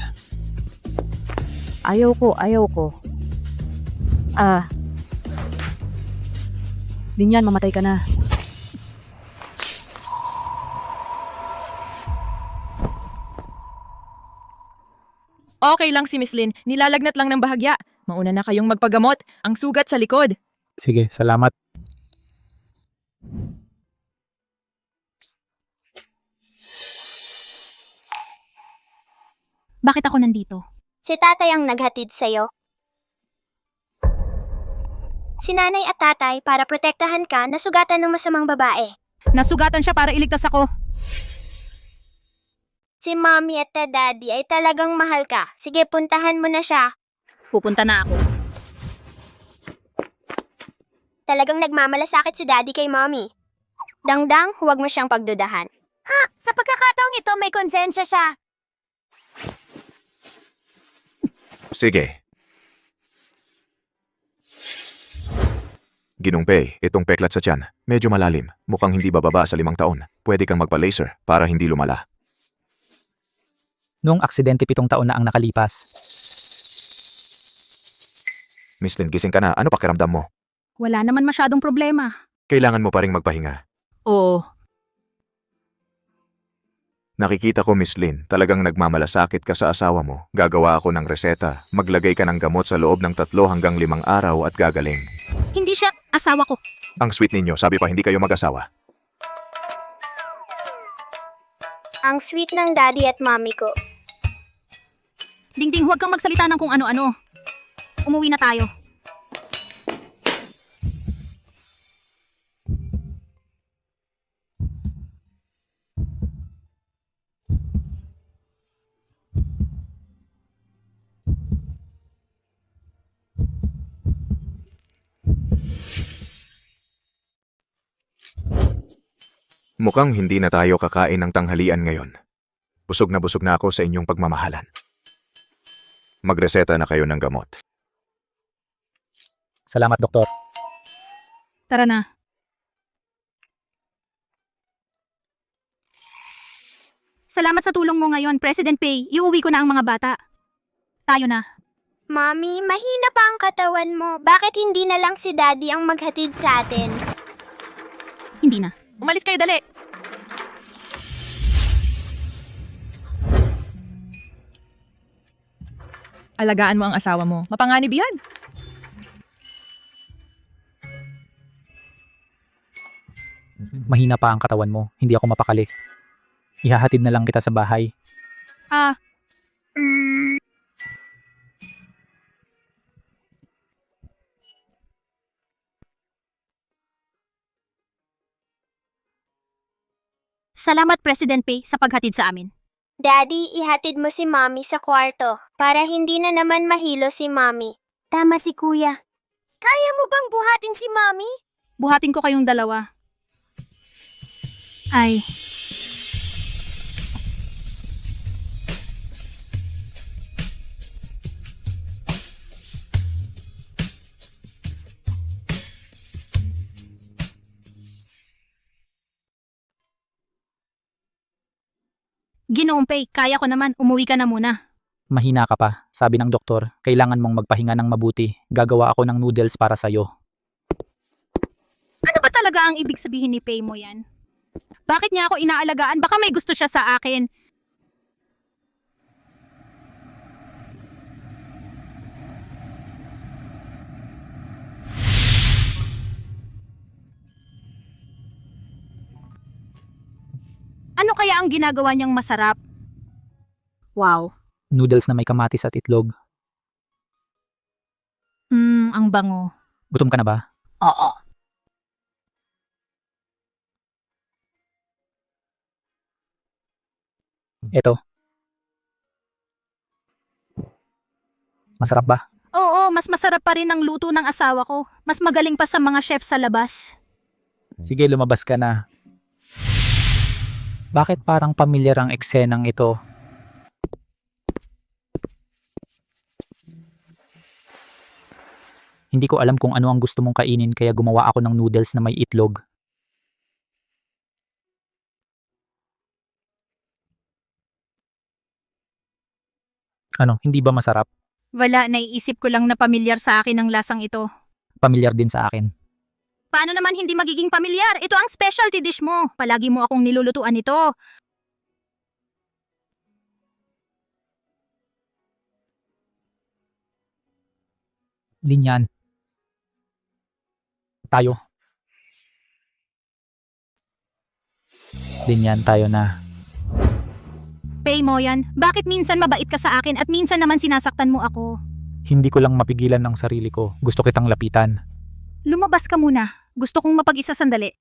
Speaker 3: Ayaw ko. Lin yan, mamatay ka na.
Speaker 10: Okay lang si Miss Lin. Nilalagnat lang ng bahagya. Mauna na kayong magpagamot. Ang sugat sa likod.
Speaker 7: Sige, salamat.
Speaker 1: Bakit ako nandito?
Speaker 5: Si tatay ang naghatid sa'yo. Si nanay at tatay para protektahan ka nasugatan ng masamang babae.
Speaker 1: Nasugatan siya para iligtas ako.
Speaker 5: Si mommy at daddy ay talagang mahal ka. Sige, puntahan mo na siya.
Speaker 1: Pupunta na ako.
Speaker 5: Talagang nagmamalasakit si daddy kay mommy. Dangdang, huwag mo siyang pagdudahan. Ha! Sa pagkakataong ito, may konsensya siya.
Speaker 11: Sige. Ginong Pei, itong peklat sa tiyan. Medyo malalim. Mukhang hindi bababa sa 5 taon. Pwede kang magpa-laser para hindi lumala.
Speaker 7: Noong aksidente 7 taon na ang nakalipas.
Speaker 11: Miss Lin, gising ka na. Ano pakiramdam mo?
Speaker 1: Wala naman masyadong problema.
Speaker 11: Kailangan mo pa ring magpahinga.
Speaker 1: Oo.
Speaker 11: Nakikita ko, Miss Lin, talagang nagmamalasakit ka sa asawa mo. Gagawa ako ng reseta. Maglagay ka ng gamot sa loob ng 3 hanggang 5 araw at gagaling.
Speaker 1: Hindi siya asawa ko.
Speaker 11: Ang sweet ninyo, sabi pa hindi kayo mag-asawa.
Speaker 5: Ang sweet ng daddy at mommy ko.
Speaker 1: Dingding, huwag kang magsalita ng kung ano-ano. Umuwi na tayo.
Speaker 11: Mukhang hindi na tayo kakain ng tanghalian ngayon. Busog na ako sa inyong pagmamahalan. Magreseta na kayo ng gamot.
Speaker 7: Salamat, Doktor.
Speaker 1: Tara na. Salamat sa tulong mo ngayon, President Pei. Iuwi ko na ang mga bata. Tayo na.
Speaker 5: Mommy, mahina pa ang katawan mo. Bakit hindi na lang si Daddy ang maghatid sa atin?
Speaker 1: Hindi na.
Speaker 10: Umalis kayo, dali! Alagaan mo ang asawa mo. Mapanganib yan.
Speaker 7: Mahina pa ang katawan mo. Hindi ako mapakali. Ihahatid na lang kita sa bahay.
Speaker 1: Salamat, President Pei, sa paghatid sa amin.
Speaker 5: Daddy, ihatid mo si Mommy sa kwarto para hindi na naman mahilo si Mommy. Tama si Kuya. Kaya mo bang buhatin si Mommy?
Speaker 1: Buhatin ko kayong dalawa. Ay. Ginoong Pei, kaya ko naman. Umuwi ka na muna.
Speaker 7: Mahina ka pa. Sabi ng doktor, kailangan mong magpahinga ng mabuti. Gagawa ako ng noodles para sa'yo.
Speaker 1: Ano ba talaga ang ibig sabihin ni Pei mo yan? Bakit niya ako inaalagaan? Baka may gusto siya sa akin. Ano kaya ang ginagawa niyang masarap? Wow.
Speaker 7: Noodles na may kamatis at itlog.
Speaker 1: Ang bango.
Speaker 7: Gutom ka na ba?
Speaker 1: Oo.
Speaker 7: Eto. Masarap ba?
Speaker 1: Oo, mas masarap pa rin ang luto ng asawa ko. Mas magaling pa sa mga chef sa labas.
Speaker 7: Sige, lumabas ka na. Bakit parang pamilyar ang eksenang ito? Hindi ko alam kung ano ang gusto mong kainin kaya gumawa ako ng noodles na may itlog. Ano, hindi ba masarap?
Speaker 1: Wala, naiisip ko lang na pamilyar sa akin ang lasang ito.
Speaker 7: Pamilyar din sa akin.
Speaker 1: Paano naman hindi magiging pamilyar? Ito ang specialty dish mo. Palagi mo akong nilulutuan ito.
Speaker 7: Linyan. Tayo. Linyan tayo na.
Speaker 1: Pei mo yan, bakit minsan mabait ka sa akin at minsan naman sinasaktan mo ako?
Speaker 7: Hindi ko lang mapigilan ang sarili ko. Gusto kitang lapitan.
Speaker 1: Lumabas ka muna. Gusto kong mapag-isa sandali.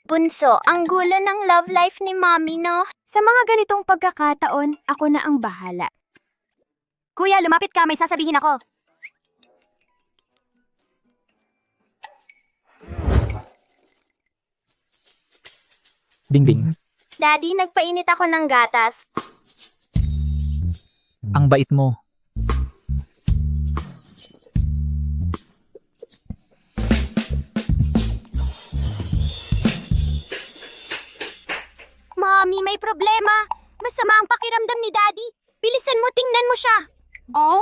Speaker 5: Bunso, ang gulo ng love life ni Mommy, no? Sa mga ganitong pagkakataon, ako na ang bahala. Kuya, lumapit ka. May sasabihin ako.
Speaker 7: Ding-ding.
Speaker 5: Daddy, nagpainit ako ng gatas.
Speaker 7: Ang bait mo.
Speaker 5: Mommy, may problema. Masama ang pakiramdam ni Daddy. Bilisan mo, tingnan mo siya.
Speaker 1: Oo?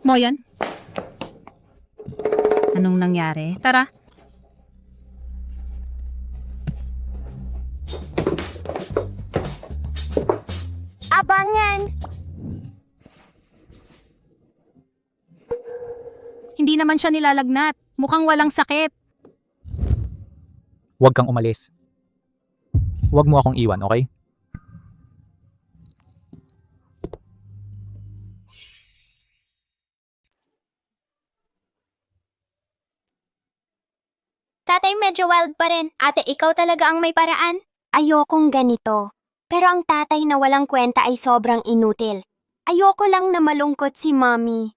Speaker 1: Moyan? Anong nangyari? Tara.
Speaker 5: Abangan.
Speaker 1: Hindi naman siya nilalagnat. Mukhang walang sakit.
Speaker 7: Huwag kang umalis. Huwag mo akong iwan, okay?
Speaker 5: Tatay, medyo wild pa rin. Ate, ikaw talaga ang may paraan. Ayokong ganito. Pero ang tatay na walang kwenta ay sobrang inutil. Ayoko lang na malungkot si mommy.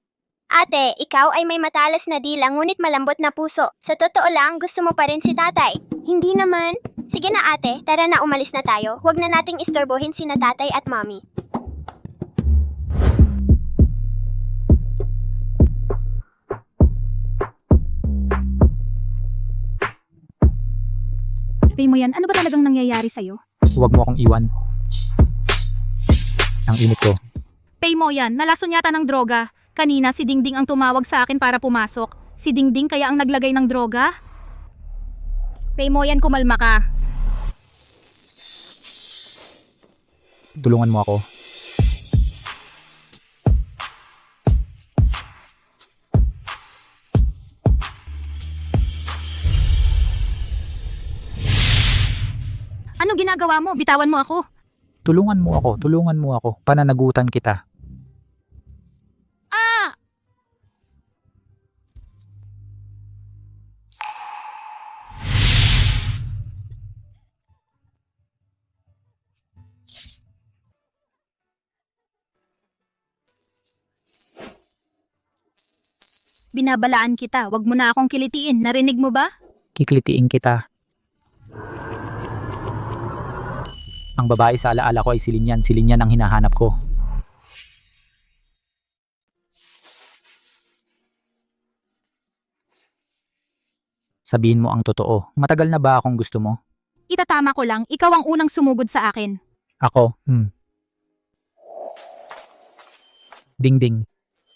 Speaker 5: Ate, ikaw ay may matalas na dila ngunit malambot na puso. Sa totoo lang, gusto mo pa rin si tatay. Hindi naman. Sige na ate, tara na umalis na tayo. Huwag na nating istorbohin sina tatay at mommy.
Speaker 1: Pay mo yan, ano ba talagang nangyayari sa'yo?
Speaker 7: Huwag mo akong iwan. Ang init ko.
Speaker 1: Pay mo yan, nalason yata ng droga. Kanina si Dingding ang tumawag sa akin para pumasok. Si Dingding kaya ang naglagay ng droga? Pay mo yan, kumalma ka.
Speaker 7: Tulungan mo ako.
Speaker 1: Ano ginagawa mo? Bitawan mo ako.
Speaker 7: Tulungan mo ako. Pananagutan kita.
Speaker 1: Binabalaan kita, wag mo na akong kilitiin. Narinig mo ba?
Speaker 7: Kiklitiin kita. Ang babae sa alaala ko ay si Linyan. Si Linyan ang hinahanap ko. Sabihin mo ang totoo. Matagal na ba akong gusto mo?
Speaker 1: Itatama ko lang, ikaw ang unang sumugod sa akin.
Speaker 7: Ako? Dingding.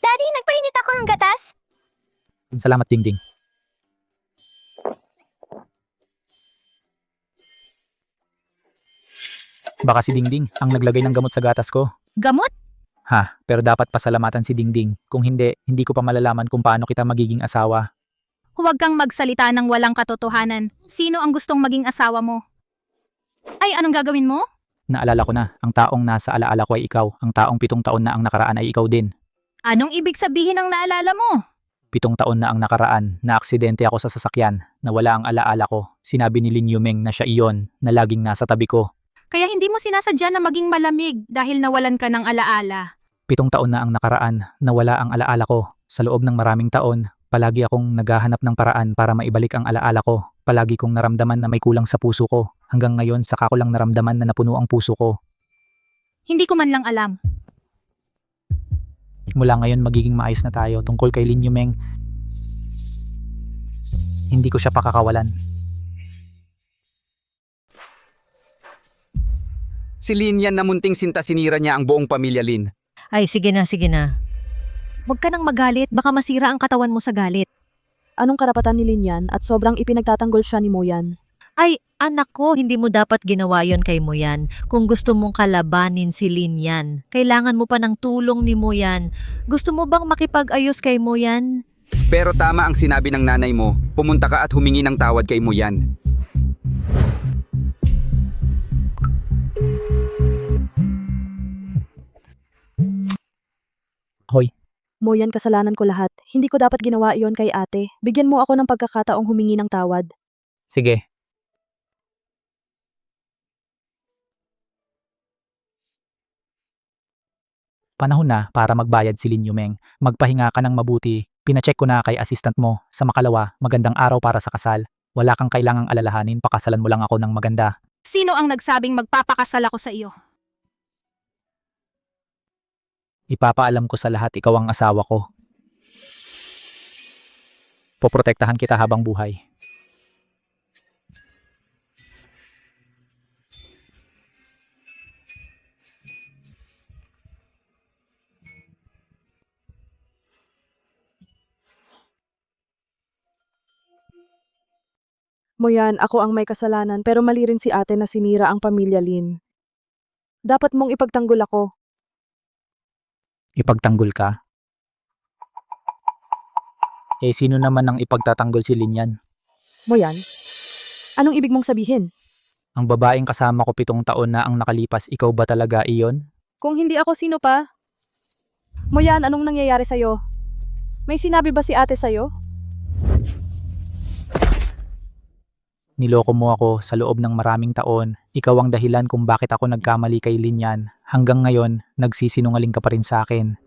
Speaker 5: Daddy, nagpainit ako ng gatas.
Speaker 7: Salamat, Dingding. Baka si Dingding ang naglagay ng gamot sa gatas ko.
Speaker 1: Gamot?
Speaker 7: Ha, pero dapat pasalamatan si Dingding. Kung hindi, hindi ko pa malalaman kung paano kita magiging asawa.
Speaker 1: Huwag kang magsalita ng walang katotohanan. Sino ang gustong maging asawa mo? Ay, anong gagawin mo?
Speaker 7: Naalala ko na, ang taong nasa alaala ko ay ikaw. Ang taong 7 taon na ang nakaraan ay ikaw din.
Speaker 1: Anong ibig sabihin ng naalala mo?
Speaker 7: 7 taon na ang nakaraan, na-aksidente ako sa sasakyan, nawala ang alaala ko. Sinabi ni Lin Yumeng na siya iyon, na laging nasa tabi ko.
Speaker 1: Kaya hindi mo sinasadya na maging malamig dahil nawalan ka ng alaala.
Speaker 7: 7 taon na ang nakaraan, nawala ang alaala ko. Sa loob ng maraming taon, palagi akong naghahanap ng paraan para maibalik ang alaala ko. Palagi kong naramdaman na may kulang sa puso ko. Hanggang ngayon, saka ko lang naramdaman na napuno ang puso ko.
Speaker 1: Hindi ko man lang alam.
Speaker 7: Mula ngayon, magiging maayos na tayo. Tungkol kay Lin Yumeng, hindi ko siya pakakawalan.
Speaker 2: Si Lin yan na munting sinta sinira niya ang buong pamilya Lin.
Speaker 4: Ay, sige na, sige na. Huwag ka nang magalit, baka masira ang katawan mo sa galit.
Speaker 3: Anong karapatan ni Linyan at sobrang ipinagtatanggol siya ni Moyan?
Speaker 4: Ay, anak ko, hindi mo dapat ginawa yon kay Moyan. Kung gusto mong kalabanin si Linyan, kailangan mo pa ng tulong ni Moyan. Gusto mo bang makipag-ayos kay Moyan?
Speaker 2: Pero tama ang sinabi ng nanay mo, pumunta ka at humingi ng tawad kay Moyan.
Speaker 7: Hoy.
Speaker 3: Moyan, kasalanan ko lahat. Hindi ko dapat ginawa iyon kay ate. Bigyan mo ako ng pagkakataong humingi ng tawad.
Speaker 7: Sige. Panahon na para magbayad si Lin Yumeng. Magpahinga ka ng mabuti. Pinacheck ko na kay assistant mo. Sa makalawa, magandang araw para sa kasal. Wala kang kailangang alalahanin, pakasalan mo lang ako ng maganda.
Speaker 1: Sino ang nagsabing magpapakasal ako sa iyo?
Speaker 7: Ipapaalam ko sa lahat, ikaw ang asawa ko. Poprotektahan kita habang buhay.
Speaker 3: Moyan, ako ang may kasalanan pero mali rin si ate na sinira ang pamilya Lin. Dapat mong ipagtanggol ako.
Speaker 7: Ipagtanggol ka? Eh, sino naman ang ipagtatanggol si Linyan?
Speaker 3: Moyan, anong ibig mong sabihin?
Speaker 7: Ang babaeng kasama ko 7 taon na ang nakalipas, ikaw ba talaga iyon?
Speaker 3: Kung hindi ako, sino pa? Moyan, anong nangyayari sa'yo? May sinabi ba si ate sa'yo?
Speaker 7: Niloko mo ako sa loob ng maraming taon. Ikaw ang dahilan kung bakit ako nagkamali kay Linyan. Hanggang ngayon, nagsisinungaling ka pa rin sa akin.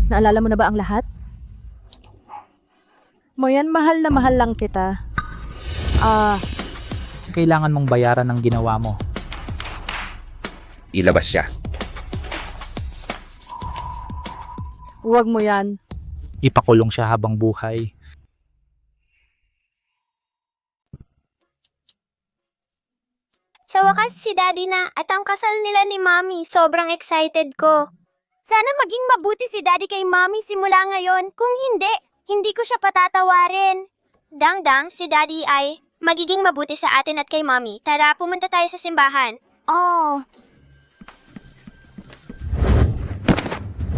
Speaker 3: Naalala mo na ba ang lahat? Moyan, mahal na mahal lang kita.
Speaker 7: Kailangan mong bayaran ng ginawa mo.
Speaker 8: Ilabas siya.
Speaker 3: Huwag mo yan.
Speaker 7: Ipakulong siya habang buhay.
Speaker 5: Sa wakas, si Daddy na at ang kasal nila ni Mommy. Sobrang excited ko. Sana maging mabuti si Daddy kay Mommy simula ngayon. Kung hindi, hindi ko siya patatawarin. Dangdang, si Daddy ay magiging mabuti sa atin at kay Mommy. Tara, pumunta tayo sa simbahan. Oh.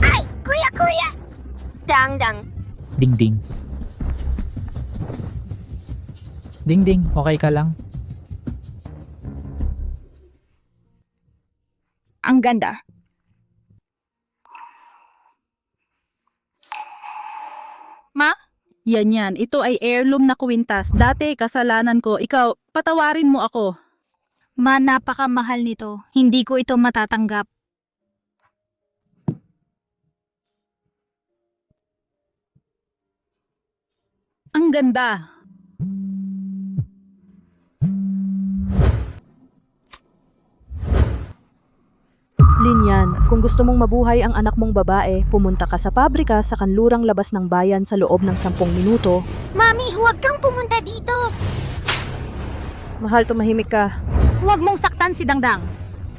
Speaker 5: Ay, kuya! Dangdang.
Speaker 7: Ding-ding. Ding-ding, okay ka lang?
Speaker 1: Ang ganda. Ma?
Speaker 24: Yan. Ito ay heirloom na kwintas. Dati, kasalanan ko. Ikaw, patawarin mo ako.
Speaker 1: Ma, napakamahal nito. Hindi ko ito matatanggap.
Speaker 24: Ang ganda.
Speaker 3: Linyan, kung gusto mong mabuhay ang anak mong babae, pumunta ka sa pabrika sa kanlurang labas ng bayan sa loob ng 10 minuto.
Speaker 5: Mami, huwag kang pumunta dito.
Speaker 3: Mahal, tumahimik ka.
Speaker 1: Huwag mong saktan si Dangdang.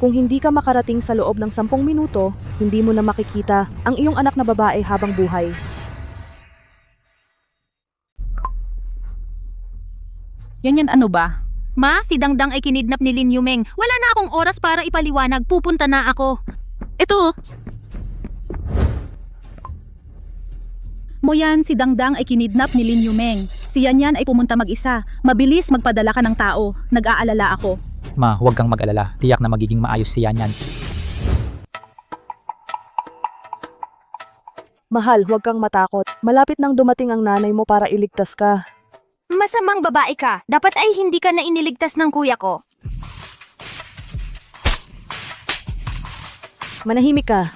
Speaker 3: Kung hindi ka makarating sa loob ng 10 minuto, hindi mo na makikita ang iyong anak na babae habang buhay.
Speaker 24: Yan ano ba?
Speaker 1: Ma, si Dangdang ay kinidnap ni Lin Yumeng. Wala na akong oras para ipaliwanag. Pupunta na ako.
Speaker 24: Ito. Moyan, si Dangdang ay kinidnap ni Lin Yumeng. Si Yanyan ay pumunta mag-isa. Mabilis magpadala ka ng tao. Nag-aalala ako.
Speaker 7: Ma, huwag kang mag-alala. Tiyak na magiging maayos si Yanyan.
Speaker 3: Mahal, huwag kang matakot. Malapit nang dumating ang nanay mo para iligtas ka.
Speaker 5: Masamang babae ka. Dapat ay hindi ka na iniligtas ng kuya ko.
Speaker 3: Manahimik ka.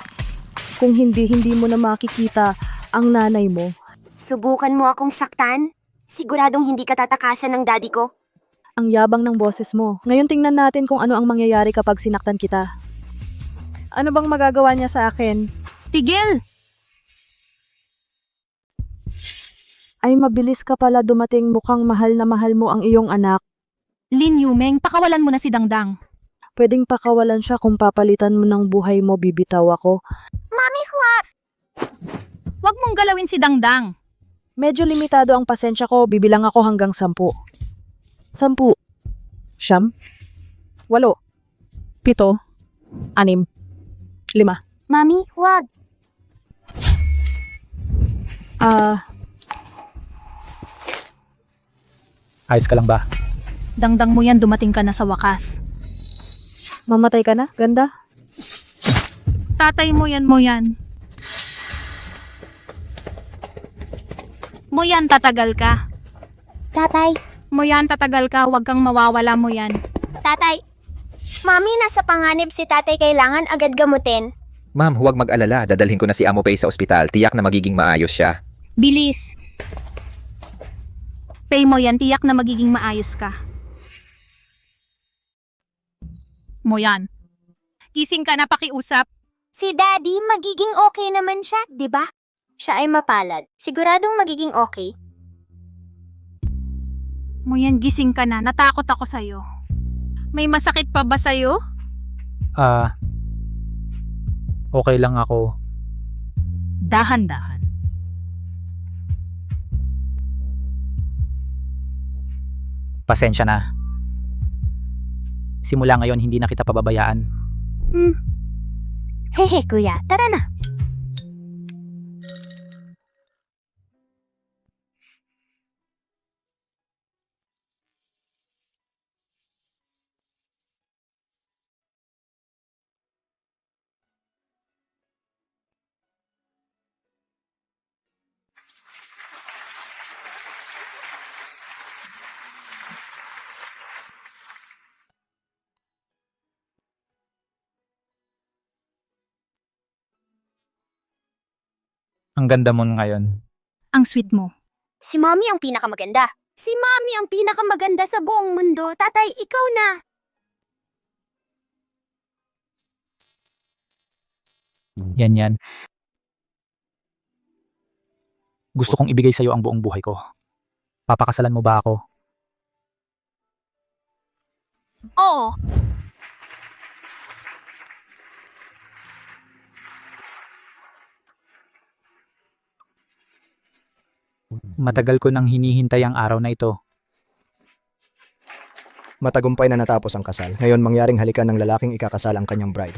Speaker 3: Kung hindi mo na makikita ang nanay mo.
Speaker 5: Subukan mo akong saktan? Siguradong hindi ka tatakasan ng daddy ko.
Speaker 3: Ang yabang ng boses mo. Ngayon tingnan natin kung ano ang mangyayari kapag sinaktan kita. Ano bang magagawa niya sa akin?
Speaker 1: Tigil!
Speaker 3: Ay, mabilis ka pala dumating, mukhang mahal na mahal mo ang iyong anak.
Speaker 1: Lin Yumeng, pakawalan mo na si Dangdang.
Speaker 3: Pwedeng pakawalan siya kung papalitan mo ng buhay mo, bibitaw ako.
Speaker 5: Mami, huwag!
Speaker 1: Huwag mong galawin si Dangdang.
Speaker 3: Medyo limitado ang pasensya ko, bibilang ako hanggang 10. 10. Siyam. 8. 7. 6. 5.
Speaker 5: Mami, huwag!
Speaker 7: Ayos ka lang ba?
Speaker 1: Dangdang mo yan, dumating ka na sa wakas.
Speaker 3: Mamatay ka na? Ganda?
Speaker 1: Tatay mo yan, Moyan. Moyan, tatagal ka.
Speaker 5: Tatay.
Speaker 1: Moyan, tatagal ka. Huwag kang mawawala, Moyan.
Speaker 5: Tatay. Mami, nasa panganib si tatay, kailangan agad gamutin.
Speaker 8: Ma'am, huwag mag-alala. Dadalhin ko na si Amo Pei sa ospital. Tiyak na magiging maayos siya.
Speaker 1: Bilis. Pay mo yan, tiyak na magiging maayos ka. Moyan. Gising ka na, pakiusap.
Speaker 5: Si Daddy, magiging okay naman siya, di ba? Siya ay mapalad. Siguradong magiging okay.
Speaker 1: Moyan, gising ka na. Natakot ako sa'yo. May masakit pa ba sa'yo?
Speaker 7: Okay lang ako.
Speaker 1: Dahan-dahan.
Speaker 7: Pasensya na. Simula ngayon, hindi na kita pababayaan.
Speaker 5: Hehe, kuya. Tara na.
Speaker 7: Ang ganda mo ngayon.
Speaker 1: Ang sweet mo.
Speaker 5: Si Mommy ang pinakamaganda. Si Mommy ang pinakamaganda sa buong mundo. Tatay, ikaw na.
Speaker 7: Yan. Gusto kong ibigay sa'yo ang buong buhay ko. Papakasalan mo ba ako?
Speaker 1: Oo.
Speaker 7: Matagal ko nang hinihintay ang araw na ito.
Speaker 12: Matagumpay na natapos ang kasal. Ngayon mangyaring halikan ng lalaking ikakasal ang kanyang bride.